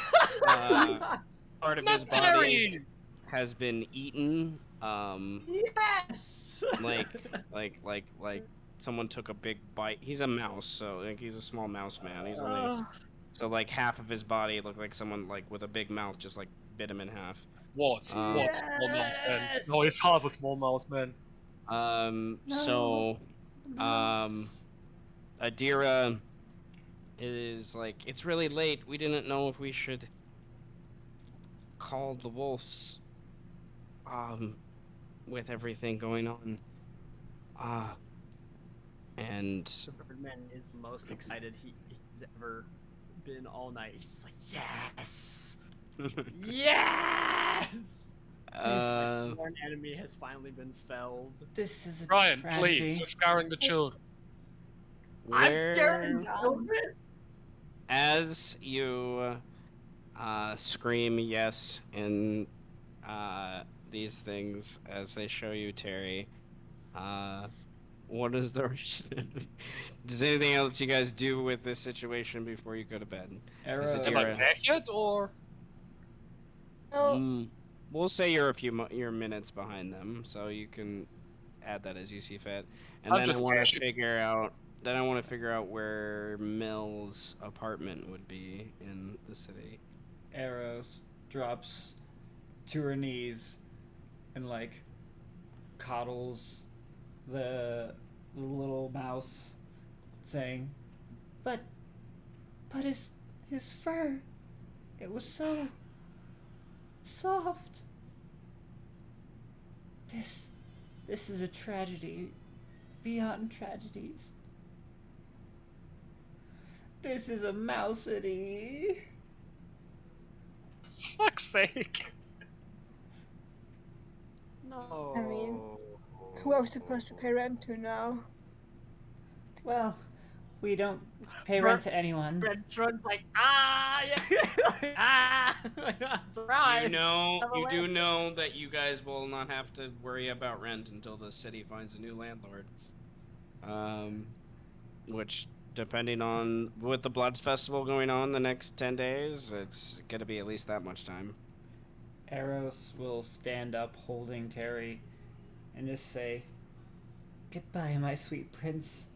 part of Not his body Terry! has been eaten. Yes. Like someone took a big bite. He's a mouse, so like he's a small mouse man. He's only so like half of his body looked like someone like with a big mouth just like bit him in half. Was small mouse man. No, he's half a small mouse man. So Adira is like, it's really late. We didn't know if we should call the wolves. With everything going on. And Birdman is the most excited he's ever been all night. He's just like, yes, yes. One enemy has finally been felled. This is a Ryan, tragedy. please, you're scaring the children. I'm scared of children. As you scream yes in these things as they show you Terry, what is the rest? Does anything else you guys do with this situation before you go to bed? Arrow. Am I back yet, or? We'll say you're you're minutes behind them, so you can add that as you see fit. And I'm then just I want to casual. figure out. Then I want to figure out where Mill's apartment would be in the city. Arrows drops to her knees and like coddles the little mouse, saying, But his fur, it was so soft. This is a tragedy beyond tragedies. This is a mousity. Fuck's sake. No. I mean, who are we supposed to pay rent to now? Well, we don't pay rent to anyone. Red Trun's like, ah, yeah, ah, surprise. You do know that you guys will not have to worry about rent until the city finds a new landlord. Which, depending on with the Blood Festival going on the next 10 days, it's gonna be at least that much time. Eros will stand up holding Terry and just say, "Goodbye, my sweet prince,"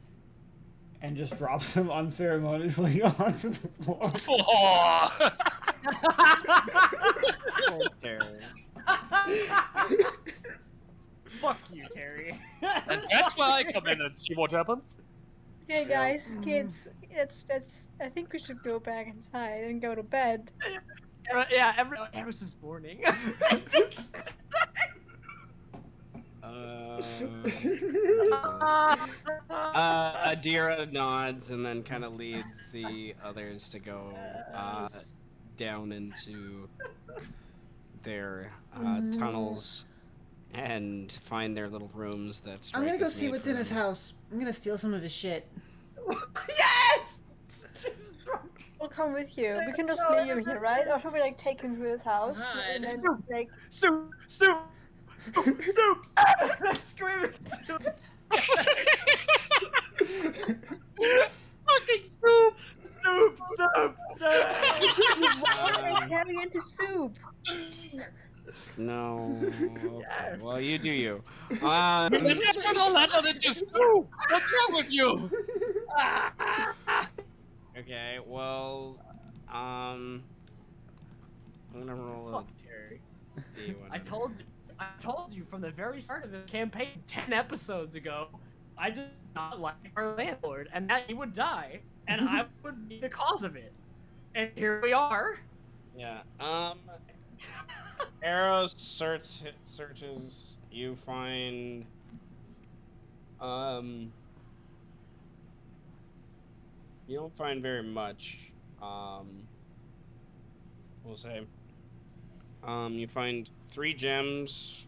and just drops him unceremoniously onto the floor. Oh. Fuck you, Terry. And that's where I come in and see what happens. Okay, guys, kids, it's. I think we should go back inside and go to bed. Yeah, Eros is mourning. Adira nods and then kind of leads the others to go down into their tunnels and find their little rooms that I'm gonna Strike go has see made what's for in his them. house. I'm gonna steal some of his shit. Yes! We'll come with you. We can just leave him here, right? Or should we like take him to his house and then like? Soup! Screaming soup! Fucking soup! Soup! Why carry into soup? No. Okay. Yes. Well, you do you. You didn't turn all that on into soup! What's wrong with you? Okay. Well, I'm gonna roll a Fuck Terry. D1. I told you from the very start of the campaign 10 episodes ago, I did not like our landlord and that he would die and I would be the cause of it. And here we are. Yeah. Arrows searches. You find. You don't find very much. We'll say. You find 3 gems.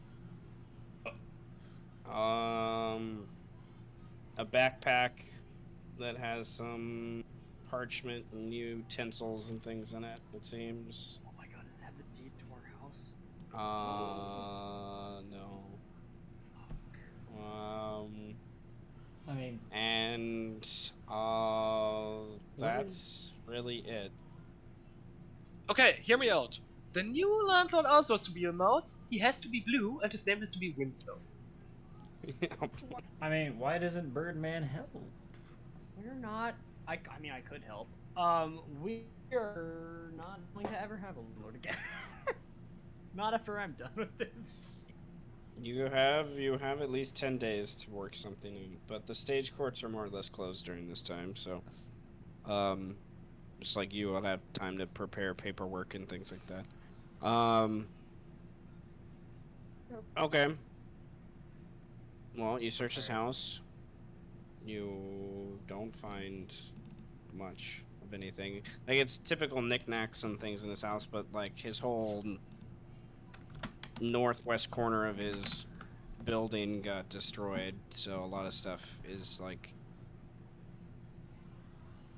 A backpack that has some parchment and utensils and things in it. It seems. Oh my god, does it have the deed to our house? No. I mean, And that's really it. Okay, hear me out. The new landlord also has to be a mouse. He has to be blue, and his name has to be Winslow. I mean, why doesn't Birdman help? We're not. I mean, I could help. We are not going to ever have a landlord again. Not after I'm done with this. You have at least 10 days to work something in, but the stage courts are more or less closed during this time, so just like you will have time to prepare paperwork and things like that. Okay. Well, you search his house. You don't find much of anything. Like, it's typical knickknacks and things in his house, but like his whole northwest corner of his building got destroyed, so a lot of stuff is like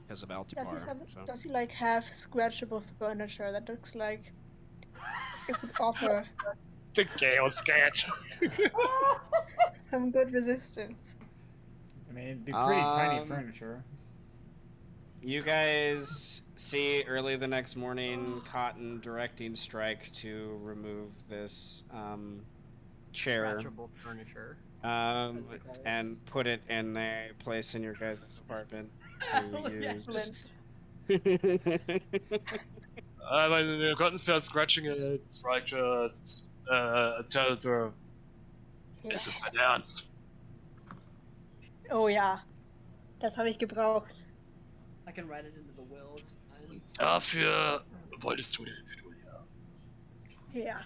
because of Altipar. Does he like have scratchable furniture that looks like it would offer The Chaos Cat. some good resistance? I mean, it'd be pretty tiny Um, furniture. You guys see early the next morning Cotton directing Strike to remove this chair Scratchable furniture. and put it in a place in your guys' apartment to use. When Cotton starts scratching it, Strike just tells her, es ist dein Ernst. Oh ja, das habe ich gebraucht. I can write it into the will. It's fine. Dafür wolltest du den Julia. Ja.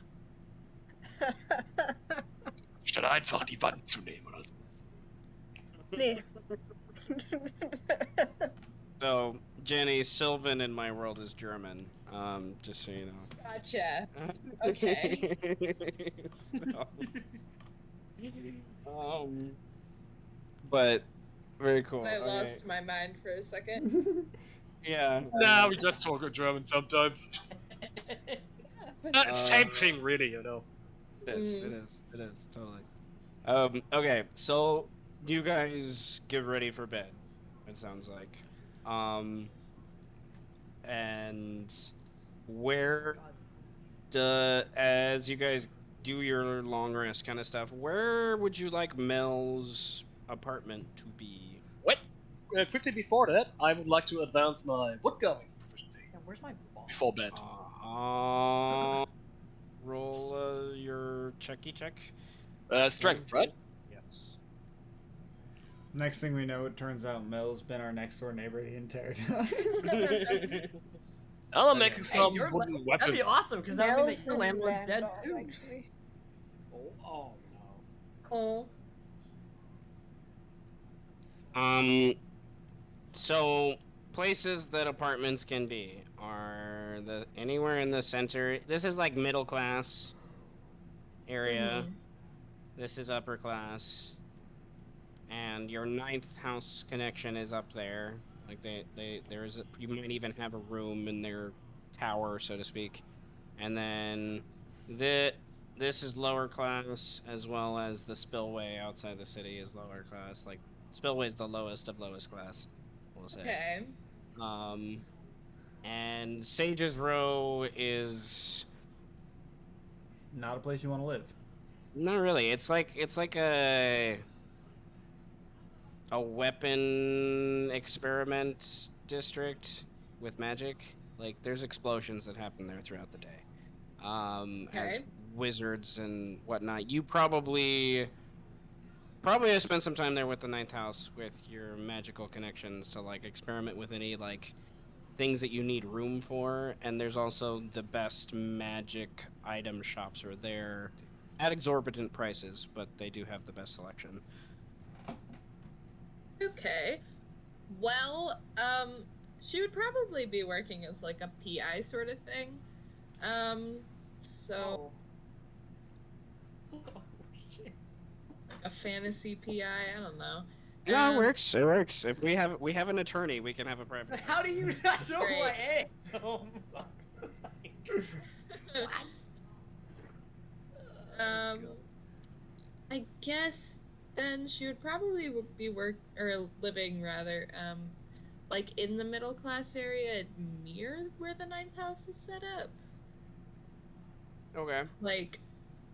Statt einfach die Wand zu nehmen oder sowas. Nee. So, Jenny, Sylvan in my world is German. Just so you know. Gotcha. Okay. So, but very cool. I Okay. lost my mind for a second. Yeah. Nah, we just talk in German sometimes. Same thing, really, you know. It is. It is. It is totally. Okay. So you guys get ready for bed. It sounds like. And where as you guys do your long rest kind of stuff, where would you like Mel's apartment to be? Wait, quickly before that, I would like to advance my woodcarving proficiency Yeah, where's my ball? before bed. Roll your checky check. Strength, right? Yes. Next thing we know, it turns out Mel's been our next door neighbor the entire time. I'm making Hey, some your wooden That'd weapons. be awesome because that would mean that Mel's your in landlord's dead Landorf, too. actually. Oh no. Oh. So places that apartments can be are anywhere in the center. This is like middle class area. Mhm. This is upper class. And your ninth house connection is up there. Like you might even have a room in their tower, so to speak. And then this is lower class, as well as the spillway outside the city is lower class. Like spillway is the lowest of lowest class, we'll say. Okay. And Sage's Row is Not a place you want to live. not really. It's like a weapon experiment district with magic. Like there's explosions that happen there throughout the day. As Okay. wizards and whatnot. You probably have spent some time there with the ninth house with your magical connections to like experiment with any like things that you need room for, and there's also the best magic item shops are there at exorbitant prices, but they do have the best selection. Okay. Well, she would probably be working as like a PI sort of thing. So Oh shit. a fantasy PI, I don't know. No, it works. It works. If we have an attorney, we can have a private. How do you not know Great. my age? Oh my. Um, I guess then she would probably be living rather, like in the middle class area near where the ninth house is set up. Okay. Like,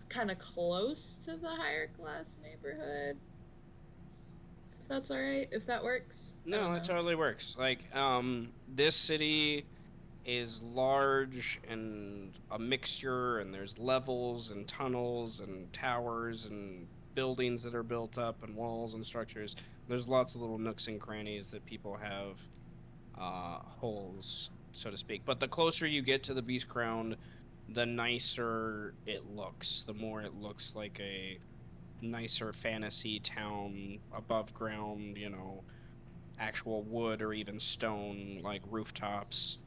kind of close to the higher class neighborhood. If that's all right, if that works. No, it totally works. Like, this city is large and a mixture, and there's levels and tunnels and towers and buildings that are built up and walls and structures. There's lots of little nooks and crannies that people have holes, so to speak. But the closer you get to the Beast Crown, the nicer it looks. The more it looks like a nicer fantasy town above ground, actual wood or even stone, like rooftops.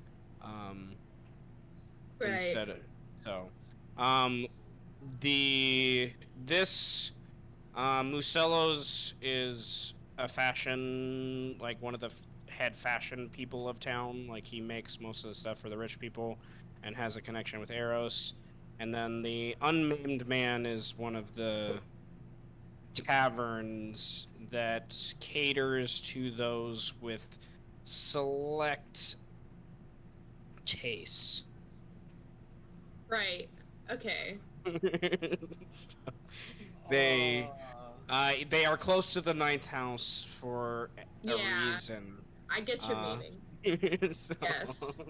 Right. Instead of this Musello's is a fashion, like one of the head fashion people of town. Like he makes most of the stuff for the rich people and has a connection with Eros. And then the Unnamed Man is one of the taverns that caters to those with select tastes. Right. Okay. So, they are close to the ninth house for a reason. I get your meaning. So, Yes.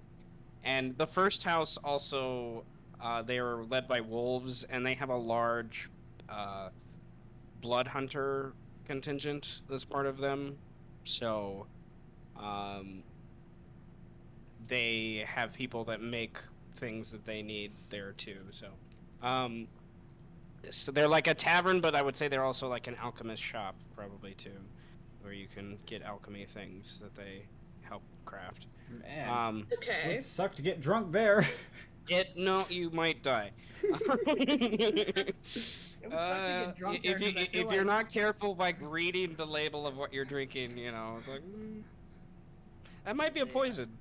And the first house also, they are led by wolves, and they have a large blood hunter contingent as part of them. So, they have people that make things that they need there too. Um, so they're like a tavern, but I would say they're also like an alchemist shop probably too, where you can get alchemy things that they help craft. Man, Okay. would suck to get drunk there. No, you might die. It would suck to get drunk there because I feel if you're like not careful, like reading the label of what you're drinking, it's like that might be a poison.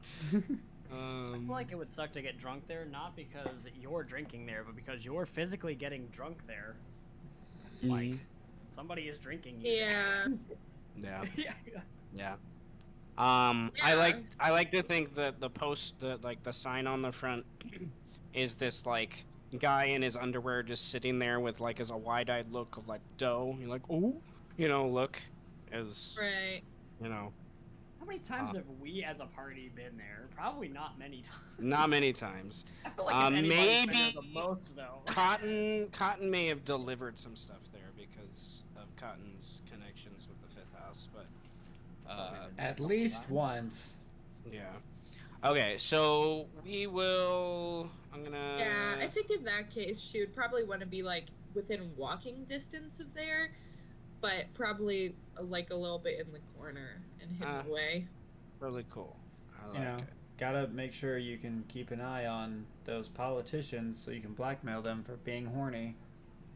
I feel like it would suck to get drunk there, not because you're drinking there, but because you're physically getting drunk there. Like somebody is drinking you. Yeah. Yeah. Yeah. Yeah. Yeah. I like to think that the sign on the front is this like guy in his underwear just sitting there with like a wide-eyed look of like dough. You're like, oh, look as Right. How many times have we as a party been there? Probably not many times. Not many times. I feel like if anybody's been there Maybe the most though. Cotton may have delivered some stuff there because of Cotton's connections with the Fifth House, but At least once. yeah. Okay, so we will. I'm gonna. Yeah, I think in that case, she would probably want to be like within walking distance of there, but probably like a little bit in the corner and hidden away. Really cool. I like it. Gotta make sure you can keep an eye on those politicians so you can blackmail them for being horny.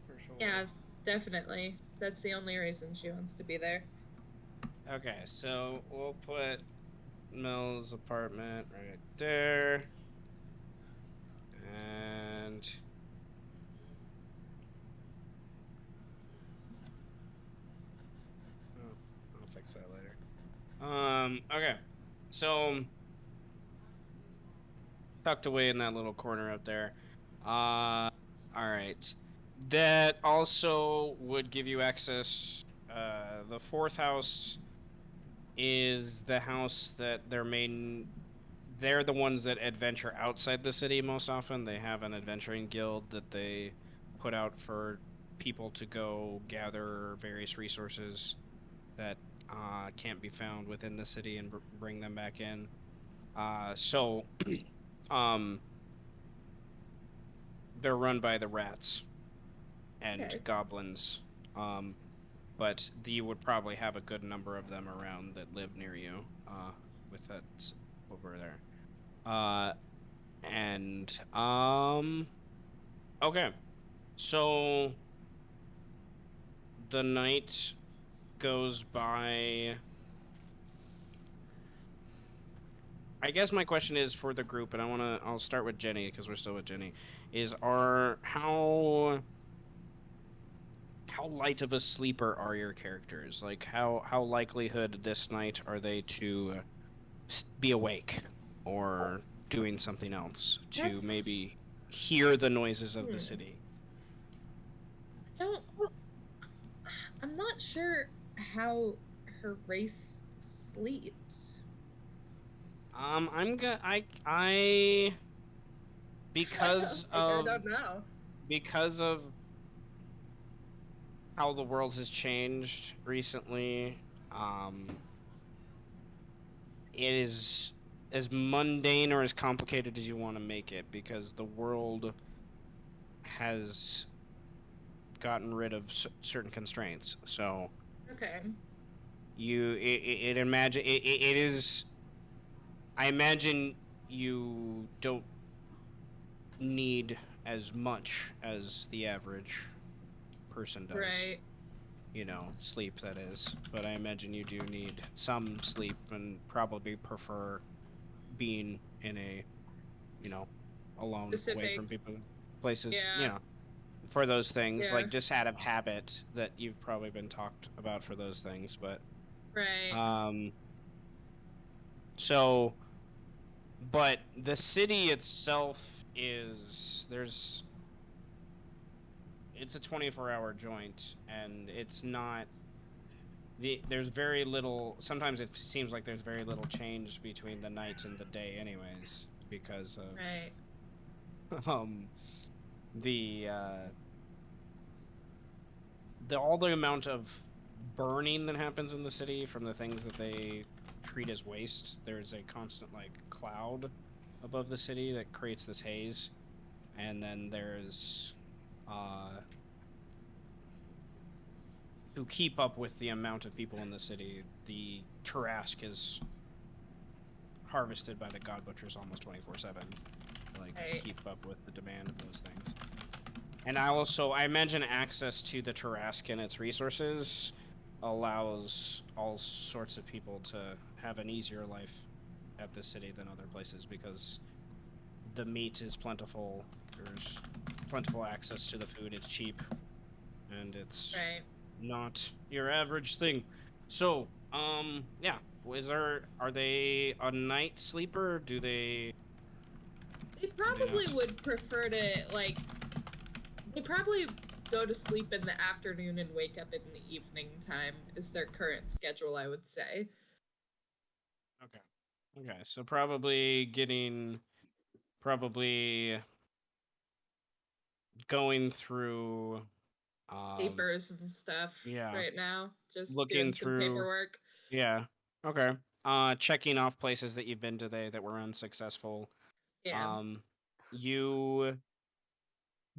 For sure. Yeah, definitely. That's the only reason she wants to be there. Okay, so we'll put Mel's apartment right there. And I'll fix that later. Okay. So tucked away in that little corner up there. All right. That also would give you access. The fourth house is the house that they're the ones that adventure outside the city most often. They have an adventuring guild that they put out for people to go gather various resources that can't be found within the city and bring them back in. So they're run by the rats and goblins. But you would probably have a good number of them around that live near you, with that over there. Okay. So the night goes by. I guess my question is for the group, and I'll start with Jenny because we're still with Jenny. How light of a sleeper are your characters? Like how likelihood this night are they to be awake or doing something else to maybe hear the noises of the city? I'm not sure how her race sleeps. Because I don't know. Because of how the world has changed recently, it is as mundane or as complicated as you want to make it, because the world has gotten rid of certain constraints. So Okay. it is. I imagine you don't need as much as the average person does. Right. Sleep, that is. But I imagine you do need some sleep and probably prefer being in a, alone, away from people, places, for those things. Like just out of habit that you've probably been talked about for those things. But, right. But the city itself it's a 24-hour joint, and it's not there's very little. Sometimes it seems like there's very little change between the night and the day anyways, because of the all the amount of burning that happens in the city from the things that they treat as waste. There's a constant like cloud above the city that creates this haze, and then there's to keep up with the amount of people in the city, the Tarask is harvested by the God Butchers almost 24/7, like Right. keep up with the demand of those things. And I imagine access to the Tarask and its resources allows all sorts of people to have an easier life at this city than other places because the meat is plentiful. There's plentiful access to the food. It's cheap, and it's Right. not your average thing. So, yeah. Are they a night sleeper? Do they Probably not? would prefer to like. They probably go to sleep in the afternoon and wake up in the evening time. Is their current schedule, I would say. Okay. Okay. So probably going through Papers and stuff yeah, right now. Just looking doing some through paperwork. yeah. Okay. Checking off places that you've been today that were unsuccessful. Yeah. You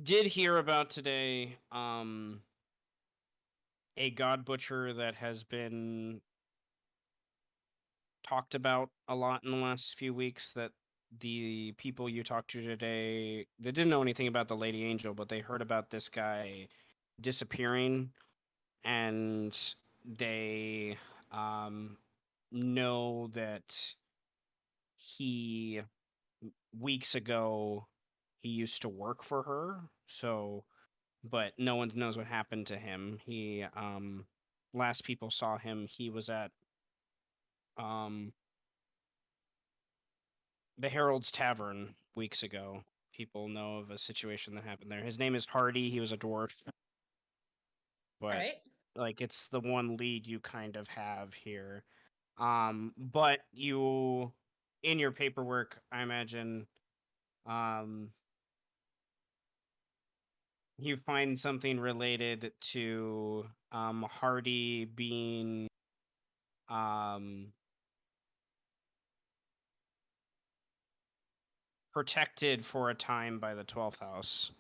did hear about today a god butcher that has been talked about a lot in the last few weeks, that the people you talked to today, they didn't know anything about the Lady Angel, but they heard about this guy disappearing, and they know that he weeks ago he used to work for her. So but no one knows what happened to him. He last people saw him, he was at um the Herald's Tavern weeks ago. People know of a situation that happened there. His name is Hardy. He was a dwarf, All but right. like it's the one lead you kind of have here. But you in your paperwork, I imagine, um, you find something related to Hardy being um protected for a time by the 12th house.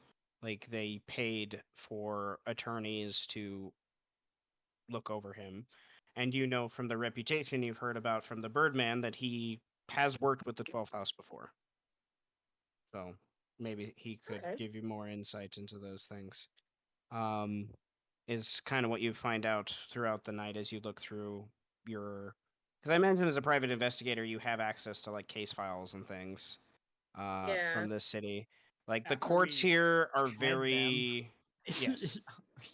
Like they paid for attorneys to look over him. And you know from the reputation you've heard about from the Birdman that he has worked with the 12th house before. So maybe he could Okay. give you more insight into those things. Um, is kind of what you find out throughout the night as you look through your. Because I imagine as a private investigator, you have access to like case files and things Yeah. from this city. Like the After courts we here are shred them. very. Yes. The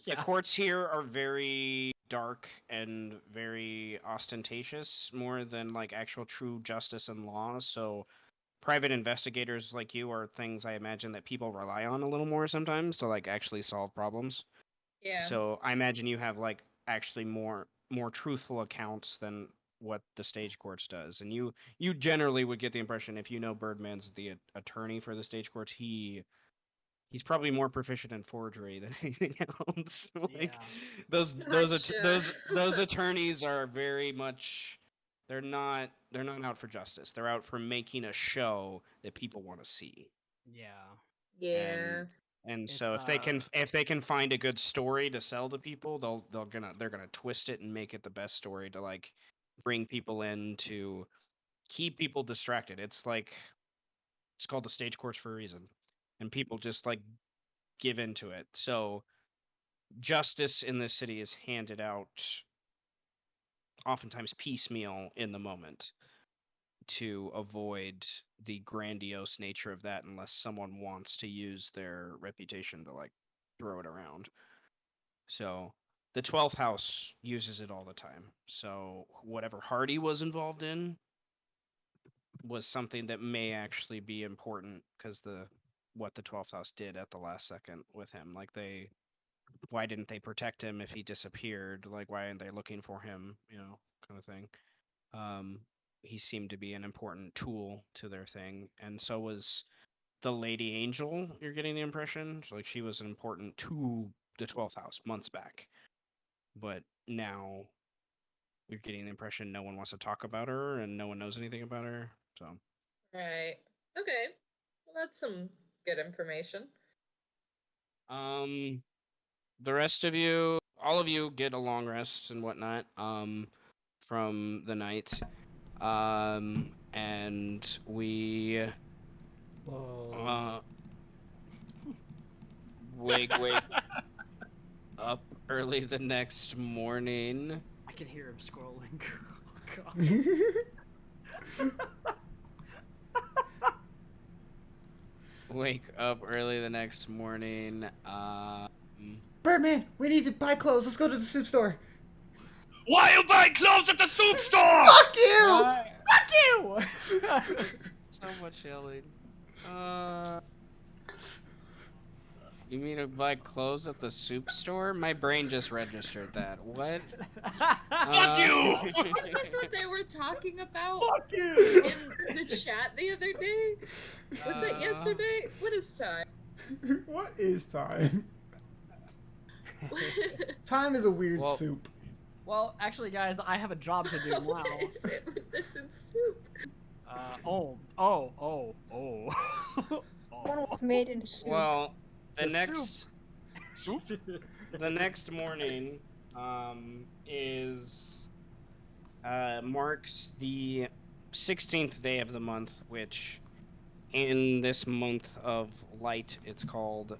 Yeah. courts here are very dark and very ostentatious, more than like actual true justice and law. So private investigators like you are things I imagine that people rely on a little more sometimes to like actually solve problems. Yeah. So I imagine you have like actually more truthful accounts than what the stage courts does. And you generally would get the impression if you know Birdman's the attorney for the stage courts, he's probably more proficient in forgery than anything else. Like Yeah. Gotcha. those attorneys are very much they're not out for justice. They're out for making a show that people want to see. Yeah. Yeah. And It's so if they can find a good story to sell to people, they're gonna twist it and make it the best story to like bring people in to keep people distracted. It's called the stage course for a reason, and people just like give into it. So justice in this city is handed out oftentimes piecemeal in the moment to avoid the grandiose nature of that unless someone wants to use their reputation to like throw it around. So the 12th house uses it all the time. So whatever Hardy was involved in was something that may actually be important because the what the 12th house did at the last second with him. Like why didn't they protect him if he disappeared? Like why aren't they looking for him? Kind of thing. Um, he seemed to be an important tool to their thing, and so was the Lady Angel. You're getting the impression, so, like she was important to the 12th house months back, but now you're getting the impression no one wants to talk about her and no one knows anything about her. So, Right. Okay. Well, that's some good information. the rest of you, all of you, get a long rest and whatnot. From the night. And we Whoa. wake up early the next morning. I can hear him scrolling. Oh, God. Wake up early the next morning. Birdman, we need to buy clothes. Let's go to the soup store. Why are you buying clothes at the soup store? Fuck you! Fuck you! So much yelling. You mean to buy clothes at the soup store? My brain just registered that. What? Fuck you! Is this what they were talking about Fuck you! in the chat the other day? Was that yesterday? What is time? What is time? Time is a weird Well- soup. Well, actually, guys, I have a job to do now. What is it with this in soup? Oh. One was made in soup. Well, the The next Soup? the next morning is marks the 16th day of the month, which in this month of light it's called.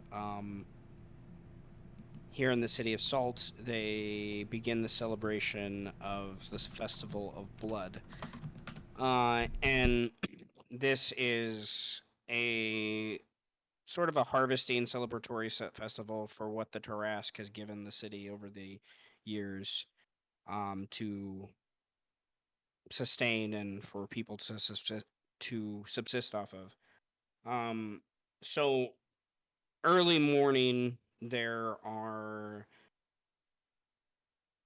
Here in the city of Salt, they begin the celebration of this festival of blood, and this is a sort of a harvesting celebratory festival for what the Tarask has given the city over the years, to sustain and for people to subsist off of. So early morning there are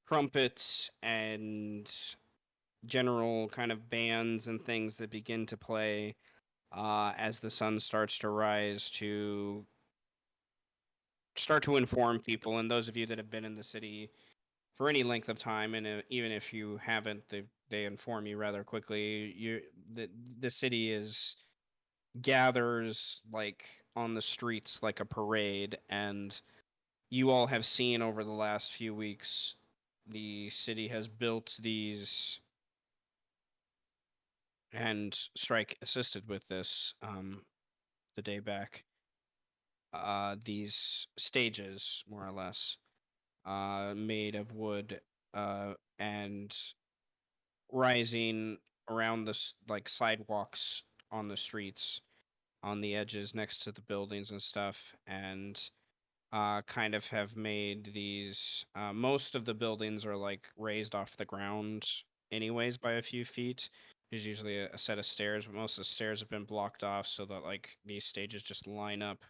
trumpets and general kind of bands and things that begin to play as the sun starts to rise to start to inform people. And those of you that have been in the city for any length of time, and even if you haven't, they inform you rather quickly. The city is gathers like on the streets like a parade, and you all have seen over the last few weeks the city has built these, and Strike assisted with this the day back, these stages more or less, made of wood, and rising around this like sidewalks on the streets on the edges next to the buildings and stuff, and kind of have made these. Most of the buildings are like raised off the ground, anyways, by a few feet. There's usually a set of stairs, but most of the stairs have been blocked off so that like these stages just line up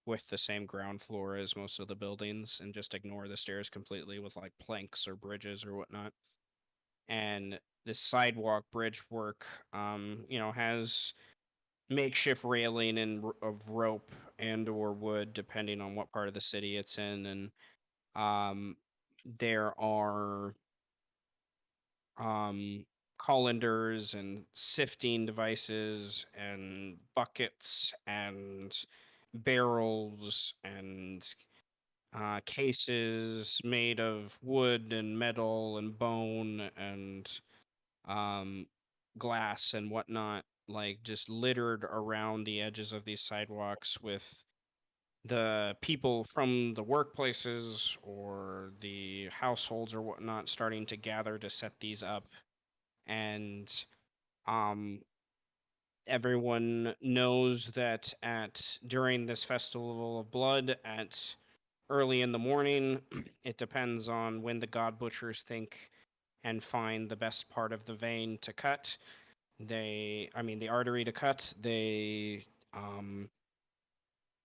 with the same ground floor as most of the buildings and just ignore the stairs completely with like planks or bridges or whatnot. And this sidewalk bridge work, has makeshift railing and of rope and or wood depending on what part of the city it's in, and there are colanders and sifting devices and buckets and barrels and cases made of wood and metal and bone and um, glass and whatnot, like just littered around the edges of these sidewalks with the people from the workplaces or the households or whatnot starting to gather to set these up. And um, everyone knows that at during this festival of blood at early in the morning, it depends on when the god butchers think and find the best part of the vein to cut. The artery to cut. They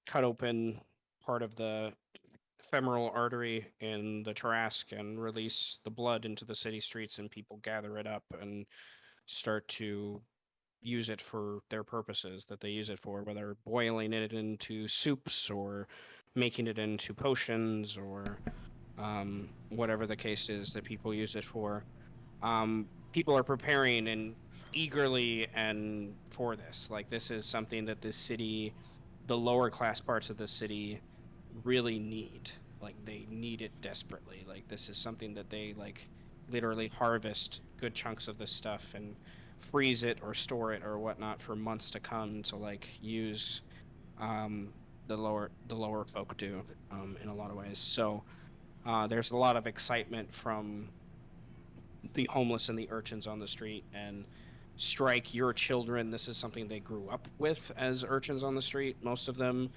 cut open part of the femoral artery in the thoracic and release the blood into the city streets, and people gather it up and start to use it for their purposes that they use it for, whether boiling it into soups or making it into potions or whatever the case is that people use it for. people are preparing and eagerly and for this. Like this is something that this city, the lower class parts of the city, really need. Like they need it desperately. Like this is something that they like literally harvest good chunks of this stuff and freeze it or store it or whatnot for months to come to like use um the lower folk do in a lot of ways. So there's a lot of excitement from the homeless and the urchins on the street. And strike your children, this is something they grew up with as urchins on the street, most of them.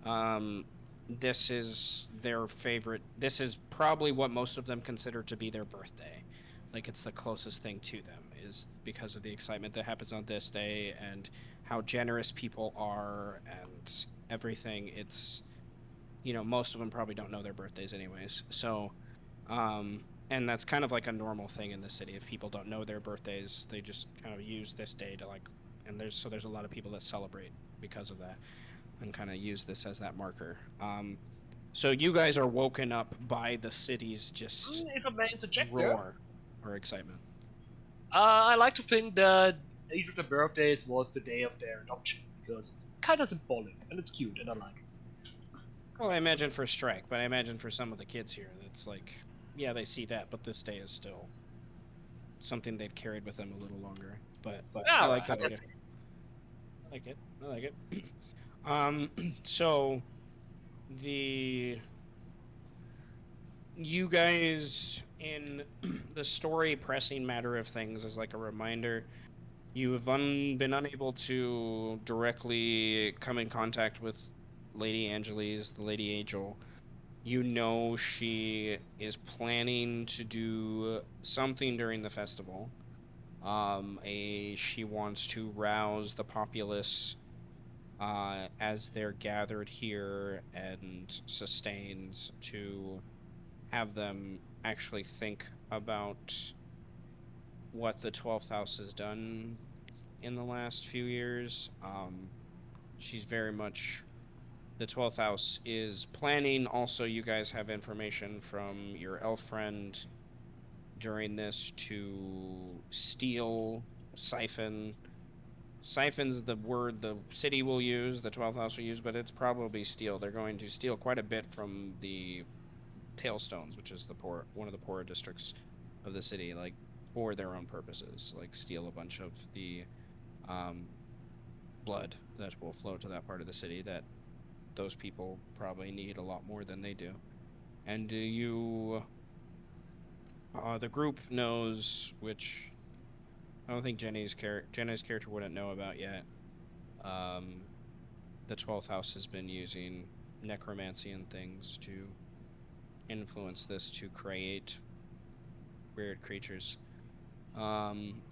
um this is their favorite, this is probably what most of them consider to be their birthday. Like it's the closest thing to them, is because of the excitement that happens on this day and how generous people are and everything. It's, most of them probably don't know their birthdays anyways. So and that's kind of like a normal thing in the city. If people don't know their birthdays, they just kind of use this day to like, and there's a lot of people that celebrate because of that and kind of use this as that marker. So you guys are woken up by the city's just If I may interject there, roar or excitement. I like to think that each of their birthdays was the day of their adoption because it's kind of symbolic and it's cute and I like it. Well, I imagine for Strike, but I imagine for some of the kids here, that's like, yeah, they see that, but this day is still something they've carried with them a little longer. But I All like right. that idea. I like it. I like it. Um, so the you guys in the story pressing matter of things as like a reminder, you have been unable to directly come in contact with Lady Angeles, the Lady Angel. You know she is planning to do something during the festival. She wants to rouse the populace as they're gathered here and sustained to have them actually think about what the 12th house has done in the last few years. She's very much, the 12th house is planning. Also, you guys have information from your elf friend during this to steal, siphon. Siphon's the word the city will use, the 12th house will use, but it's probably steal. They're going to steal quite a bit from the Tailstones, which is one of the poorer districts of the city, like for their own purposes, like steal a bunch of the um, blood that will flow to that part of the city that those people probably need a lot more than they do. And the group knows, which I don't think Jenny's character wouldn't know about yet. Um, the 12th house has been using necromancy and things to influence this to create weird creatures. Um,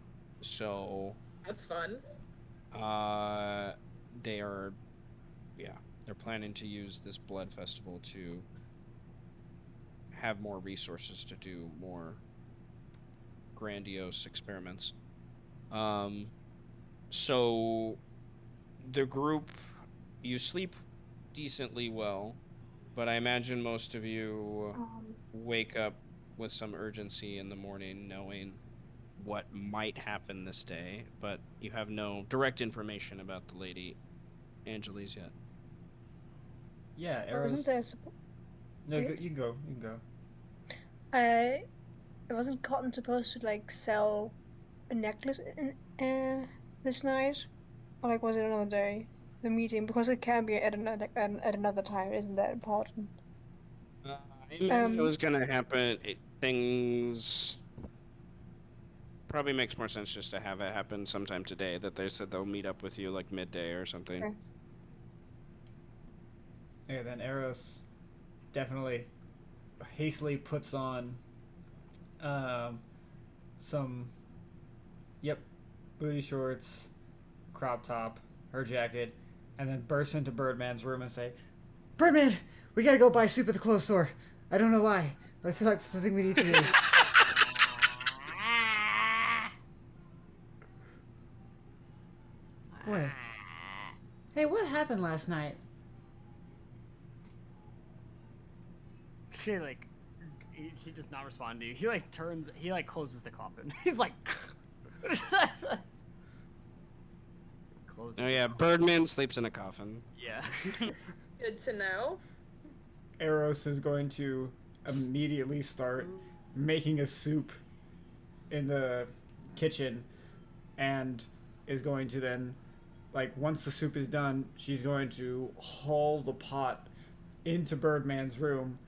so That's fun. uh, they are, yeah, they're planning to use this blood festival to have more resources to do more grandiose experiments. Um, so the group, you sleep decently well, but I imagine most of you Um, wake up with some urgency in the morning, knowing what might happen this day, but you have no direct information about the Lady Angeles yet. Yeah, wasn't Eros. there? No, Wait, you can go. You can go. I wasn't Cotton supposed to like sell a necklace in this night, or like was it another day? The meeting, because it can be at another time. Isn't that important? I imagine it Um, was gonna happen. Things probably makes more sense just to have it happen sometime today. That they said they'll meet up with you like midday or something. okay. Okay, then Eros definitely hastily puts on um, some, yep, booty shorts, crop top, her jacket, and then bursts into Birdman's room and say, "Birdman, we gotta go buy soup at the clothes store. I don't know why, but I feel like it's the thing we need to do." Boy, hey, what happened last night? She like he does not respond to you. He like turns. He like closes the coffin. He's like. Closes. Oh yeah, Birdman sleeps in a coffin. Yeah. Good to know. Eros is going to immediately start making a soup in the kitchen, and is going to then, like, once the soup is done, she's going to haul the pot into Birdman's room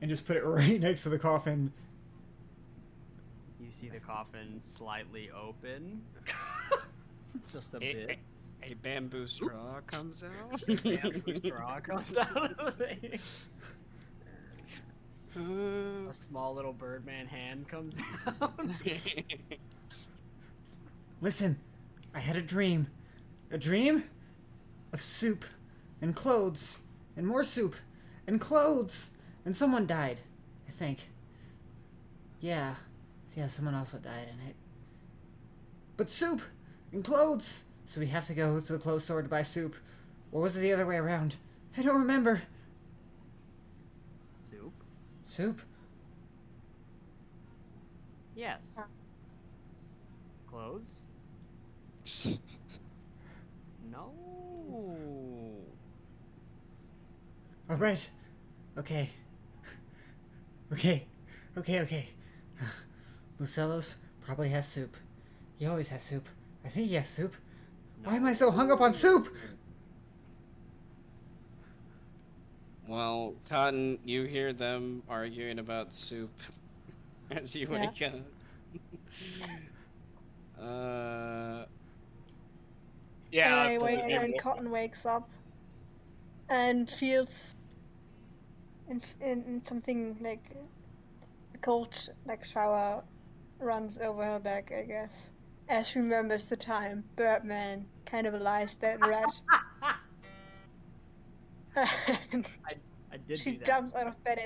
and just put it right next to the coffin. You see the coffin slightly open. Just a bit. A bamboo straw comes out. Bamboo straw comes out of the thing. A small little Birdman hand comes down. Listen, I had a dream. A dream of soup and clothes and more soup and clothes. And someone died, I think. Yeah, someone also died in it. But soup and clothes. So we have to go to the clothes store to buy soup. Or was it the other way around? I don't remember. Soup? Soup? Yes. Clothes? No. All right. Okay. Okay. Lucello's probably has soup. He always has soup. I think he has soup. Why am I so hung up on soup? Well, Cotton, you hear them arguing about soup as you Yeah. wake up. Yeah, And I wake, probably and more. Cotton wakes up and feels in something like a cold like shower runs over her back, I guess. As she remembers the time Birdman cannibalized that rat. And I did she do that. jumps out of bed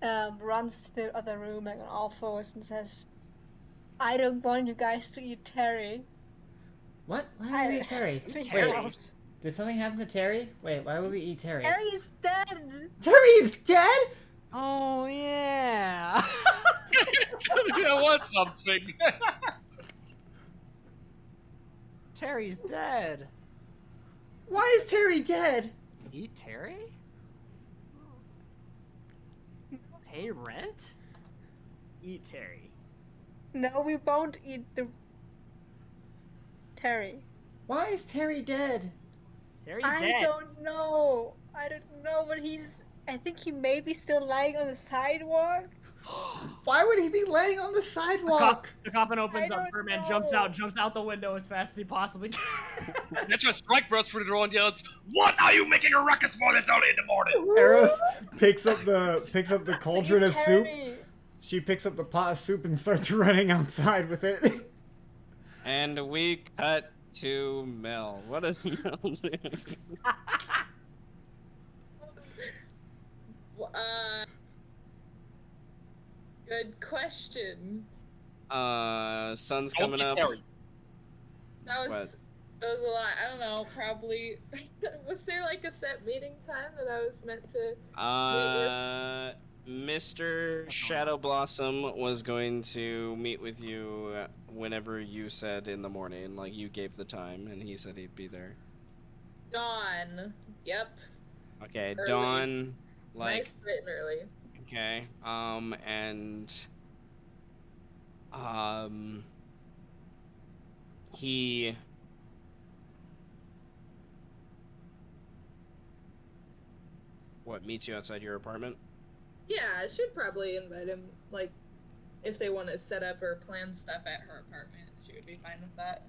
and runs to the other room like on all fours and says, "I don't want you guys to eat Terry." What? Why would we eat Terry? Please Wait, don't. did something happen to Terry? Wait, why would we eat Terry? Terry's dead! Terry's dead? Oh yeah. There was something. Terry's dead. Why is Terry dead? Eat Terry? Pay rent? Eat Terry. No, we won't eat the Terry. Why is Terry dead? Terry's I dead. don't know, but I think he may be still lying on the sidewalk. Why would he be laying on the sidewalk? The coffin opens I up. don't Birdman know. jumps out the window as fast as he possibly can. That's when Strike bursts through the door and yells, "What are you making a ruckus for? It's early in the morning." Eros picks up the cauldron of soup. Terry. She picks up the pot of soup and starts running outside with it. And we cut to Mel. What does Mel do? Good question. Sun's Don't coming eat up. Terry. That was a lot. I don't know. Probably. Was there like a set meeting time that I was meant to? Mr. Shadow Blossom was going to meet with you whenever you said in the morning. Like, you gave the time, and he said he'd be there. Dawn. Yep. Okay, Early. Dawn, like, Nice bit early. okay, he meets you outside your apartment? Yeah, I should probably invite him. Like, if they want to set up or plan stuff at her apartment, she would be fine with that.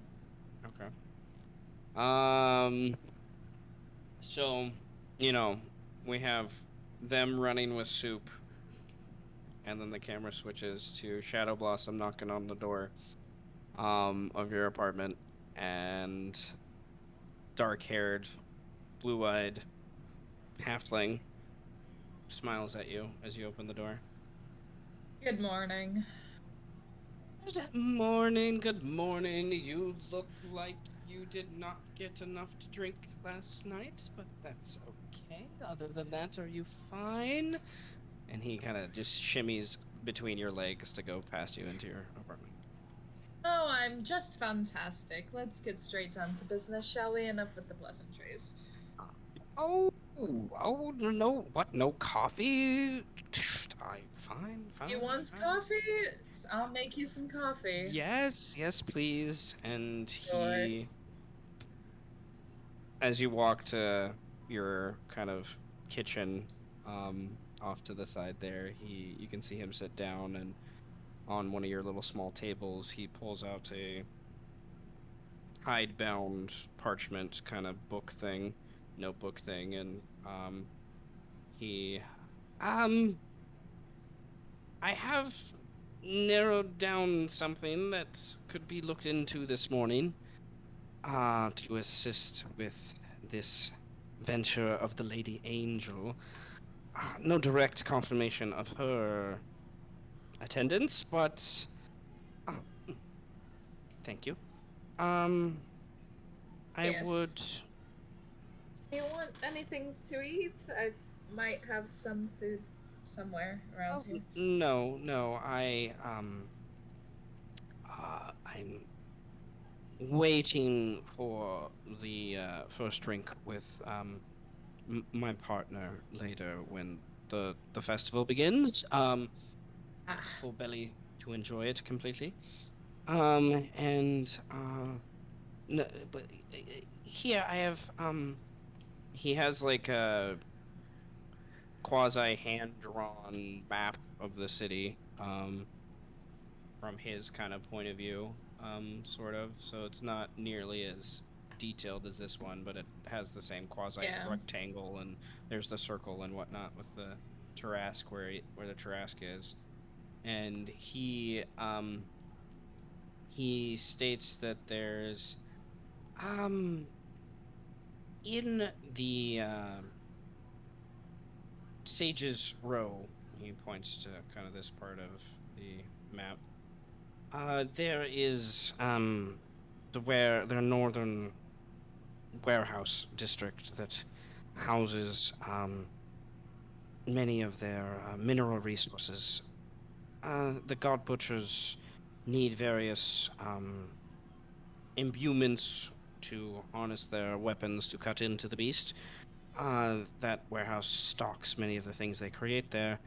Okay. So, we have them running with soup, and then the camera switches to Shadow Blossom knocking on the door of your apartment, and dark-haired, blue-eyed halfling smiles at you as you open the door. Good morning. Good morning, good morning. You look like you did not get enough to drink last night, but that's okay. Other than that, are you fine? And he kind of just shimmies between your legs to go past you into your apartment. Oh, I'm just fantastic. Let's get straight down to business, shall we? Enough with the pleasantries. Oh, oh, no, what? No coffee? Fine, You fine, want fine. coffee? I'll make you some coffee. Yes, yes, please. And Sure. as you walk to your kind of kitchen, off to the side there, you can see him sit down, and on one of your little small tables, he pulls out a hide-bound parchment kind of book thing, notebook thing, and he um I have narrowed down something that could be looked into this morning, to assist with this venture of the Lady Angel. No direct confirmation of her attendance, but uh, mm, thank you. Um, I Yes. would. Do you want anything to eat? I might have some food somewhere around Oh, here. no, no. I'm waiting for the first drink with my partner later when the festival begins. Ah, Full belly to enjoy it completely. And no, but here I have he has like a quasi hand drawn map of the city from his kind of point of view, sort of. So it's not nearly as detailed as this one, but it has the same quasi yeah. rectangle, and there's the circle and whatnot with the Tarrasque where the Tarrasque is. And he states that there's um in the Sage's Row, he points to kind of this part of the map. There is the northern warehouse district that houses many of their mineral resources. The God Butchers need various imbuements to harness their weapons to cut into the beast. That warehouse stocks many of the things they create there.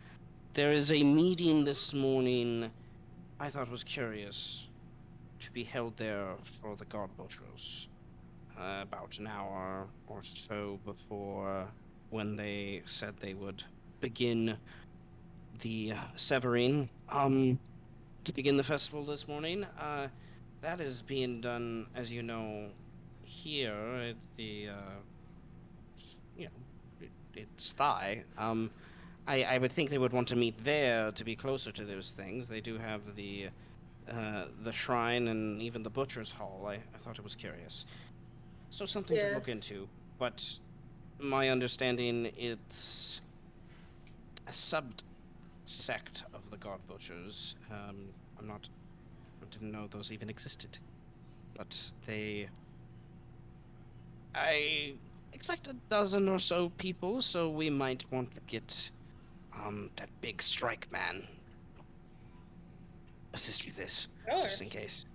There is a meeting this morning I thought was curious to be held there for the God Butchers. About an hour or so before when they said they would begin the severing to begin the festival this morning. That is being done, as you know, here at the you know it's Thigh. I would think they would want to meet there to be closer to those things. They do have the shrine and even the butcher's hall. I thought it was curious. So something to look Yes. into. But my understanding, it's a subsect of the God Butchers. I didn't know those even existed. But I expect a dozen or so people, so we might want to get that big strike man assist with this, Sure. just in case.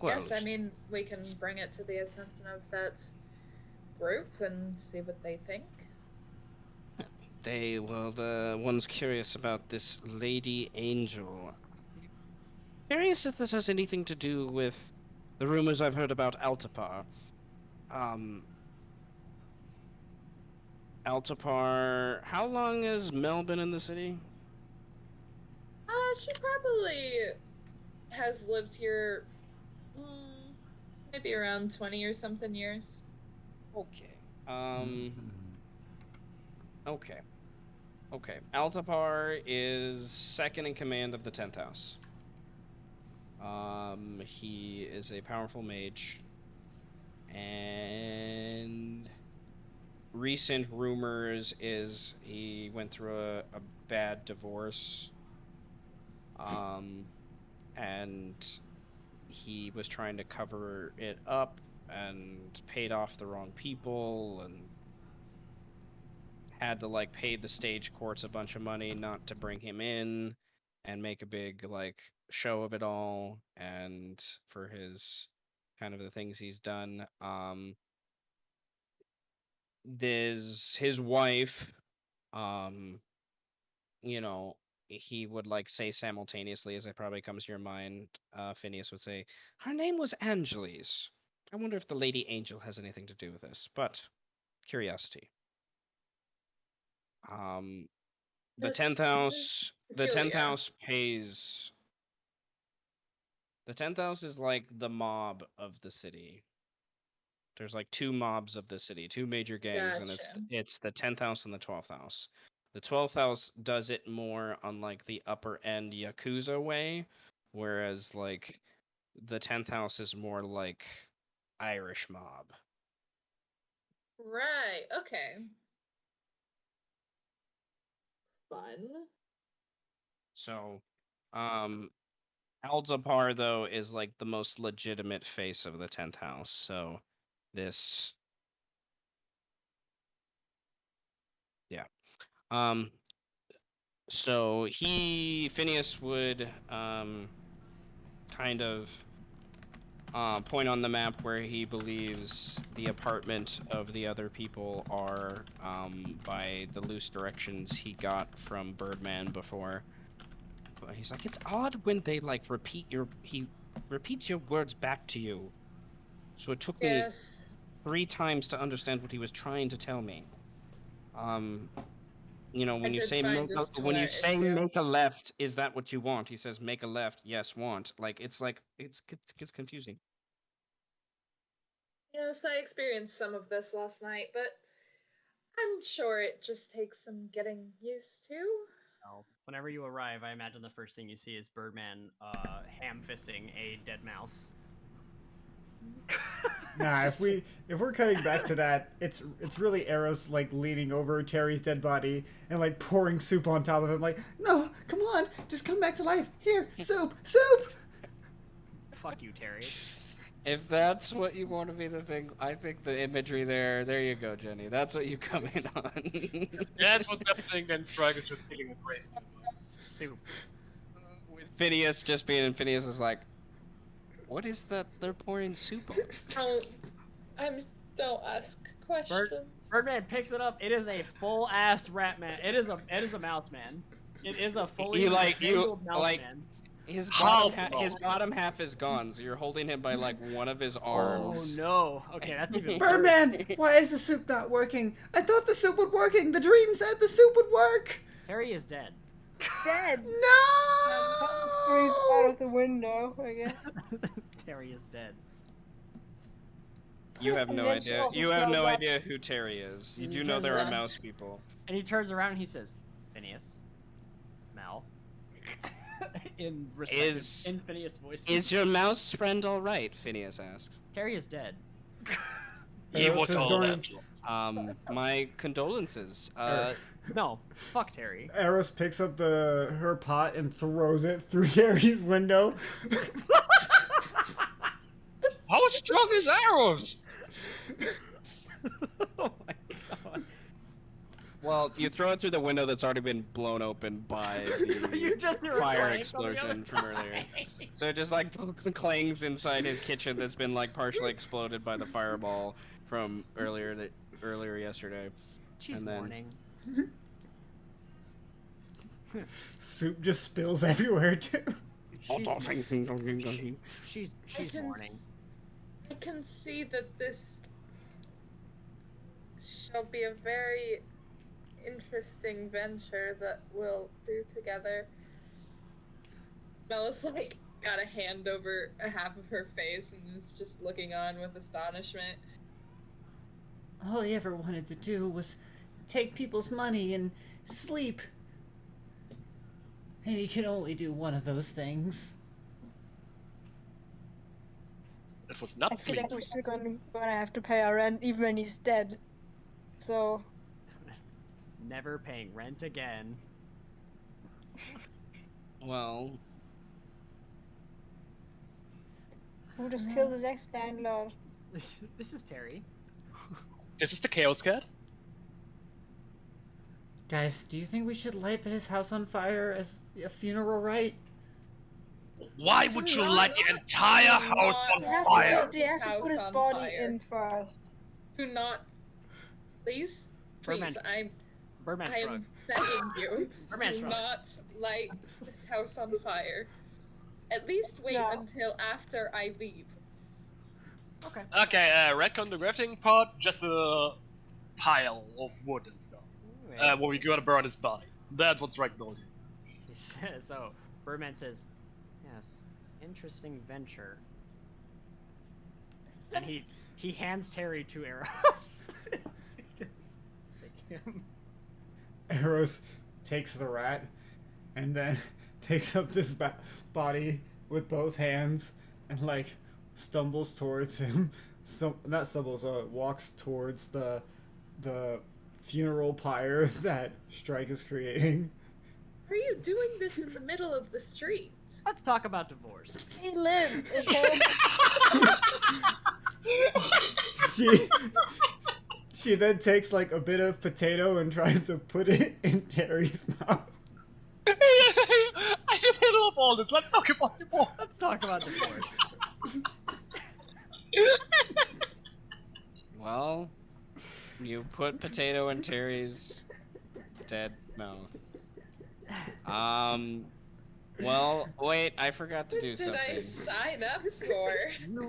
Well, Yes, I mean, we can bring it to the attention of that group and see what they think. they were the ones curious about this Lady Angel. Curious if this has anything to do with the rumors I've heard about Altapar. Um, Altapar, how long has Mel been in the city? She probably has lived here mm, maybe around 20 or something years. Okay. Mhm. Okay. Okay. Altapar is second in command of the 10th house. He is a powerful mage, and recent rumors is he went through a bad divorce. Um, and he was trying to cover it up and paid off the wrong people and had to like pay the stage courts a bunch of money not to bring him in and make a big like show of it all and for his kind of the things he's done. There's his wife, um, you know, he would like say simultaneously as it probably comes to your mind, Phineas would say, her name was Angeles. I wonder if the Lady Angel has anything to do with this, but curiosity. Um, the tenth This house, the tenth peculiar. house pays. The tenth house is like the mob of the city. There's like two mobs of the city, two major gangs, and Gotcha. it's the 10th house and the 12th house. The 12th house does it more on like the upper end yakuza way, whereas like the 10th house is more like Irish mob. Right. Okay. Fun. So, Alzapar though is like the most legitimate face of the 10th house. So, this yeah. Um so Phineas would kind of point on the map where he believes the apartment of the other people are by the loose directions he got from Birdman before. But he's like, it's odd when they like he repeats your words back to you. So it took me Yes. 3 times to understand what he was trying to tell me. You know, I did find a when you similar say issue. make a left, is that what you want? He says make a left, yes, want. Like it gets confusing. Yes, I experienced some of this last night, but I'm sure it just takes some getting used to. Well, whenever you arrive, I imagine the first thing you see is Birdman ham fisting a dead mouse. Nah, if we're cutting back to that, it's really Eros like leaning over Terry's dead body and like pouring soup on top of him, like, no, come on, just come back to life. Here, soup, soup. Fuck you, Terry. If that's what you want to be the thing, I think the imagery there you go, Jenny. That's what you come in on. That's what's happening when Strike is just killing a grave. Soup. With Phineas just being in Phineas is like, what is that they're pouring soup on? Don't, don't ask questions. Birdman picks it up. It is a full ass rat man. It is a mouse man. It is a fully mangled mouse man. His Half bottom half is gone, so you're holding him by like one of his Oh arms. no. Okay, that's even Birdman, worse. why is the soup not working? I thought the soup would working. The dream said the soup would work. Terry is dead. Dead. Freeze out No. of the window, I guess. Terry is dead. You have And no then she idea. also You have tells no us- idea who Terry is. You And do he know turns there are around. mouse people. And he turns around and he says, Phineas, Mal, in Phineas voice. Is your mouse friend all right? Phineas asks. Terry is dead. He Eros was is all going- that. My condolences. No, fuck Terry. Eros picks up her pot and throws it through Terry's window. How strong is arrows? Oh my god. Well, you throw it through the window that's already been blown open by So you the just hear a fire clank on the other explosion from earlier. side. So it just like clangs inside his kitchen that's been like partially exploded by the fireball from earlier yesterday. She's And then- mourning. Soup just spills everywhere too. She's I can mourning. I can see that this shall be a very interesting venture that we'll do together. Bella's like got a hand over a half of her face and is just looking on with astonishment. All he ever wanted to do was take people's money and sleep. And he can only do one of those things. It was I not feel sleep. like we're still gonna have to pay our rent even when he's dead. So Never paying rent again. Well, we'll just kill the next landlord. This is Terry. This is the Chaos Cat. Guys, do you think we should light his house on fire as a funeral rite? Why would you light the entire house They on have fire? to, they have to House put his on body fire. in first. Do not, please, Birdman. I Birdman am shrug. begging you, Birdman do shrug. not light this house on fire. At least wait No. until after I leave. Okay. Okay, retcon the grafting part, just a pile of wood and stuff. Where we gotta burn his body. That's what's right about it. He says, so Birdman says, yes, interesting venture. And he hands Terry 2 arrows. Take him. Eros takes the rat and then takes up this body with both hands and like stumbles towards him. Not stumbles, walks towards the funeral pyre that Strike is creating. Are you doing this in the middle of the street? Let's talk about divorce. He lived. Okay. She then takes like a bit of potato and tries to put it in Terry's mouth. I didn't know about all this. Let's talk about divorce. Let's talk about divorce. Well, you put potato in Terry's dead mouth. Well, wait, I forgot to do What something. did I sign up for?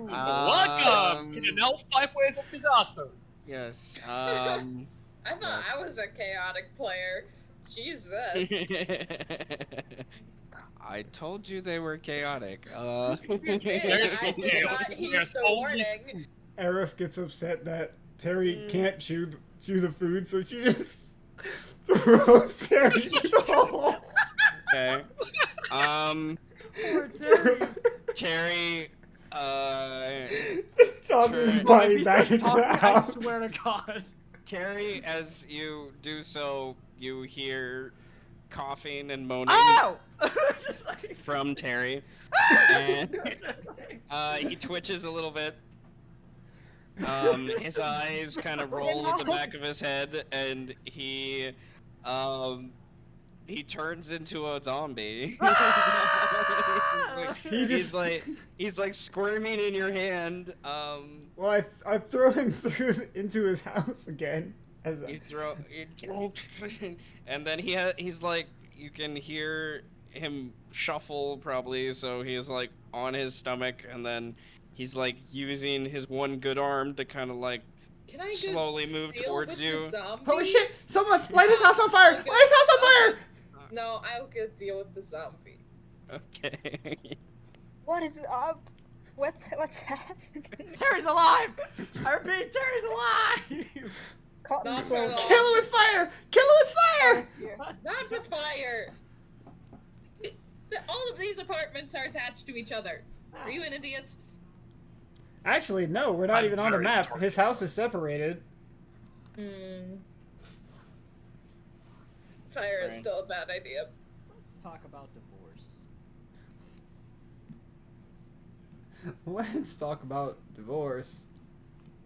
Welcome to the now 5 ways of disaster. Yes. I thought Yes. I was a chaotic player. Jesus. I told you they were chaotic. You did. There's I no did chaos. not heed There's the only warning. Eros gets upset that Terry can't chew the food, so she just throws Terry through the hole. Okay. Poor Terry. Terry, Just tosses his Turn. Well, if body he back starts into the talking, I house. swear to God. Terry, as you do so, you hear coughing and moaning Oh! from Terry, and he twitches a little bit. His eyes kind of roll at the back of his head, and he turns into a zombie. he's like squirming in your hand. Well, I throw him into his house again. As You throw it, and then he's like, you can hear him shuffle probably, so he's like on his stomach, and then he's like using his one good arm to kind of like Can I go slowly move deal towards with you. the zombie? Holy shit! Someone light his house on fire! Light his house on fire! No, I'll go deal with the zombie. Okay. What is up? What's happening? Terry's alive! I repeat, Terry's alive! Cotton Not for clothes. long. Kill him with fire! Kill him with fire! Not with fire! All of these apartments are attached to each other. Are you an idiot? Actually, no, we're not I'm even on the very map. sorry. His house is separated. Fire is Right. still a bad idea. Let's talk about divorce. Let's talk about divorce.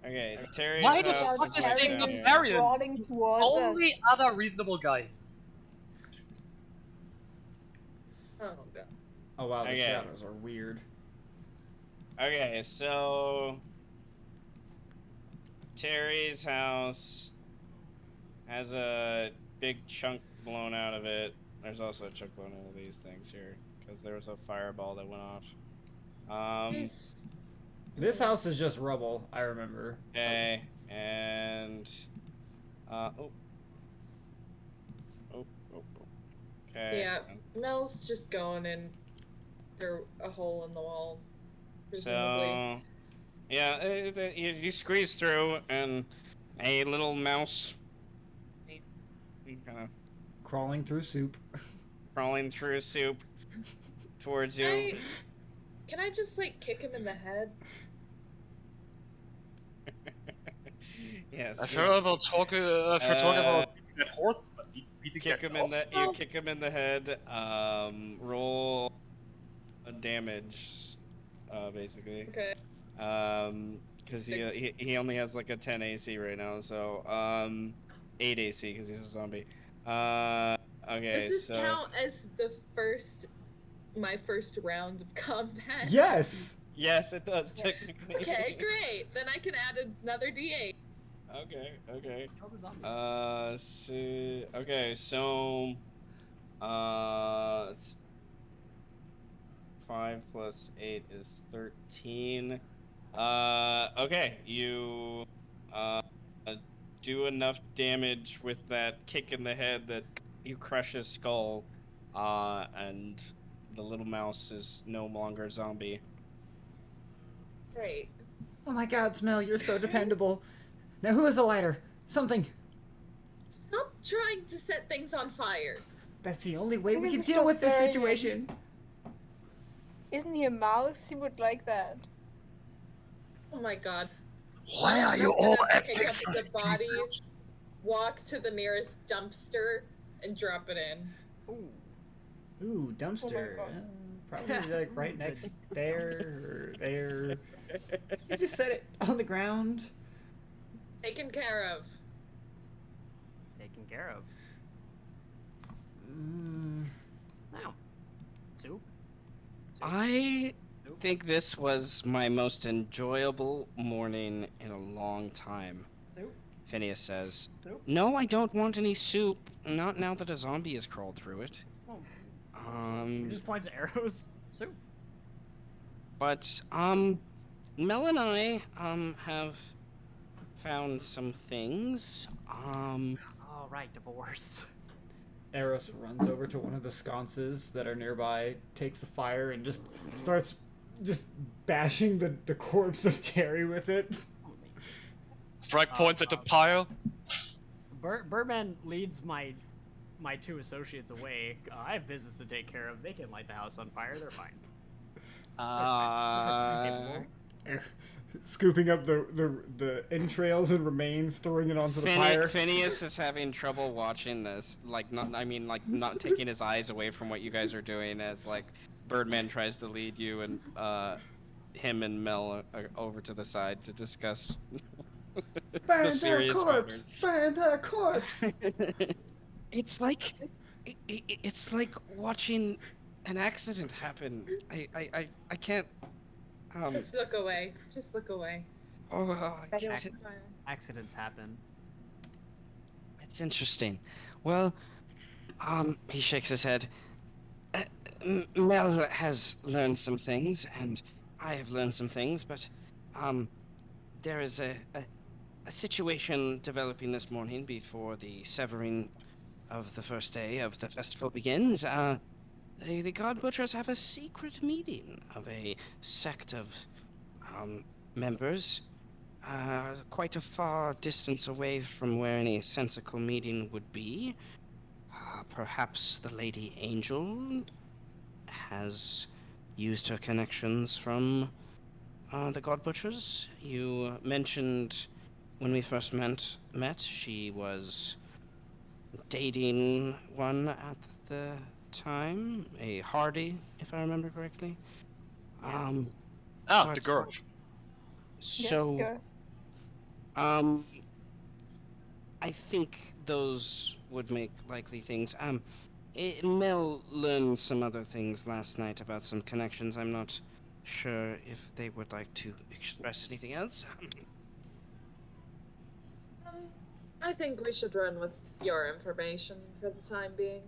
Okay, Terry's Why the house fuck is is right Sting down the here. Varian? Crawling towards Only us. other reasonable guy. Oh god. Oh wow, the Okay. shadows are weird. Okay, so Terry's house has a big chunk blown out of it. There's also a chunk blown out of these things here because there was a fireball that went off. This house is just rubble, I remember. Okay, and okay. Yeah, Mel's just going in through a hole in the wall. Presumably. So, yeah, you squeeze through, and a little mouse, he kind of Crawling through soup. crawling through soup towards you. Can I just like kick him in the head? Yes. I've heard about talking about that horses, but beating Kick dead him in dogs? the you kick him in the head. Roll a damage, basically. Okay. Because he only has like a 10 AC right now, so 8 AC because he's a zombie. Okay, Does this so count as my first round of combat? Yes. yes, it does technically. Okay, great. Then I can add another D8. Okay. Kill the zombie. So it's 5 plus 8 is 13. Okay, you uh do enough damage with that kick in the head that you crush his skull, and the little mouse is no longer a zombie. Great. Oh my God, Smell, you're so dependable. Now who has a lighter? Something. Stop trying to set things on fire. That's the only way we Because can we're deal still with this sparing him. situation. Isn't he a mouse? He would like that. Oh my god. Why are you Just all gonna acting pick up so the body, stupid? walk to the nearest dumpster, and drop it in. Ooh. Ooh, dumpster. God. Probably like right Ooh, next the there or there. You just set it on the ground. Taken care of. Taken care of. Mm, Now. Soup. I think this was my most enjoyable morning in a long time, Soup. Phineas says. Soup. No, I don't want any soup. Not now that a zombie has crawled through it. Oh, he just points at arrows. Soup. But Mel and I have found some things. Oh, right, divorce. Eros runs over to one of the sconces that are nearby, takes a fire, and just starts just bashing the corpse of Terry with it. Strike points at the pile. Birdman leads my two associates away. I have business to take care of. They can light the house on fire. They're fine. Uh, Scooping up the entrails and remains, throwing it onto the fire. Phineas is having trouble watching this. Not taking his eyes away from what you guys are doing as like Birdman tries to lead you and him and Mel are over to the side to discuss the Burn that serious corpse! Burn that corpse! It's like it's like watching an accident happen. I can't. Just look away. Just look away. It's, Accidents happen. it's interesting. Well, he shakes his head. Mel has learned some things, and I have learned some things, but there is a situation developing this morning before the severing of the first day of the festival begins. The God Butchers have a secret meeting of a sect of members, quite a far distance away from where any sensical meeting would be. Perhaps the Lady Angel has used her connections from the God Butchers. You mentioned when we first met, she was dating one at the time, a Hardy, if I remember correctly. Yes. Ah, the girl. So, Yeah. I think those would make likely things. Mel learned some other things last night about some connections. I'm not sure if they would like to express anything else. I think we should run with your information for the time being.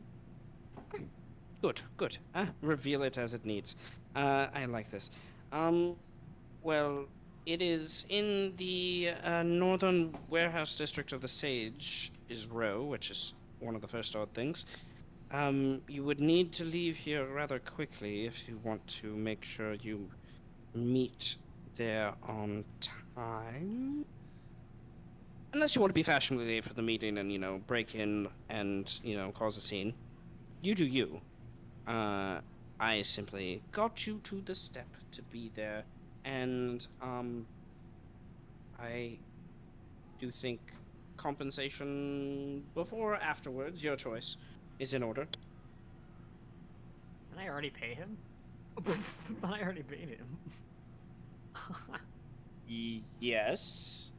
Good. Reveal it as it needs. I like this. Well, it is in the northern warehouse district of the Sage is Row, which is one of the first odd things. You would need to leave here rather quickly if you want to make sure you meet there on time. Unless you want to be fashionably late for the meeting and, break in and, cause a scene. You do you. I simply got you to the step to be there, and, I do think compensation before or afterwards, your choice, is in order. Did I already pay him? I already paid him. Yes.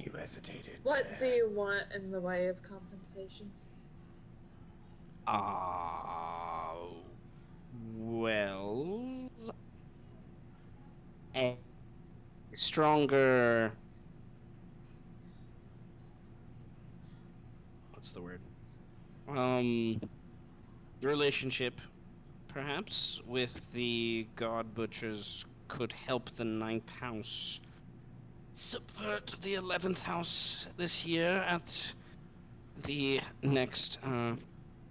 You hesitated. What do you want in the way of compensation? Well, a stronger. What's the word? Relationship, perhaps, with the God Butchers could help the ninth house subvert the 11th house this year at the next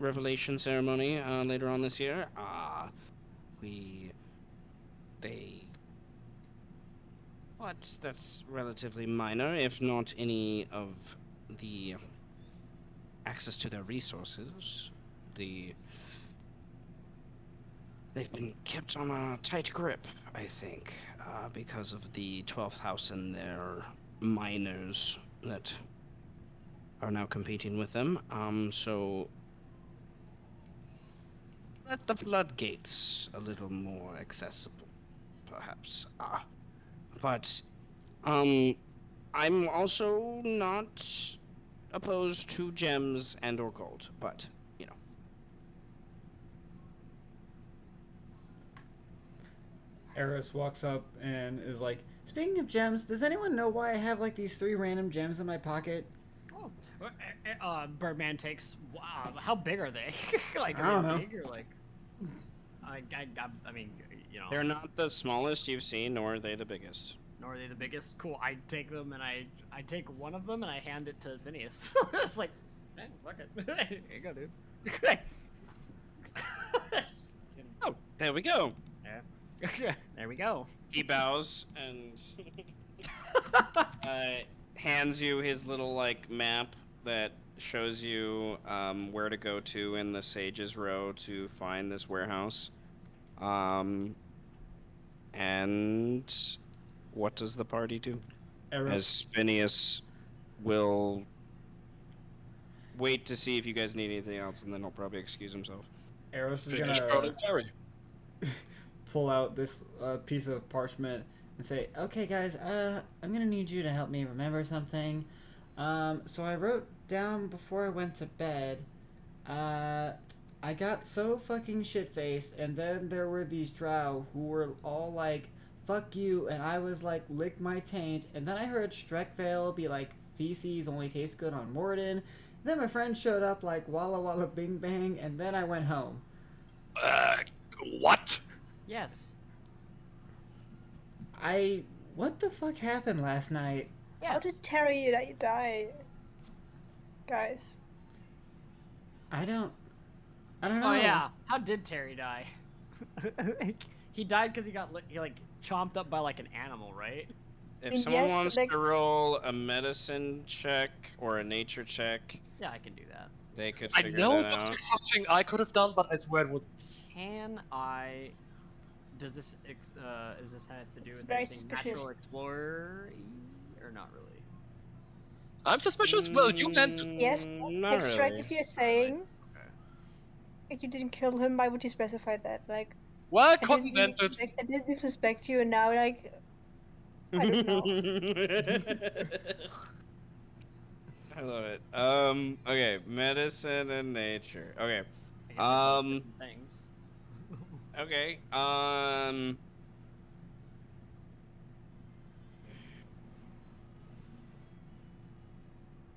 revelation ceremony later on this year. We they But that's relatively minor, if not any of the access to their resources. The They've been kept on a tight grip, I think, because of the 12th house and their miners that are now competing with them. So let the floodgates a little more accessible, perhaps. But I'm also not opposed to gems and or gold, but you know. Eris walks up and is like, "Speaking of gems, does anyone know why I have like these 3 random gems in my pocket?" Oh, Birdman takes. Wow, how big are they? Like, I are don't they know. big or like? I mean, you know. They're not the smallest you've seen, nor are they the biggest. Nor are they the biggest. Cool. I take them and I take one of them and I hand it to Phineas. It's like, man, fuck it. Here you go, dude. Just kidding. Oh, there we go. Yeah. There we go. He bows and hands you his little like map that shows you where to go to in the Sages Row to find this warehouse. And what does the party do? Eris, As Phineas will wait to see if you guys need anything else, and then he'll probably excuse himself. Eris is Finish gonna burning Terry. pull out this piece of parchment and say, "Okay, guys, I'm gonna need you to help me remember something. So I wrote down before I went to bed. I got so fucking shit-faced, and then there were these drow who were all like, 'Fuck you,' and I was like, 'Lick my taint,' and then I heard Streckvale be like, 'Feces only taste good on Morden.' Then my friend showed up like, 'Walla Walla Bing Bang,' and then I went home. Uh, what? Yes. What the fuck happened last night? How Yes. did Terry die? Guys. I don't know. Oh yeah. How did Terry die? He died because he like chomped up by like an animal, right? If mean, someone yes, but, wants like- to roll a medicine check or a nature check, Yeah, I can do that. they could I figure know it that looks out. like something I could have done, but I swear it was. Can I? Does this have to do It's with very anything natural suspicious. explorer or not really? I'm suspicious. Well, you meant it. Yes, Not Hip Strike, really. if you're saying Okay. like you didn't kill him, why would you specify that? Like, Well, I Cotton didn't meant it. I didn't respect you, and now like I don't know. I love it. Okay, medicine and nature. Okay. I guess they're both different things. Okay.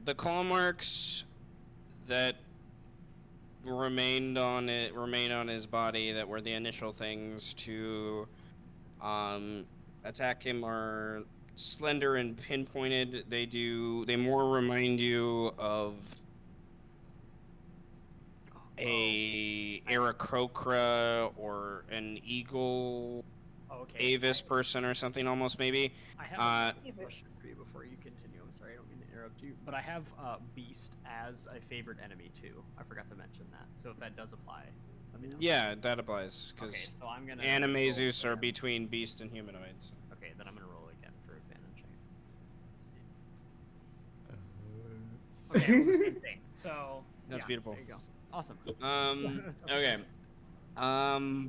The claw marks that remain on his body that were the initial things to attack him are slender and pinpointed. They more remind you of a Aarakocra or an eagle Okay. Avis person or something almost maybe. I have a question for you before you continue. I'm sorry, I don't mean to interrupt you, but I have Beast as a favorite enemy too. I forgot to mention that. So if that does apply, let me know. Yeah, that applies because Okay, so I'm gonna. Animaeus roll are again. between beast and humanoids. Okay, then I'm gonna roll again for advantage. Okay, I rolled the same thing. So That's yeah, beautiful. There you go. Awesome. Okay.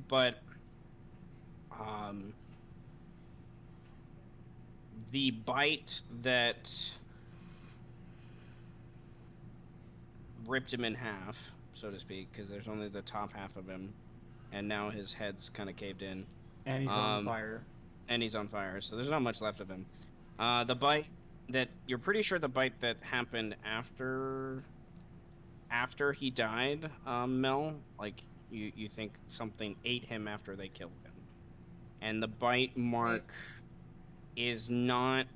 But the bite that ripped him in half, so to speak, because there's only the top half of him, and now his head's kind of caved in. And he's on fire. And he's on fire, so there's not much left of him. The bite that you're pretty sure the bite that happened after he died, Mel, like you think something ate him after they killed him, and the bite mark is not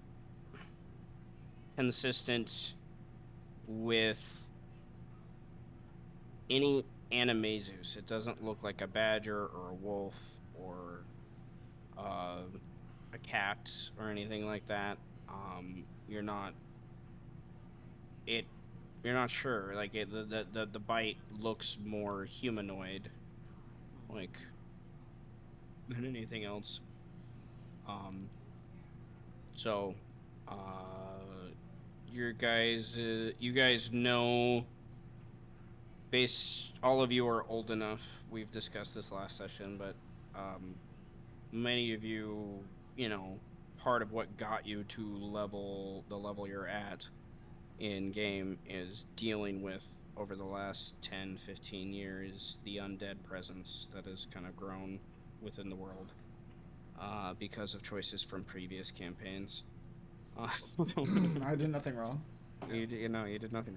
consistent with any Animaesus. It doesn't look like a badger or a wolf or uh, a cat or anything like that. You're not it. You're not sure. Like the bite looks more humanoid, like than anything else. Um. So, you guys know. All of you are old enough. We've discussed this last session, but many of you, part of what got you to the level you're at in game is dealing with over the last 10, 15 years the undead presence that has kind of grown within the world because of choices from previous campaigns. I did nothing wrong. You did nothing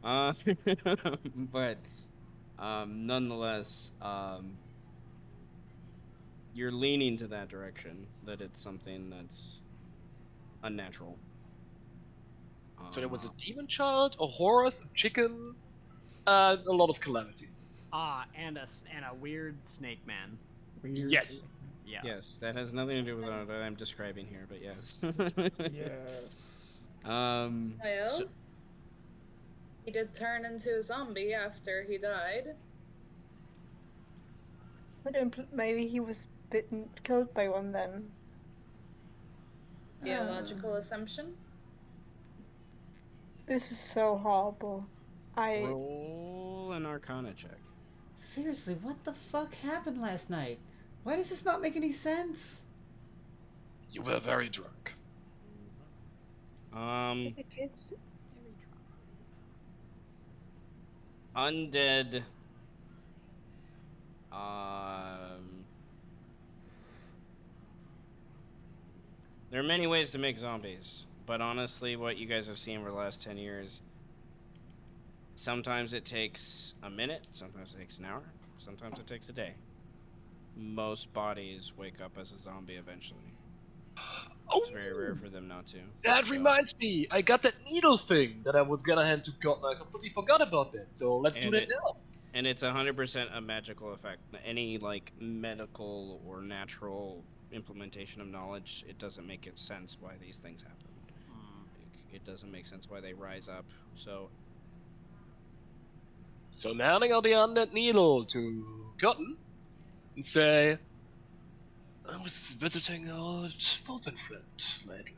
wrong. But nonetheless, you're leaning to that direction, that it's something that's unnatural. So there was a Uh, demon child, a horse, a chicken, and a lot of calamity. And a weird snake man. Weird. Yes. Yeah. yes, that has nothing to do with what I'm describing here, but yes. Yes. So Well, he did turn into a zombie after he died. But maybe he was killed by one then. Yeah, logical assumption. This is so horrible. roll an Arcana check. Seriously, what the fuck happened last night? Why does this not make any sense? You were very drunk. The kids. Undead. Um, there are many ways to make zombies, but honestly, what you guys have seen over the last 10 years, sometimes it takes a minute, sometimes it takes an hour, sometimes it takes a day. Most bodies wake up as a zombie eventually. It's very rare for them not to. That So, reminds me, I got that needle thing that I was gonna hand to God, and I completely forgot about that. So let's do and that it now. and it's 100% a magical effect. Any like medical or natural implementation of knowledge, it doesn't make it sense why these things happen. It doesn't make sense why they rise up. So So I'm handing out the undead needle to Cotton and say, I was visiting an old Vulcan friend lately.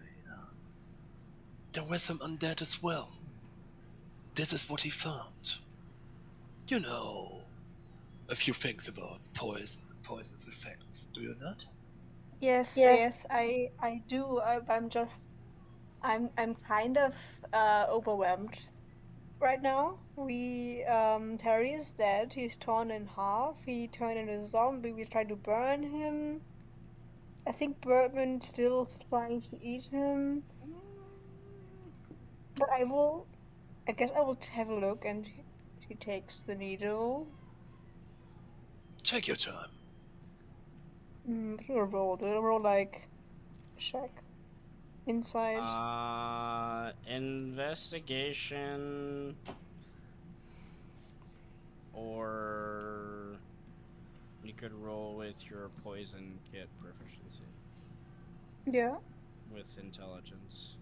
There were some undead as well. This is what he found. You know a few things about poison and poisonous effects, do you not? Yes, I do. I'm kind of overwhelmed right now. Terry is dead. He's torn in half. He turned into a zombie. We tried to burn him. I think Birdman still trying to eat him. But I guess I will have a look, and he takes the needle. Take your time. I'm gonna roll. Do I roll like check inside? investigation or you could roll with your poison kit proficiency Yeah. with intelligence.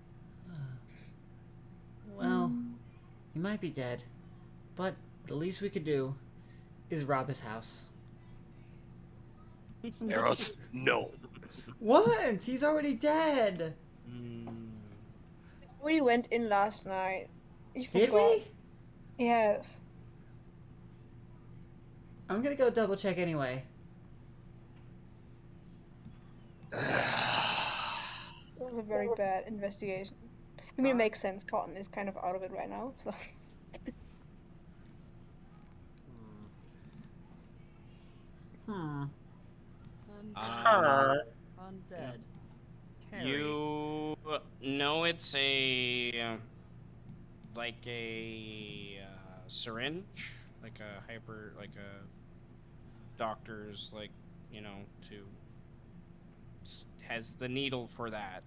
Well, he might be dead, but the least we could do is rob his house. Eros, no. What? He's already dead. We went in last night. You Did forgot. we? Yes. I'm gonna go double check anyway. It was a very bad investigation. I mean, it makes sense. Cotton is kind of out of it right now, so. Undead. Undead. Carrie. You know it's a like a syringe, like a doctor's, like, to has the needle for that.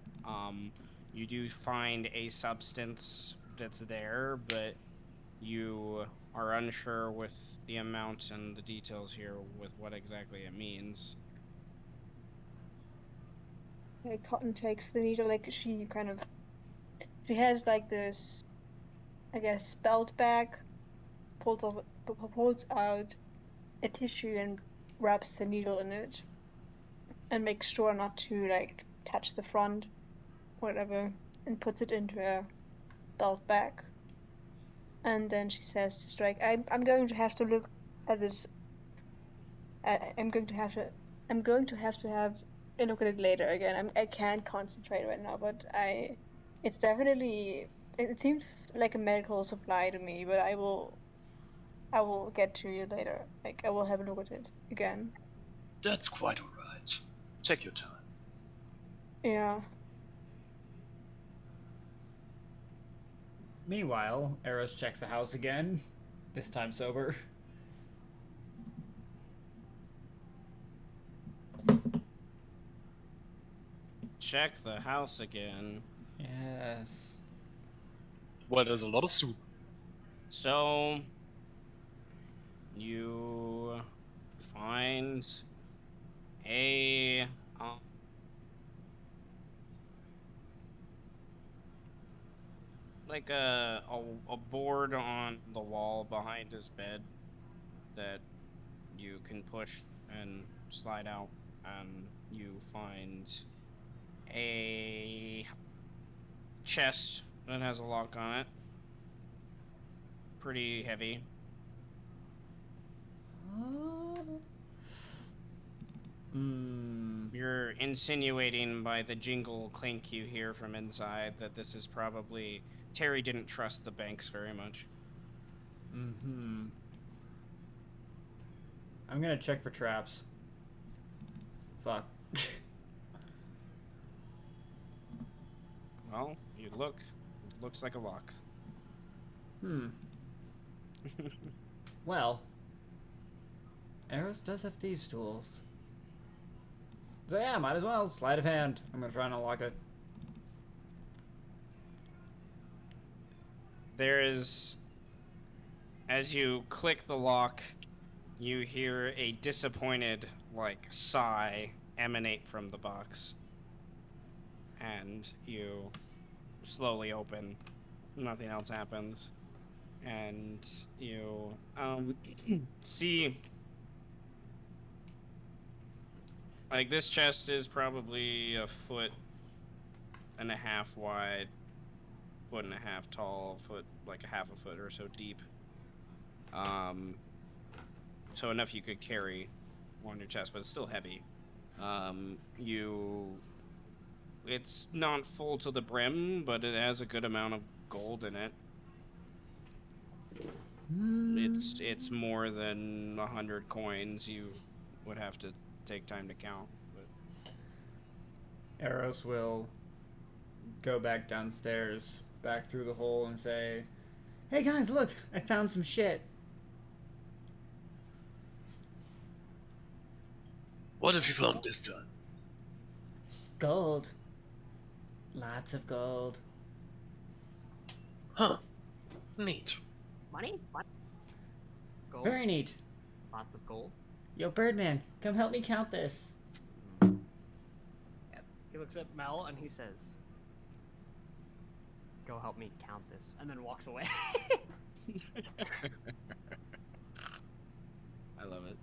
You do find a substance that's there, but you are unsure with the amount and the details here with what exactly it means. Cotton takes the needle, like she has like this, I guess, belt bag, pulls out a tissue and wraps the needle in it, and makes sure not to like touch the front, whatever, and puts it into her belt bag. And then she says to Strike, I'm going to have to look at this. I'm going to have to. I'm going to have a look at it later again. I can't concentrate right now, but It's definitely. It seems like a medical supply to me, but I will. I will get to you later. Like I will have a look at it again. That's quite alright. Take your time. Yeah. Meanwhile, Eros checks the house again, this time sober. Check the house again. Yes. Well, there's a lot of soup. So you find a like a board on the wall behind his bed that you can push and slide out, and you find a chest that has a lock on it. Pretty heavy. You're insinuating by the jingle clink you hear from inside that this is probably... Terry didn't trust the banks very much. I'm gonna check for traps. Fuck. Well, you look. It looks like a lock. Well, Eros does have thieves' tools. So yeah, might as well. Sleight of hand. I'm gonna try and unlock it. There is... As you click the lock, you hear a disappointed, like, sigh emanate from the box. And you slowly open. Nothing else happens. And you, see... Like, this chest is probably 1.5 feet wide, 1.5 feet tall, like a half a foot or so deep. So enough you could carry on your chest, but it's still heavy. It's not full to the brim, but it has a good amount of gold in it. It's more than 100 coins. You would have to take time to count. But Eros will go back downstairs, back through the hole, and say, "Hey guys, look! I found some shit." What have you found this time? Gold. Lots of gold. Huh. Neat. Money? What? Gold? Very neat. Lots of gold. Yo, Birdman, come help me count this. He looks at Mel and he says, "Go help me count this," and then walks away. I love it.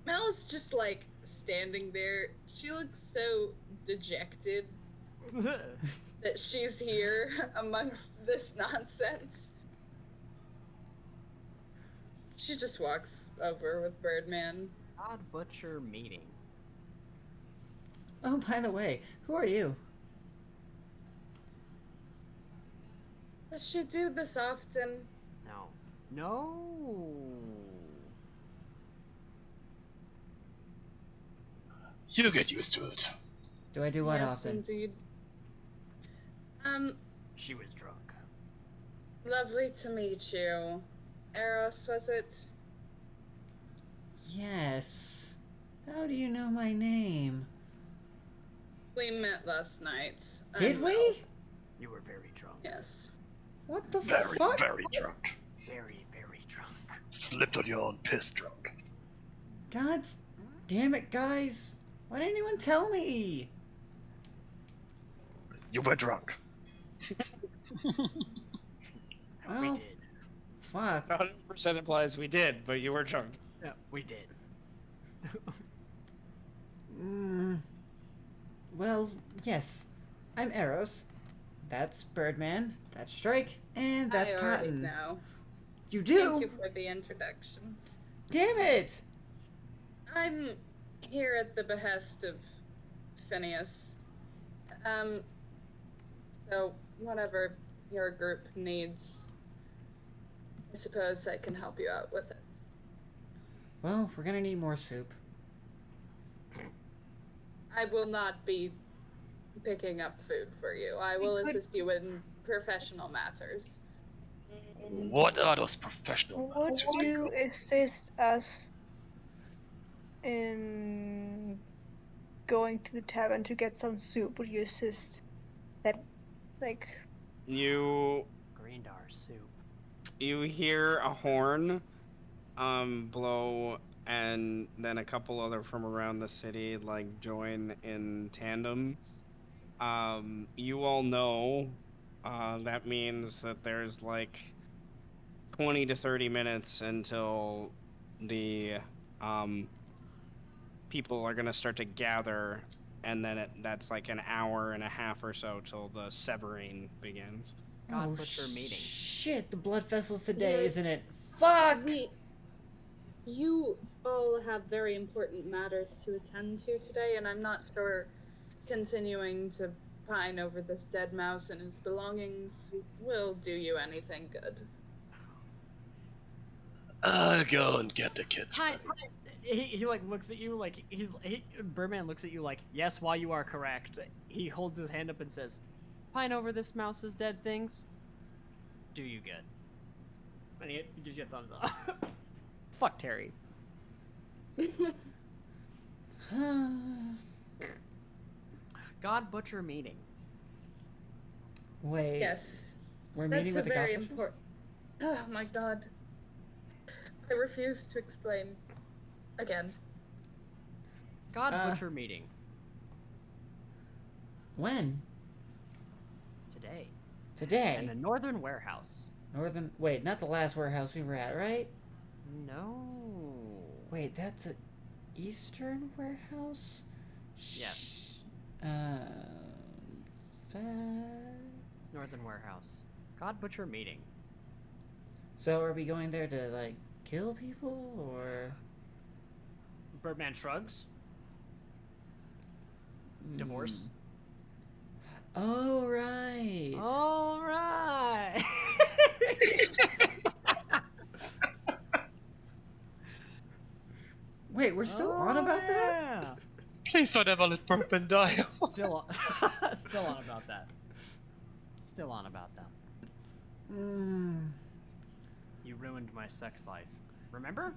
Mel is just like standing there. She looks so dejected that she's here amongst this nonsense. She just walks over with Birdman. God Butcher meeting. Oh, by the way, who are you? Does she do this often? No. No. You get used to it. Do I do what Yes, often? indeed. She was drunk. Lovely to meet you. Eros, was it? Yes. How do you know my name? We met last night. Did we? You were very drunk. Yes. What the Very, fuck? very drunk. Very, very drunk. Slipped on your own piss drunk. God damn it, guys. Why didn't anyone tell me? You were drunk. Well, We did. fuck. 100% implies we did, but you were drunk. Yeah, we did. Well, yes. I'm Eros. That's Birdman. That's Strike. And that's I already Cotton. know. You do? Thank you for the introductions. Damn it! I'm here at the behest of Phineas. So whatever your group needs, I suppose I can help you out with it. Well, we're gonna need more soup. I will not be picking up food for you. I will assist you in professional matters. What are those professional Would matters you you speak of? assist us in going to the tavern to get some soup? Would you assist that, like, You Greendar soup. hear a horn blow, and then a couple other from around the city like join in tandem. You all know that means that there's like 20 to 30 minutes until the people are gonna start to gather, and then that's like an hour and a half or so till the severing begins. God Oh, butcher meeting. shit. The blood vessel's today, Yes. isn't it? Fuck! You all have very important matters to attend to today, and I'm not sure continuing to pine over this dead mouse and his belongings will do you anything good. Go and get the kids. Hi. ready. He like looks at you like Birdman looks at you like, yes, while you are correct. He holds his hand up and says, "Pine over this mouse's dead things. Do you good?" And he gives you a thumbs up. Fuck Terry. God butcher meeting. Wait. Yes, We're that's meeting a with the very Godbutchers? important. Oh my god. I refuse to explain. Again. God butcher meeting When? today Today? in the northern warehouse. Northern. Wait, not the last warehouse we were at, right? No. Wait, that's a eastern warehouse? Yes. That... Northern warehouse. God butcher meeting. So are we going there to, like, kill people, or... Birdman shrugs. Divorce. Oh, right. All right. Wait, we're still on about that? Yeah. Please don't ever let Birdman die. Still on, still on about that. Still on about that. You ruined my sex life. Remember?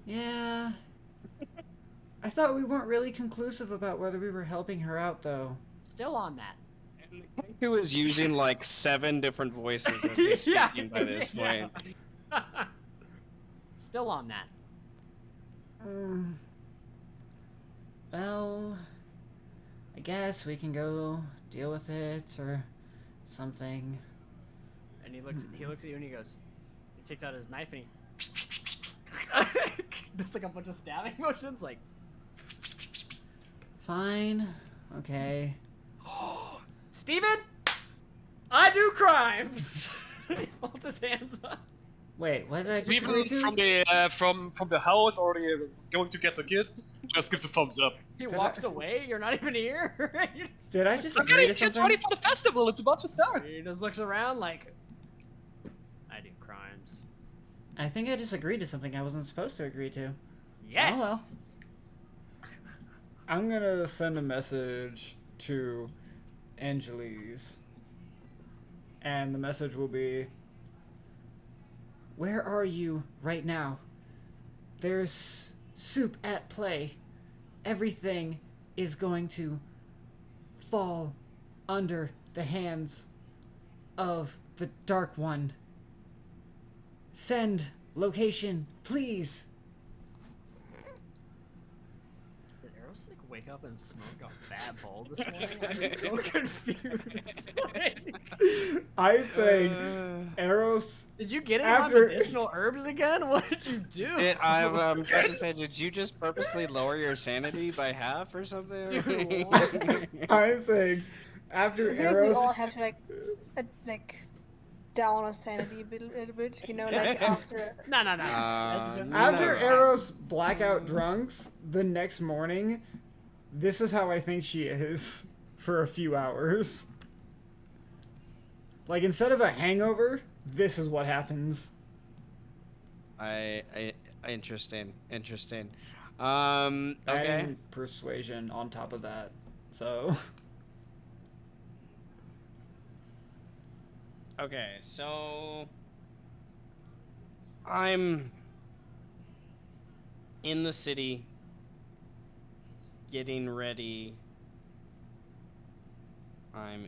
Yeah. I thought we weren't really conclusive about whether we were helping her out, though. Still on that. Who is using like 7 different voices as he's Yeah, speaking by this yeah. point. Still on that. Well, I guess we can go deal with it or something. And he looks at you and he goes, he takes out his knife and he does like a bunch of stabbing motions like Fine. Okay. Steven, I do crimes. He holds his hands up. Wait, what did I just Steven agree to? from the house already going to get the kids just gives a thumbs up. He Did walks I- away. You're not even here. You just- Did I just I'm agree getting to kids ready something? for the festival. It's about to start. He just looks around like, I do crimes. I think I just agreed to something I wasn't supposed to agree to. Yes. Oh, well. I'm gonna send a message to Angeles. And the message will be, where are you right now? There's soup at play. Everything is going to fall under the hands of the Dark One. Send location, please. Did Eros like wake up and smoke a bad bowl this morning? I'm so confused. I'm saying Eros. Did you get it After- on medicinal herbs again? What did you do? I'm about to say, did you just purposely lower your sanity by half or something? Dude, what? I'm saying after I feel like we Eros. all have to like down our sanity a little bit, you know, like after. No. After No. Eros blackout drunks, the next morning, this is how I think she is for a few hours. Like, instead of a hangover, this is what happens. Interesting. Okay. Adding persuasion on top of that. So, Okay, so I'm in the city getting ready. I'm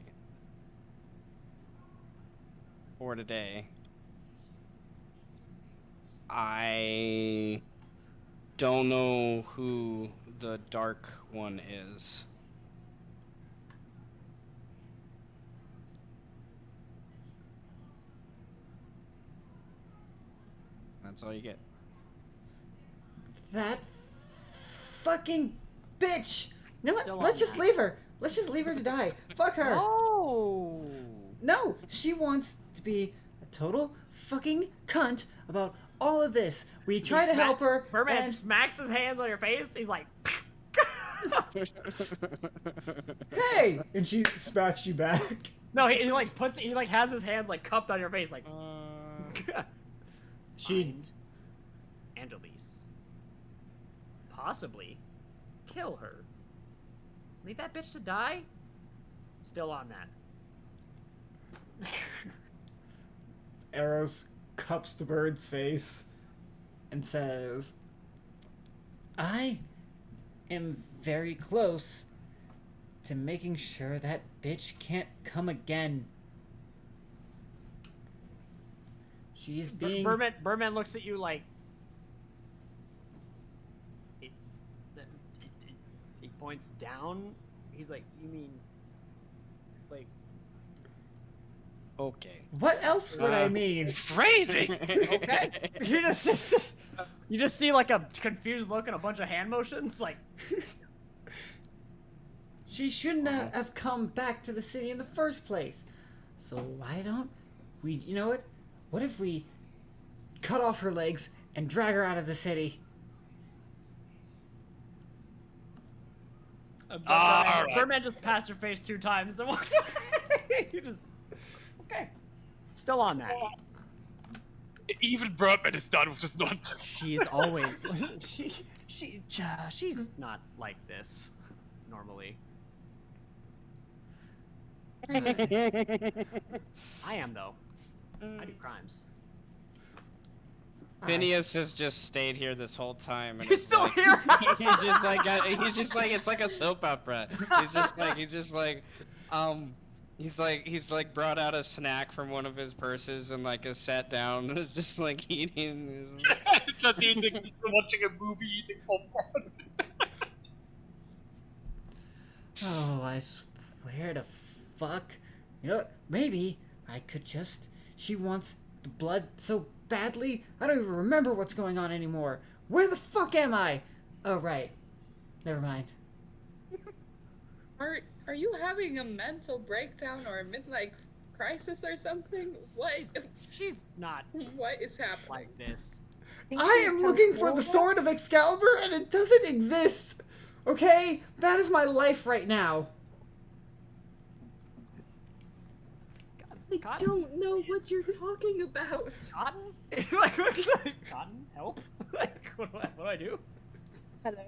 for today. I don't know who the Dark One is. That's all you get. that fucking bitch! You know Still what? Let's on just that. leave her. Let's just leave her to die. Fuck her. Oh. No, she wants to be a total fucking cunt about all of this. We try to help her. Birdman and smacks his hands on your face. He's like, hey, and she smacks you back. no, he like puts, he like has his hands like cupped on your face, like. She Find Angeles. Possibly kill her. Leave that bitch to die? Still on that. Eros cups the bird's face and says, I am very close to making sure that bitch can't come again. She's being... Birdman looks at you like. He points down. He's like, you mean. Like. Okay. What else would I mean? Phrasing. Okay. You just see like a confused look and a bunch of hand motions. Like. She shouldn't have come back to the city in the first place. So why don't we, you know what? What if we cut off her legs and drag her out of the city? Alright. Birdman just passed her face 2 times and walks away. You just. Okay. Still on that. Even Birdman is done with this nonsense. She's always. She's not like this normally. I am though. I do crimes. Phineas has just stayed here this whole time. And He's it's still like- here. he's just like it's like a soap opera. He's just like brought out a snack from one of his purses and like has sat down and is just like eating. Just eating, watching a movie, eating popcorn. Oh, I swear to fuck. You know what? Maybe I could just... She wants the blood so badly, I don't even remember what's going on anymore. Where the fuck am I? Oh, right. Never mind. Are you having a mental breakdown or a midlife crisis or something? She's not What is happening? like this. I am looking for the sword of Excalibur and it doesn't exist! Okay? That is my life right now. I Cotton? don't know what you're talking about. Cotton? Cotton? Help? Like, what do I do? Hello.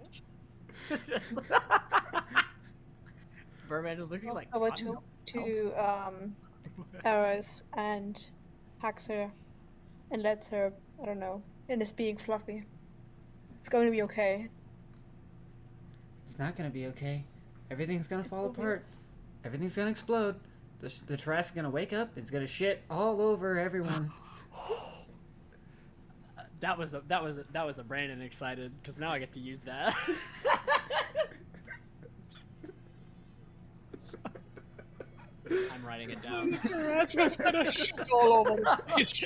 Birdman just looks at you like, Over Cotton, to help. Eris and hugs her and lets her, I don't know, and is being fluffy. It's going to be okay. It's not gonna be okay. Everything's gonna fall will be. apart. Everything's gonna explode. The trash is gonna wake up. It's gonna shit all over everyone. That was a Brandon excited because now I get to use that. I'm writing it down. Terrasca's gonna shit all over the place.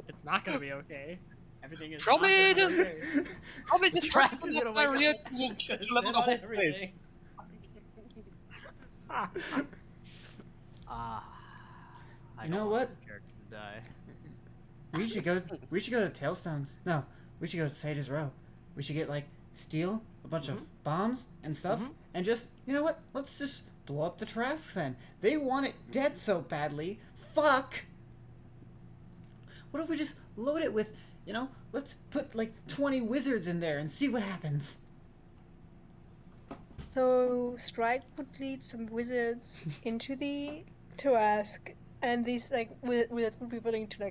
It's not gonna be okay. Everything is Probably not gonna be the- okay. Probably Trash distracted is enough gonna by wake Riot up. will It's shit gonna all over spit the on whole place. everything. I You don't know want what? this character to die. We should go. We should go to Tailstones. No, we should go to Sage's Row. We should get steal a bunch of bombs and stuff, and just what? Let's just blow up the Tarrasques then. They want it dead so badly. Fuck. What if we just load it with, let's put 20 wizards in there and see what happens. So Strike would lead some wizards into the Tarrasque, and these wizards would be willing to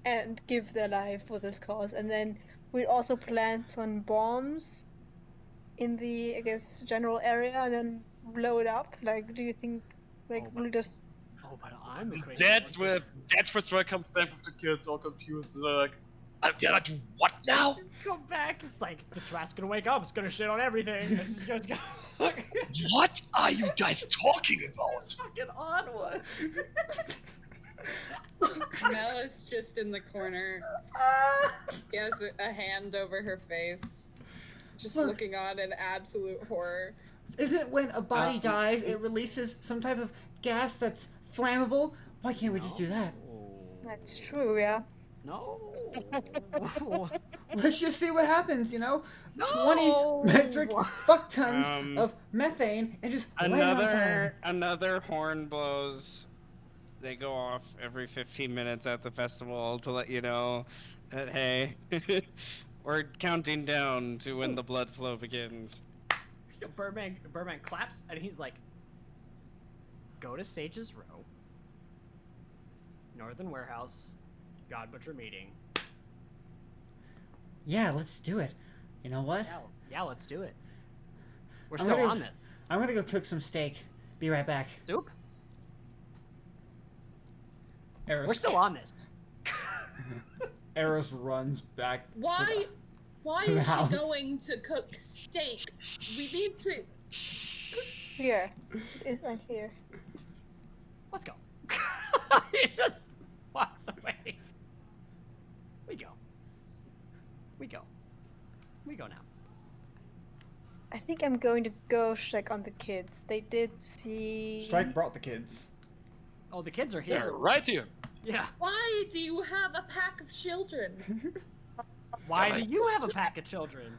and give their life for this cause, and then we'd also plant some bombs in the, I guess, general area, and then blow it up. Do you think we'll just? Oh, but I'm the crazy That's one. where Strike comes back with the kids all confused. They're like, I'm gonna do what now? Come back. It's like the trash gonna wake up. It's gonna shit on everything. This is just gonna What are you guys talking about? fucking on one. Mel is just in the corner. She has a hand over her face, just Look. looking on in absolute horror. Isn't it when a body dies, it releases some type of gas that's flammable? Why can't we just do that? That's true, yeah. No. Let's just see what happens, 20 No! metric fuck tons Um, of methane and just light it on fire. Another horn blows. They go off every 15 minutes at the festival to let you know that, hey, we're counting down to when the blood flow begins. Birdman claps and he's like, go to Sage's Row, Northern Warehouse, God Butcher meeting. Yeah, let's do it. You know what? Yeah, let's do it. We're I'm still gonna- on this. I'm gonna go cook some steak. Be right back. Soup? Eris, We're still on this. Eris runs back. Why to the is house. she going to cook steak? We need to. Here. It is right here. Let's go. He just walks away. We go. We go now. I think I'm going to go check on the kids. They did see. Strike brought the kids. Oh, the kids are here. They're right here. Yeah. Why do you have a pack of children? Why do you have a pack of children?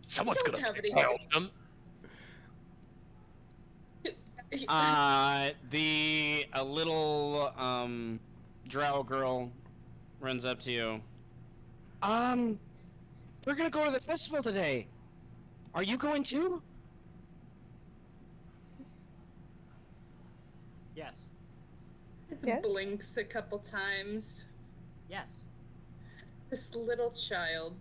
Someone's don't gonna have take any- care of them. A little drow girl runs up to you. We're gonna go to the festival today. Are you going too? Yes. Just Yes? blinks a couple times. Yes. This little child.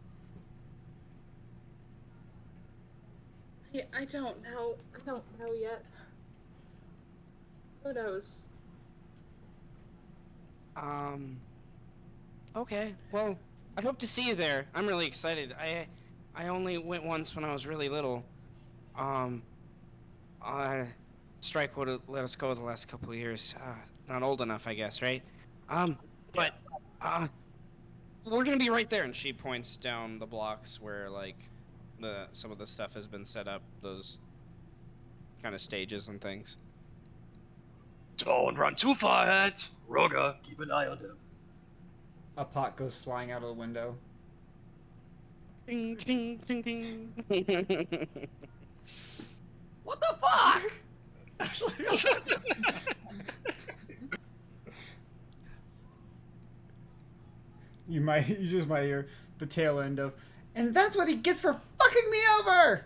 I don't know. I don't know yet. Who knows? Okay. Well, I hope to see you there. I'm really excited. I only went once when I was really little. Strike would have let us go the last couple of years. Not old enough, I guess, right? But we're gonna be right there. And she points down the blocks where some of the stuff has been set up, those kind of stages and things. Don't run too far ahead. Roger, keep an eye on them. A pot goes flying out of the window. Ding, ding, ding, ding. What the You just might hear the tail end of, and that's what he gets for fucking me over.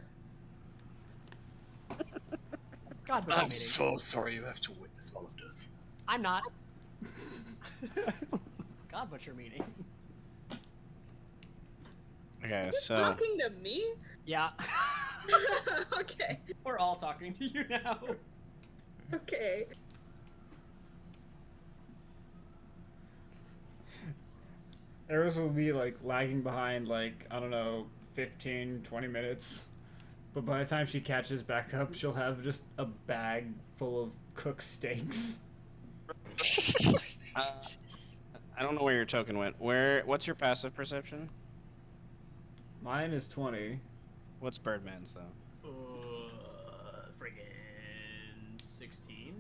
God, but I'm meeting. so sorry you have to witness all of this. I'm not. God, what's your meaning? Okay, Is this so talking to me? Yeah. Okay. We're all talking to you now. Okay. Eris will be like lagging behind, like, I don't know, 15, 20 minutes. But by the time she catches back up, she'll have just a bag full of cooked steaks. I don't know where your token went. What's your passive perception? Mine is 20. What's Birdman's though? Friggin' 16.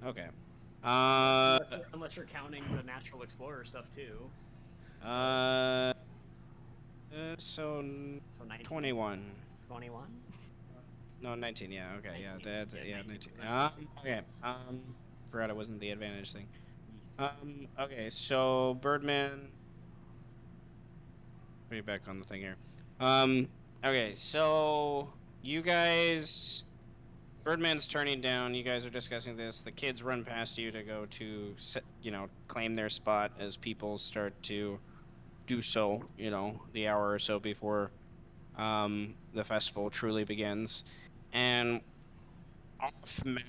Okay. Unless you're counting the natural explorer stuff too. So So 19. 21. 21. No, 19. Yeah. Okay. 19, Yeah. That's yeah, yeah. 19. 19. Okay. Forgot it wasn't the advantage thing. Okay. So Birdman. Let me back on the thing here. Okay. So you guys. Birdman's turning down. You guys are discussing this. The kids run past you to go to, claim their spot as people start to do so. The hour or so before the festival truly begins. And off map,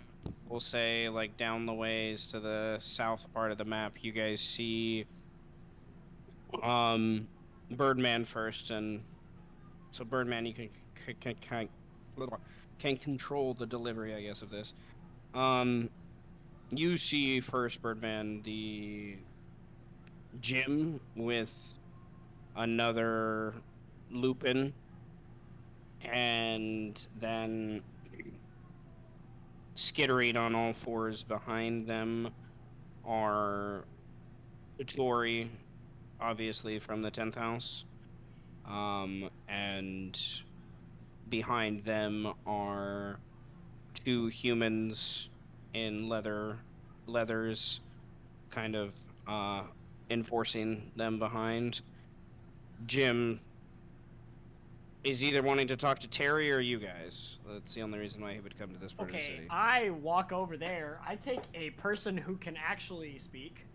we'll say, like down the ways to the south part of the map, you guys see Birdman first, and so Birdman, you can control the delivery, I guess, of this. You see first, Birdman, the gym with another Lupin, and then skittering on all fours behind them are Tori, obviously from the 10th house. And behind them are two humans in leathers, kind of enforcing them behind. Jim is either wanting to talk to Terry or you guys. That's the only reason why he would come to this part of the Okay, city. I walk over there. I take a person who can actually speak.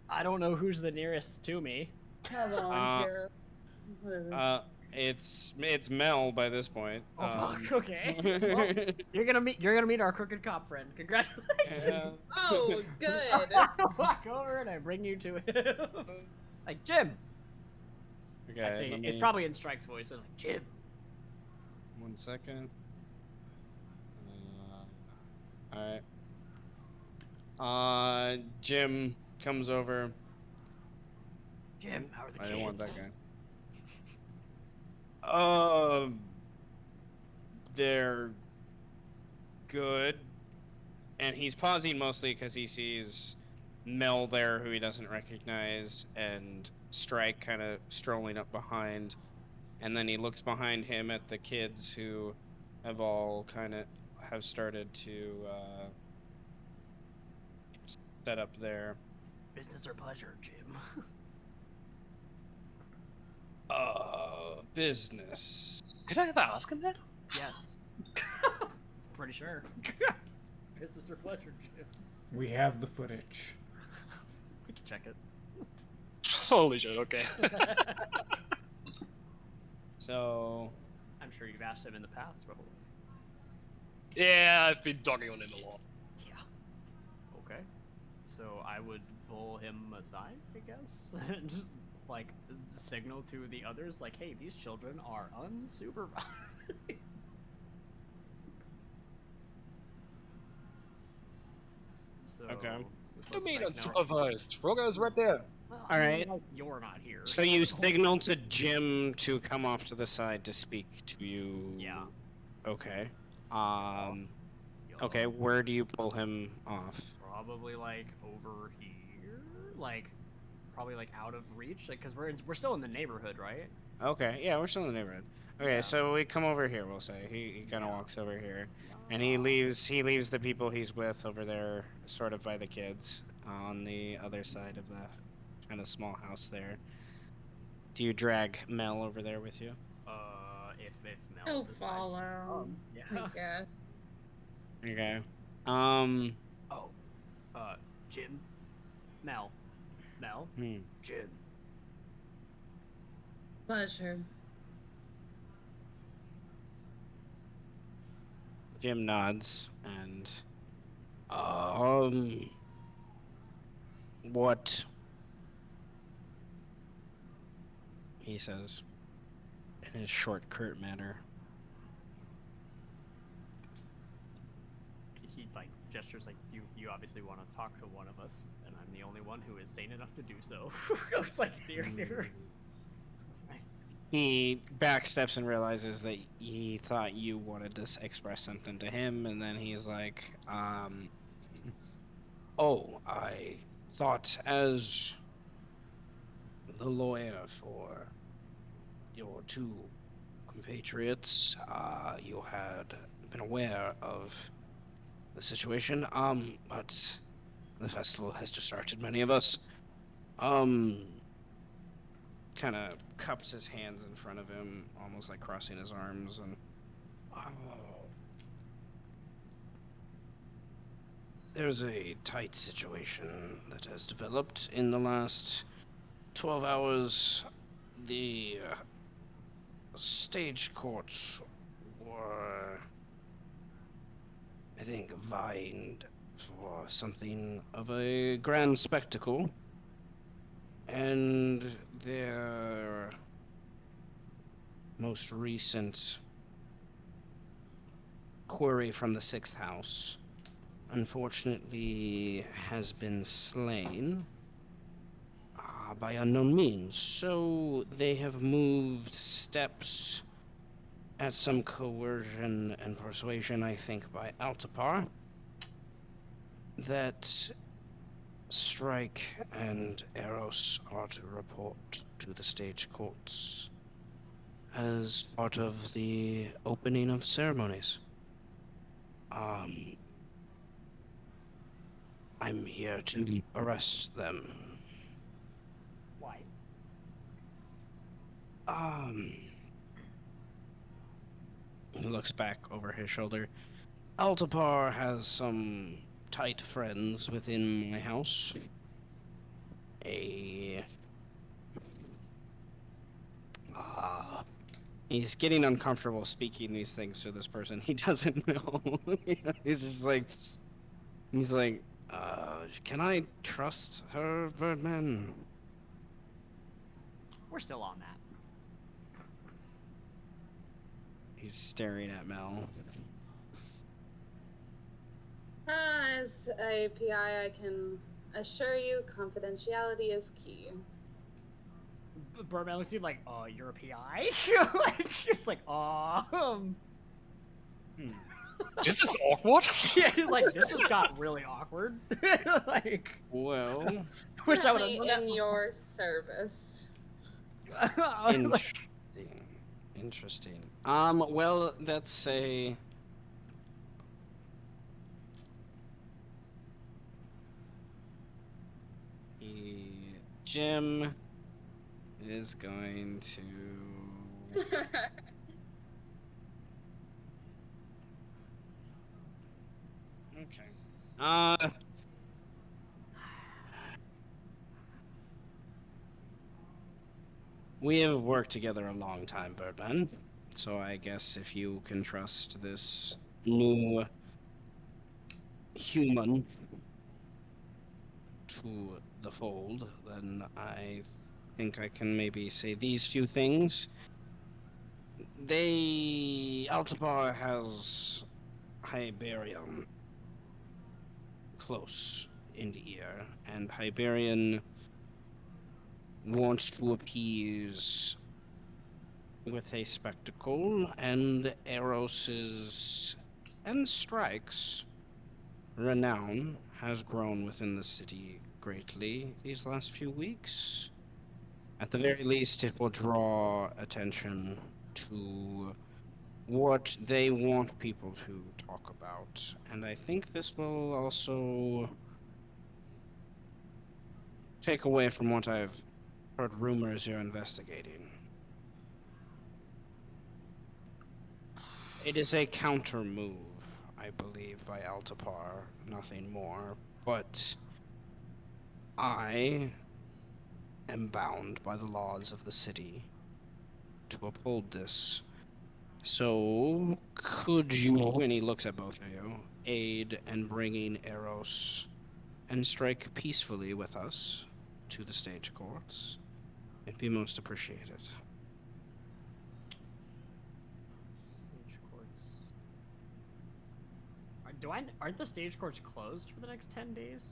I don't know who's the nearest to me. I'll volunteer. It's Mel by this point. Oh fuck. Okay. Well, you're gonna meet our crooked cop friend. Congratulations. Oh, good. I walk over and I bring you to him. Like Jim. Okay, Actually, let it's me- probably in Strike's voice. So it's like Jim. 1 second. All right. Jim comes over. Jim, how are the I kids? didn't want that guy. They're good, and he's pausing mostly because he sees Mel there, who he doesn't recognize, and Strike kind of strolling up behind, and then he looks behind him at the kids who have all have started to set up there. Business or pleasure, Jim? Business. Did I ever ask him that? Yes. Pretty sure. Business or pleasure, Jim? We have the footage. We can check it. Holy shit, okay. So, I'm sure you've asked him in the past, probably. Yeah, I've been dogging on him a lot. Yeah. Okay. So I would pull him aside, I guess, and just like signal to the others, like, "Hey, these children are unsupervised." So, Okay. just You let mean Strike know. unsupervised? Rogo's right there. Well, All right. like, you're not here. So you signal to Jim to come off to the side to speak to you. Yeah. Okay. You'll Okay, where do you pull him off? Probably like over here, like probably like out of reach, like because we're still in the neighborhood, right? Okay, yeah, we're still in the neighborhood. Okay, Yeah. so we come over here. We'll say he kind of Yeah. walks over here, and Yeah. he leaves the people he's with over there, sort of by the kids, on the other side of the kind of small house there. Do you drag Mel over there with you? If Mel He'll decides to follow. come, I yeah. guess. Okay. Um. Oh, Jim, Mel, Hmm. Jim. Pleasure. Jim nods and um. What? He says in his short, curt manner. He like gestures like you obviously want to talk to one of us, and I'm the only one who is sane enough to do so. I was like, here. He backsteps and realizes that he thought you wanted to express something to him, and then he's like, "Oh, I thought as the lawyer for your two compatriots, you had been aware of the situation. But the festival has distracted many of us. Um, kind of cups his hands in front of him, almost like crossing his arms, and oh, there's a tight situation that has developed in the last 12 hours. The stage courts were, I think, vying for something of a grand spectacle, and their most recent query from the sixth house unfortunately has been slain by unknown means. So they have moved steps at some coercion and persuasion, I think, by Altapar, that Strike and Eros are to report to the stage courts as part of the opening of ceremonies. Um, I'm here to arrest them. Why? Um, he looks back over his shoulder. Altapar has some tight friends within my house. A uh, he's getting uncomfortable speaking these things to this person he doesn't know. He's like, can I trust her, Birdman? We're still on that. He's staring at Mel. As a PI, I can assure you confidentiality is key. Birdman looks at you like, you're a PI? Like, it's like, This is awkward. yeah, he's like, this just got really awkward. Like, Well, wish I would have Currently known that. in your service. Like, interesting. Well, that's a Jim is going to. Okay. We have worked together a long time, Birdman. So I guess if you can trust this new human to the fold, then I think I can maybe say these few things. Altapar has Hyberium close in the ear, and Hyberian wants to appease with a spectacle, and Eros's and Strike's renown has grown within the city greatly these last few weeks. At the very least, it will draw attention to what they want people to talk about. And I think this will also take away from what I've heard rumors you're investigating. It is a counter move, I believe, by Altapar, nothing more. But I am bound by the laws of the city to uphold this. So, could you, when he looks at both of you, aid in bringing Eros and strike peacefully with us to the stage courts? It'd be most appreciated. Stage courts. Aren't the stage courts closed for the next 10 days?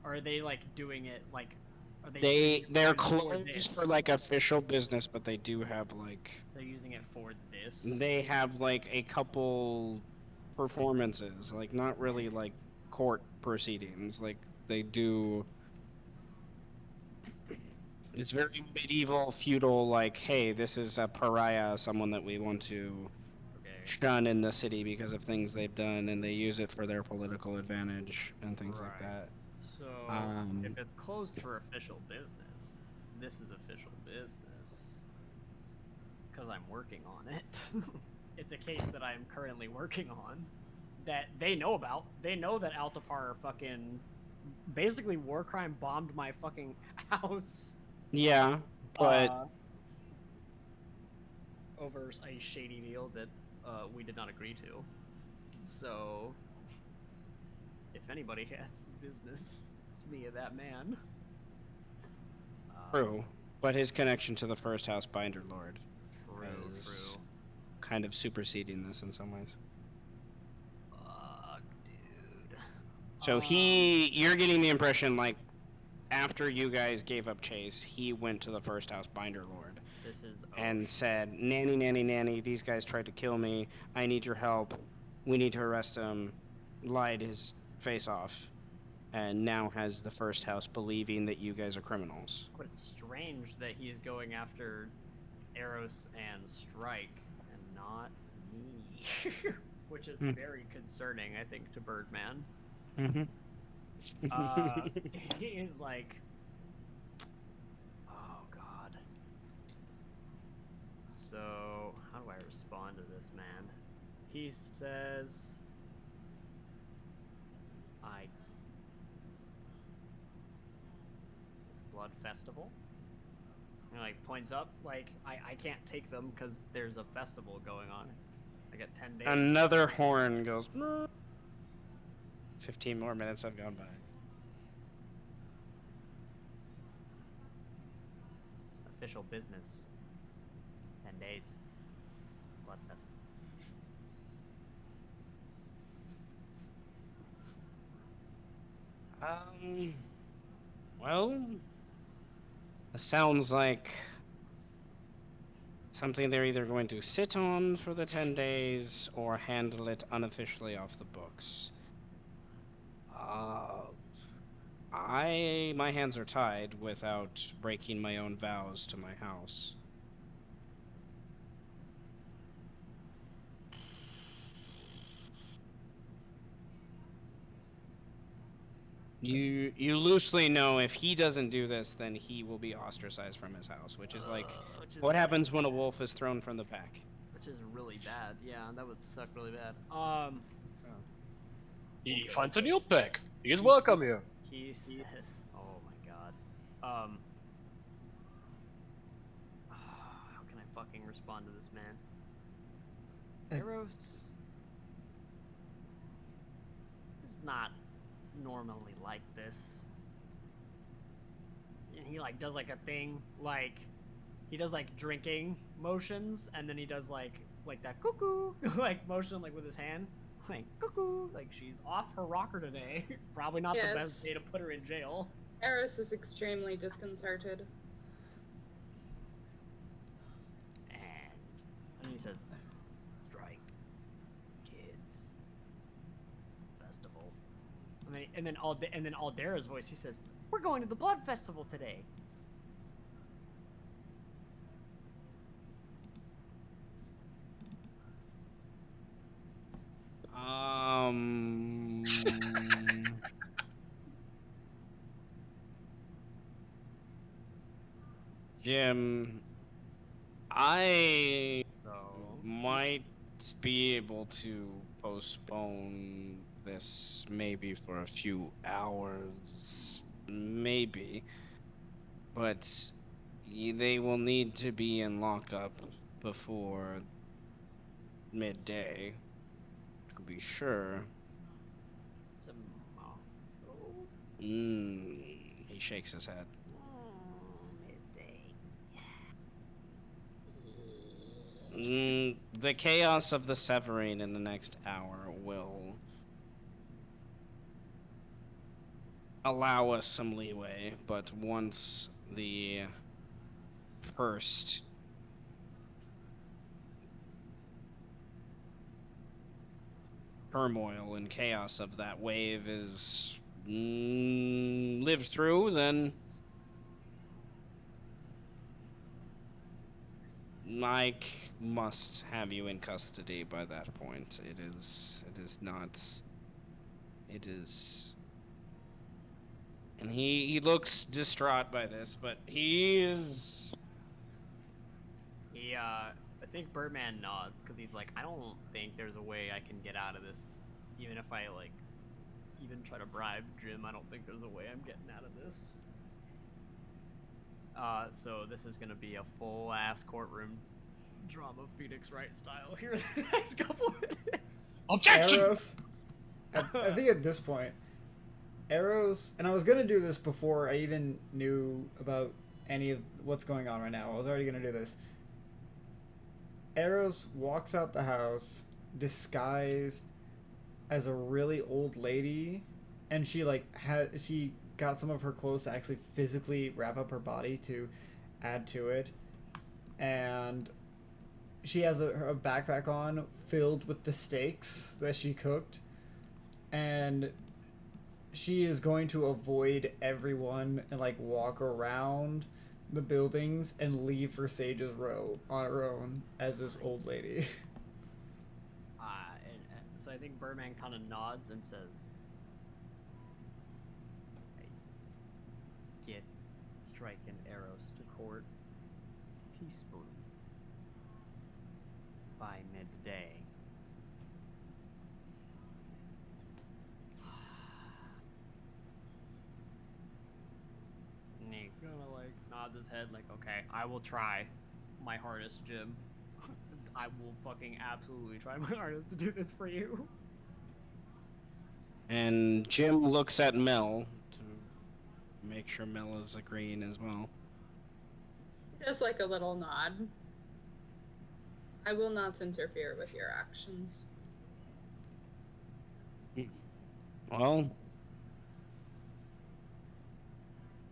Or are they like doing it like? Are they doing it They're for closed this? for like official business, but they do have like They're using it for this. they have like a couple performances, like not really like court proceedings. Like they do. It's very medieval, feudal. Like, hey, this is a pariah, someone that we want to Okay. shun in the city because of things they've done, and they use it for their political advantage and things like Right. that. So Um, if it's closed for official business, this is official business. Because I'm working on it. It's a case that I'm currently working on that they know about. They know that Altapar fucking basically war crime bombed my fucking house. yeah, but Over a shady deal that we did not agree to. So, if anybody has business, it's me and that man. true. But his connection to the first house binder lord True, is true. kind of superseding this in some ways. Fuck, dude. So you're getting the impression like after you guys gave up chase, he went to the first house binder lord This is and said, "Nanny, nanny, nanny, these guys tried to kill me. I need your help. We need to arrest him." Lied his face off, and now has the first house believing that you guys are criminals. quite strange that he's going after Eros and Strike and not me, which is very concerning, I think, to Birdman. Mm-hmm. He's like, oh god. So how do I respond to this man? He says, I. It's Blood Festival. And like points up, like I can't take them because there's a festival going on. I got 10 days. Another horn goes. 15 more minutes have gone by. Official business. 10 days. Blood Festival. Well, it sounds like something they're either going to sit on for the 10 days or handle it unofficially off the books. My hands are tied without breaking my own vows to my house. You loosely know if he doesn't do this, then he will be ostracized from his house, which is like Which is what happens when a wolf is thrown from the pack. Which is really bad. Yeah, that would suck really bad. He finds a new pick. He is welcome here. He says, "Oh my god." How can I fucking respond to this man? Eros is not normally like this, and he like does like a thing like he does like drinking motions, and then he does like that cuckoo like motion like with his hand. Like cuckoo, like she's off her rocker today. Probably not the best day to put her in jail. Eris is extremely disconcerted. And he says, "Strike, kids, festival." And then Aldera's voice. He says, "We're going to the blood festival today." Jim, I So might be able to postpone this maybe for a few hours, maybe, but they will need to be in lockup before midday to be sure. tomorrow. He shakes his head. Midday. The chaos of the Severine in the next hour will allow us some leeway, but once the first turmoil and chaos of that wave is lived through, then Mike must have you in custody by that point. It is not, it is, and he looks distraught by this, but he is. I think Birdman nods because he's like, I don't think there's a way I can get out of this, even if I like, even try to bribe Jim. I don't think there's a way I'm getting out of this. So this is gonna be a full ass courtroom drama, Phoenix Wright style here the next couple minutes. Objection! Arrows. I think at this point, Arrows, and I was gonna do this before I even knew about any of what's going on right now. I was already gonna do this. Arrows walks out the house disguised as a really old lady, and she she got some of her clothes to actually physically wrap up her body to add to it, and she has a backpack on filled with the steaks that she cooked, and she is going to avoid everyone and like walk around the buildings and leave for Sage's Row on her own as this old lady. So I think Birdman kind of nods and says, hey, "Get striking arrows to court peacefully by midday." Nick kind of like nods his head, like, "Okay, I will try my hardest, Jim. I will fucking absolutely try my hardest to do this for you." And Jim looks at Mel to make sure Mel is agreeing as well. Just like a little nod. I will not interfere with your actions. Well,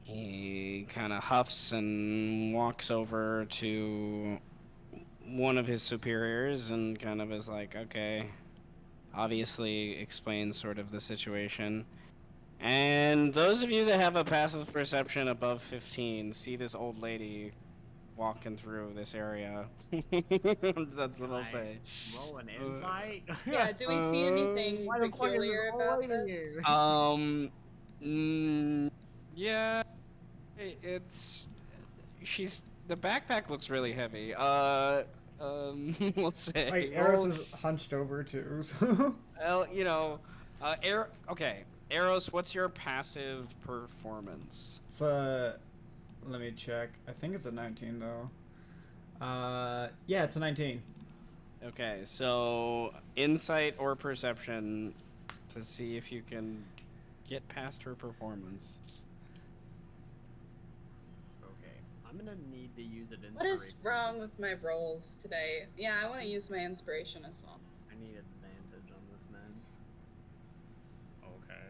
he kind of huffs and walks over to one of his superiors and kind of is like, okay, obviously explains sort of the situation. And those of you that have a passive perception above 15 see this old lady walking through this area. That's what I'll say. Roll an insight. Yeah, do we see anything Why the fuck is this peculiar old about lady this? here? Yeah, it's she's the backpack looks really heavy. Let's say. Like Eros is hunched over too. So. Well, okay, Eros, what's your passive performance? It's let me check. I think it's a 19 though. Yeah, it's a 19. Okay, so insight or perception to see if you can get past her performance. Okay, I'm gonna need to use it. What is wrong with my rolls today? Yeah, I want to use my inspiration as well. I need advantage on this man. Okay.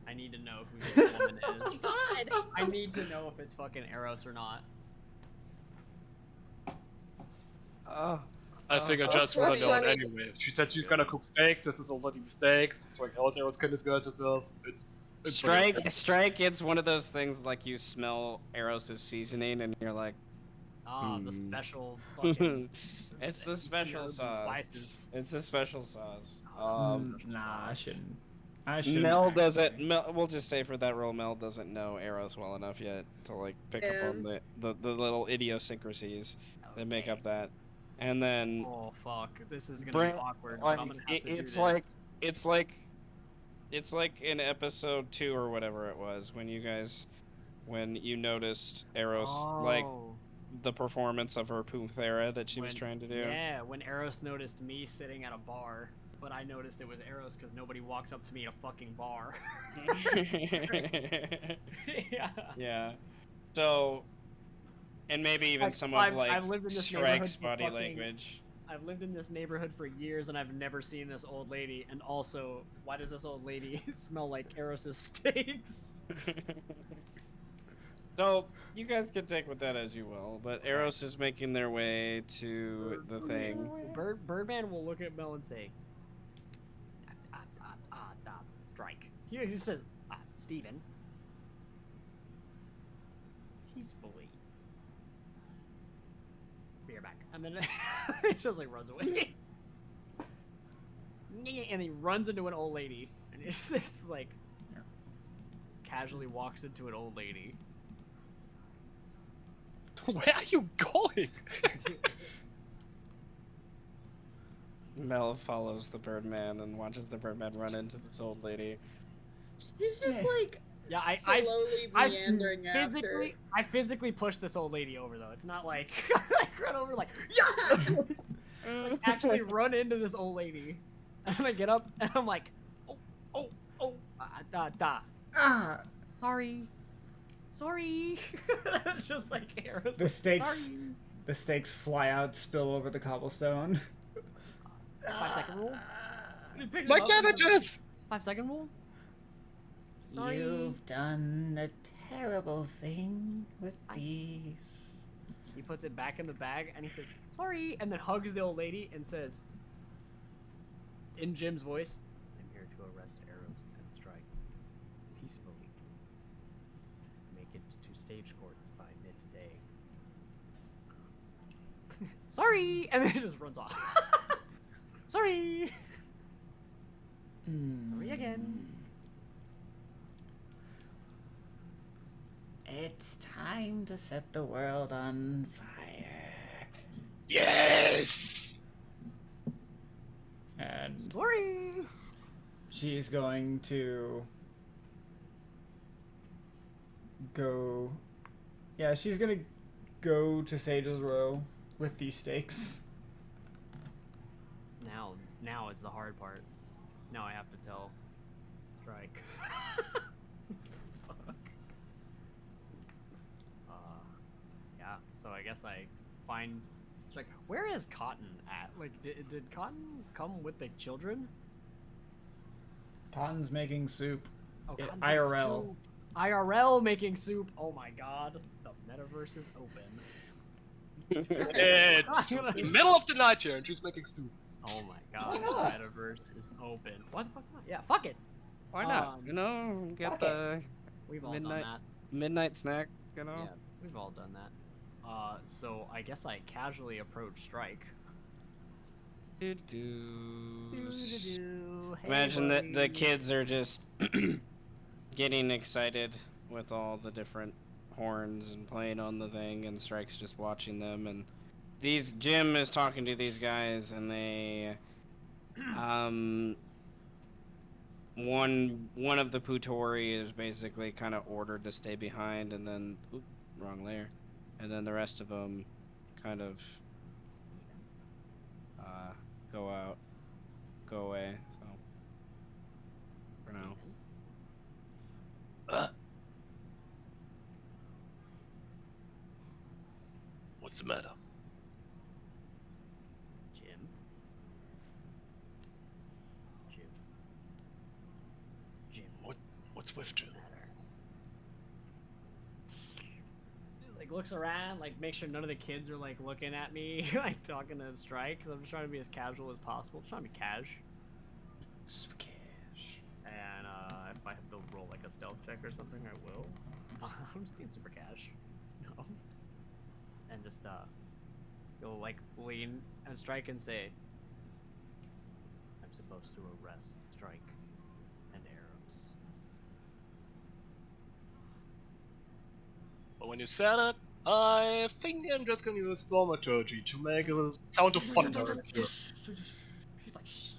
I need to know who this woman is. Oh my god! I need to know if it's fucking Eros or not. I think I just Oh, want to know it funny. anyway. She said she's gonna cook steaks. This is already steaks. Like, how is Eros can disguise herself? It's Strike. It's one of those things like you smell Eros' seasoning and you're like, The special fucking It's the special herbs and sauce. spices. It's the special sauce. Nah, I sauce. shouldn't. I shouldn't. Mel doesn't. actually. Mel, we'll just say for that role, Mel doesn't know Eros well enough yet to like pick up on the little idiosyncrasies that make up Okay. that. And then Oh fuck, this is gonna be bring awkward, but like I'm gonna have to do it's this. like it's like it's like in episode 2 or whatever it was when you noticed Eros like Oh. the performance of her Punthera that she was When- trying to do. Yeah, when Eros noticed me sitting at a bar, but I noticed it was Eros because nobody walks up to me at a fucking bar. Yeah. Yeah. So, and maybe even Like, some of I've lived in this neighborhood Strike's for body fucking- language. I've lived in this neighborhood for years and I've never seen this old lady. And also, why does this old lady smell like Eros's steaks? So you guys can take with that as you will, but Eros is making their way to the thing. Birdman will look at Mel and say, strike. He says, Steven. Peacefully. Be right back. And then he just like runs away. And he runs into an old lady. And it's just like casually walks into an old lady. Where are you going? Mel follows the Birdman and watches the Birdman run into this old lady. He's just like Yeah, slowly I meandering after. I physically push this old lady over though. It's not like I run over like yeah. Like, actually run into this old lady, and I get up and I'm like, Ah, sorry, just like arrows. The steaks- Sorry. the stakes fly out, spill over the cobblestone. 5-second rule. He picks My it up and goes, cabbages! 5-second rule. Sorry. You've done a terrible thing with these. He puts it back in the bag and he says, sorry, and then hugs the old lady and says, in Jim's voice, I'm here to arrest Arrows and strike peacefully. Make it to stage courts by midday. Sorry! And then he just runs off. Sorry! Sorry again. It's time to set the world on fire. Yes! And Sorry! she's going to go. Yeah, she's gonna go to Sage's Row with these stakes. Now is the hard part. Now I have to tell Strike. Fuck. Yeah, so I guess I find Strike. Where is Cotton at? Like, did Cotton come with the children? Cotton's making soup. Oh, Yeah, Cotton's making IRL. soup. IRL making soup. Oh my god, the metaverse is open. It's the middle of the night here and she's making soup. Oh my god, the not? metaverse is open. Why the fuck not? Yeah, fuck it. Why not? Um, You know, get fuck the We've all midnight done midnight snack. You that. know. Yeah, we've all done that. So I guess I casually approach Strike. Doo-doo. Hey, Imagine that the buddy. kids are just getting excited with all the different horns and playing on the thing, and Strike's just watching them. And Jim is talking to these guys, and they, one of the Putori is basically kind of ordered to stay behind, and then, wrong layer, and then the rest of them kind of go away. So for now. What's the matter? Jim. What's with Jim? Like looks around, like make sure none of the kids are like looking at me, like talking to Strike, because I'm just trying to be as casual as possible. Just trying to be cash. Cash. And if I have to roll like a stealth check or something, I will. I'm just being super cash, you know. And just You'll like lean and Strike and say, "I'm supposed to arrest Strike and Arrows." But when you said it, I think I'm just gonna use thaumaturgy to make a sound of thunder appear. She's like, "Shh."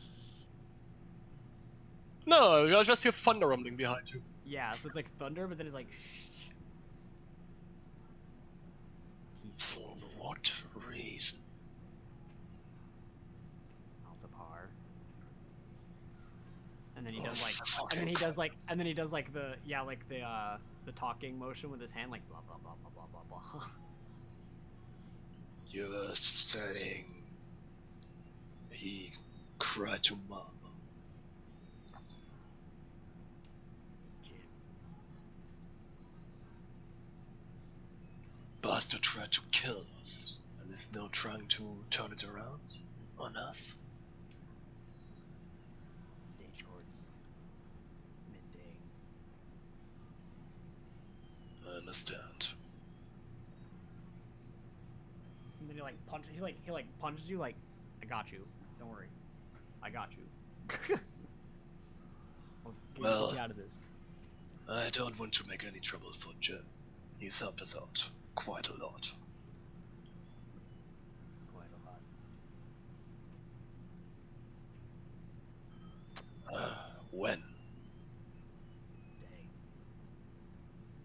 No, I just hear thunder rumbling behind you. Yeah, so it's like thunder, but then it's like, shh. For what reason? Altapar. And then he does like, and then he does like the talking motion with his hand, like blah blah blah blah blah blah blah. You're saying he cried to mama. Jim. Bastard tried to kill us and is now trying to turn it around on us. Stage chords. Midday. I understand. And then he like punches. He like punches you like, I got you. Don't worry, I got you. I'll get you out of this. I don't want to make any trouble for Jim. He's helped us out quite a lot. Quite a lot. When? Day.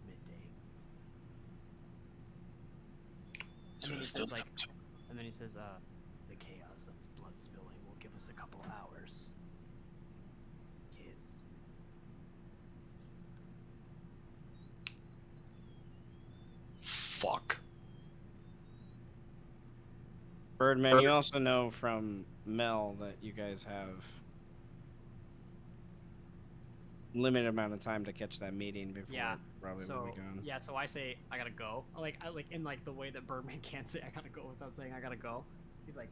Midday. Is And there then he still says like, something? and then he says, the chaos of blood spilling will give us a couple hours. Kids. Fuck. Birdman, you also know from Mel that you guys have limited amount of time to catch that meeting before Yeah. it probably So will be gone. yeah, so I say I gotta go. Like I like in like the way that Birdman can't say I gotta go without saying I gotta go. He's like,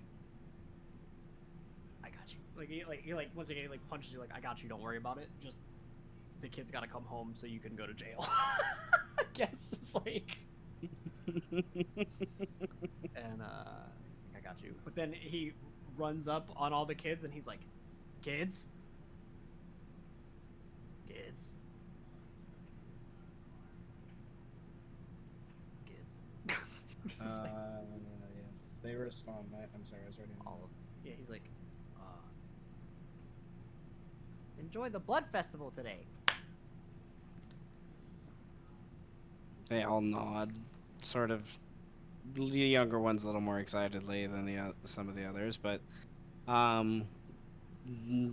I got you. He once again he like punches you like I got you. Don't worry about it. Just the kid's gotta come home so you can go to jail. I guess it's like. And I got you. But then he runs up on all the kids and he's like, kids. Kids. Just like, Yes, they respond. I'm sorry, I was already all of yeah, he's like, enjoy the blood festival today. They all nod, sort of. The younger one's a little more excitedly than some of the others, but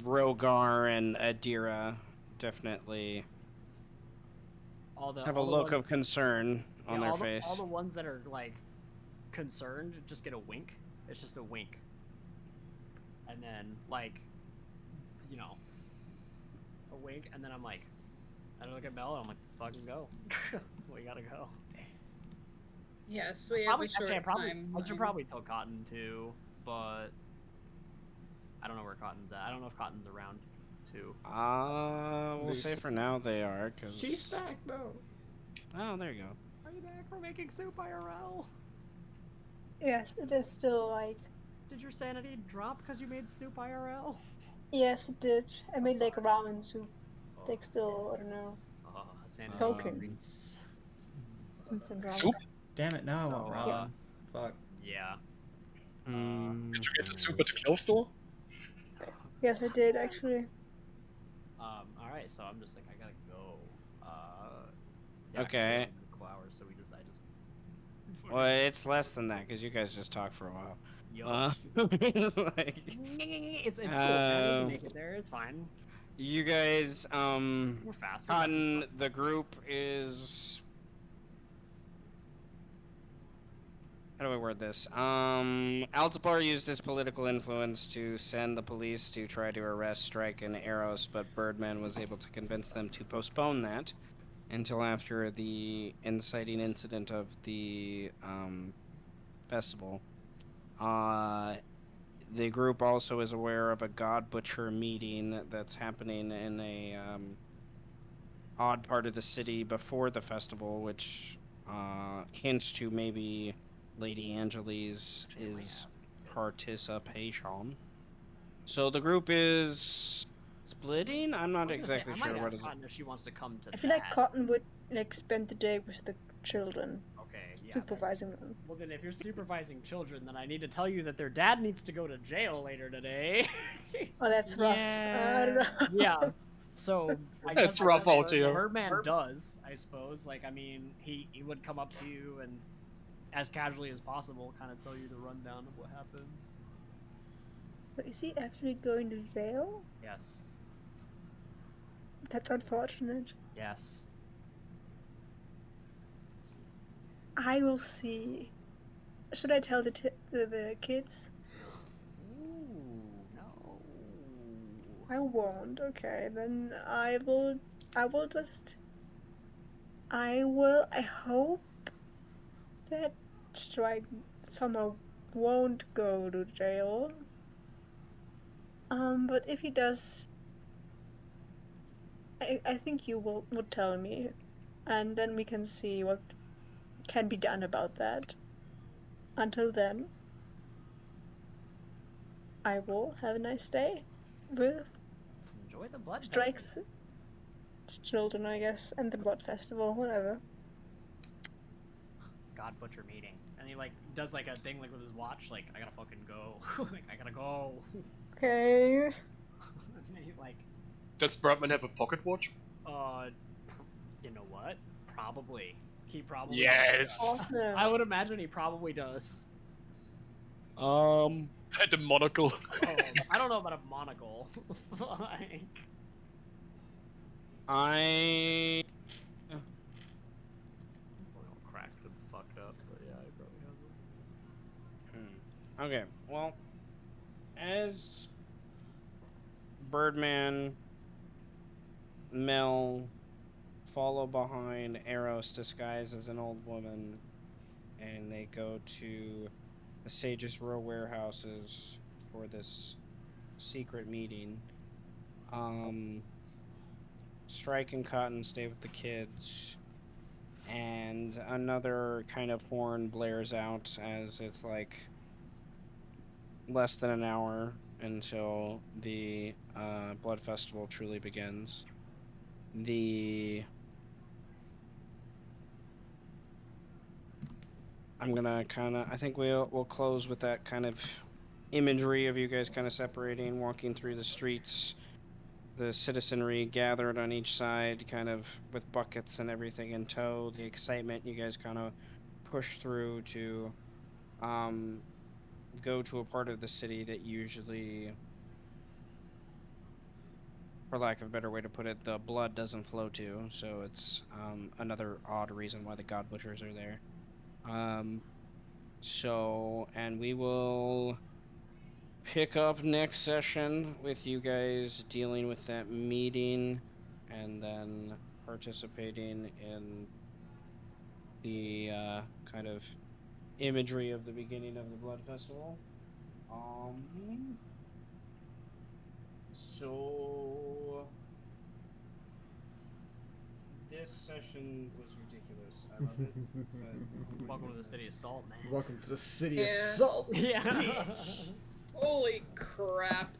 Rogar and Adira definitely have a All the look ones, of concern on their all face. the ones that are like concerned just get a wink. It's just a wink. And then like, you know, a wink, and then I'm like, I look at Mel and I'm like, fucking go. We gotta go. Yes, we have Probably, a short time. I should probably tell Cotton too, but I don't know where Cotton's at. I don't know if Cotton's around too. We'll say for now they are, because... She's back though. Oh, there you go. Are you back for making soup IRL? Yes, it is still like. Did your sanity drop because you made soup IRL? Yes, it did. I made like sorry. ramen soup. Oh, Like still, I don't know. sanity Soaking. increase. Instant ramen. Soup? Damn it! Now I want So, ramen. Fuck. Yeah. Did you get the soup at the clothes store? Yes, I did actually. All right. So I'm just like, I gotta go. Yeah, Okay. in a couple hours. So I just. Well, it's less than that, because you guys just talk for a while. Yup. Just like... It's cool, man. We can make it there. It's fine. You guys, We're fast. Cotton, the group is... How do I word this? Altabar used his political influence to send the police to try to arrest Strike and Eros, but Birdman was able to convince them to postpone that until after the inciting incident of the festival. The group also is aware of a God Butcher meeting that's happening in a odd part of the city before the festival, which hints to maybe Lady Angeli's is participation. So the group is splitting. I'm not exactly I might sure what ask is. Cotton if she wants to come to I feel like that. Cotton would like spend the day with the children, Okay, yeah. supervising them. Well, then if you're supervising children, then I need to tell you that their dad needs to go to jail later today. Oh, that's rough. I don't know. Yeah. So I It's guess rough what out here. Birdman does, I suppose. Like, I mean, he would come up to you and, as casually as possible, kind of tell you the rundown of what happened. But is he actually going to jail? Yes. That's unfortunate. Yes. I will see. Should I tell the kids? Ooh, no. I won't. Okay, then I will just. I hope that Strike somehow won't go to jail. But if he does, I think you would tell me, and then we can see what can be done about that. Until then, I will have a nice day with Enjoy the blood festival. Strike's children, I guess, and the Blood Festival, whatever. God Butcher meeting. And he like does like a thing like with his watch, like I gotta fucking go. Like I gotta go. Okay. And he like Does Birdman have a pocket watch? you know what? Probably. He probably Yes! does. Awesome. I would imagine he probably does. Um, And the monocle. I don't know about a monocle. Like, I well, cracked and fucked up, but yeah, he probably has them. Okay, well, as Birdman, Mel follow behind Eros disguised as an old woman, and they go to the Sage's Row warehouses for this secret meeting. Strike and Cotton stay with the kids, and another kind of horn blares out as it's like less than an hour until the blood festival truly begins. I'm gonna I think we'll close with that kind of imagery of you guys kind of separating, walking through the streets, the citizenry gathered on each side, kind of with buckets and everything in tow. The excitement you guys kind of push through to um, go to a part of the city that usually, for lack of a better way to put it, the blood doesn't flow to. So it's another odd reason why the God Butchers are there. And we will pick up next session with you guys dealing with that meeting and then participating in the kind of imagery of the beginning of the Blood Festival. So this session was ridiculous. I love it. But Welcome to the city of Salt, man. Welcome to the city of Yeah. salt. Yeah. Holy crap.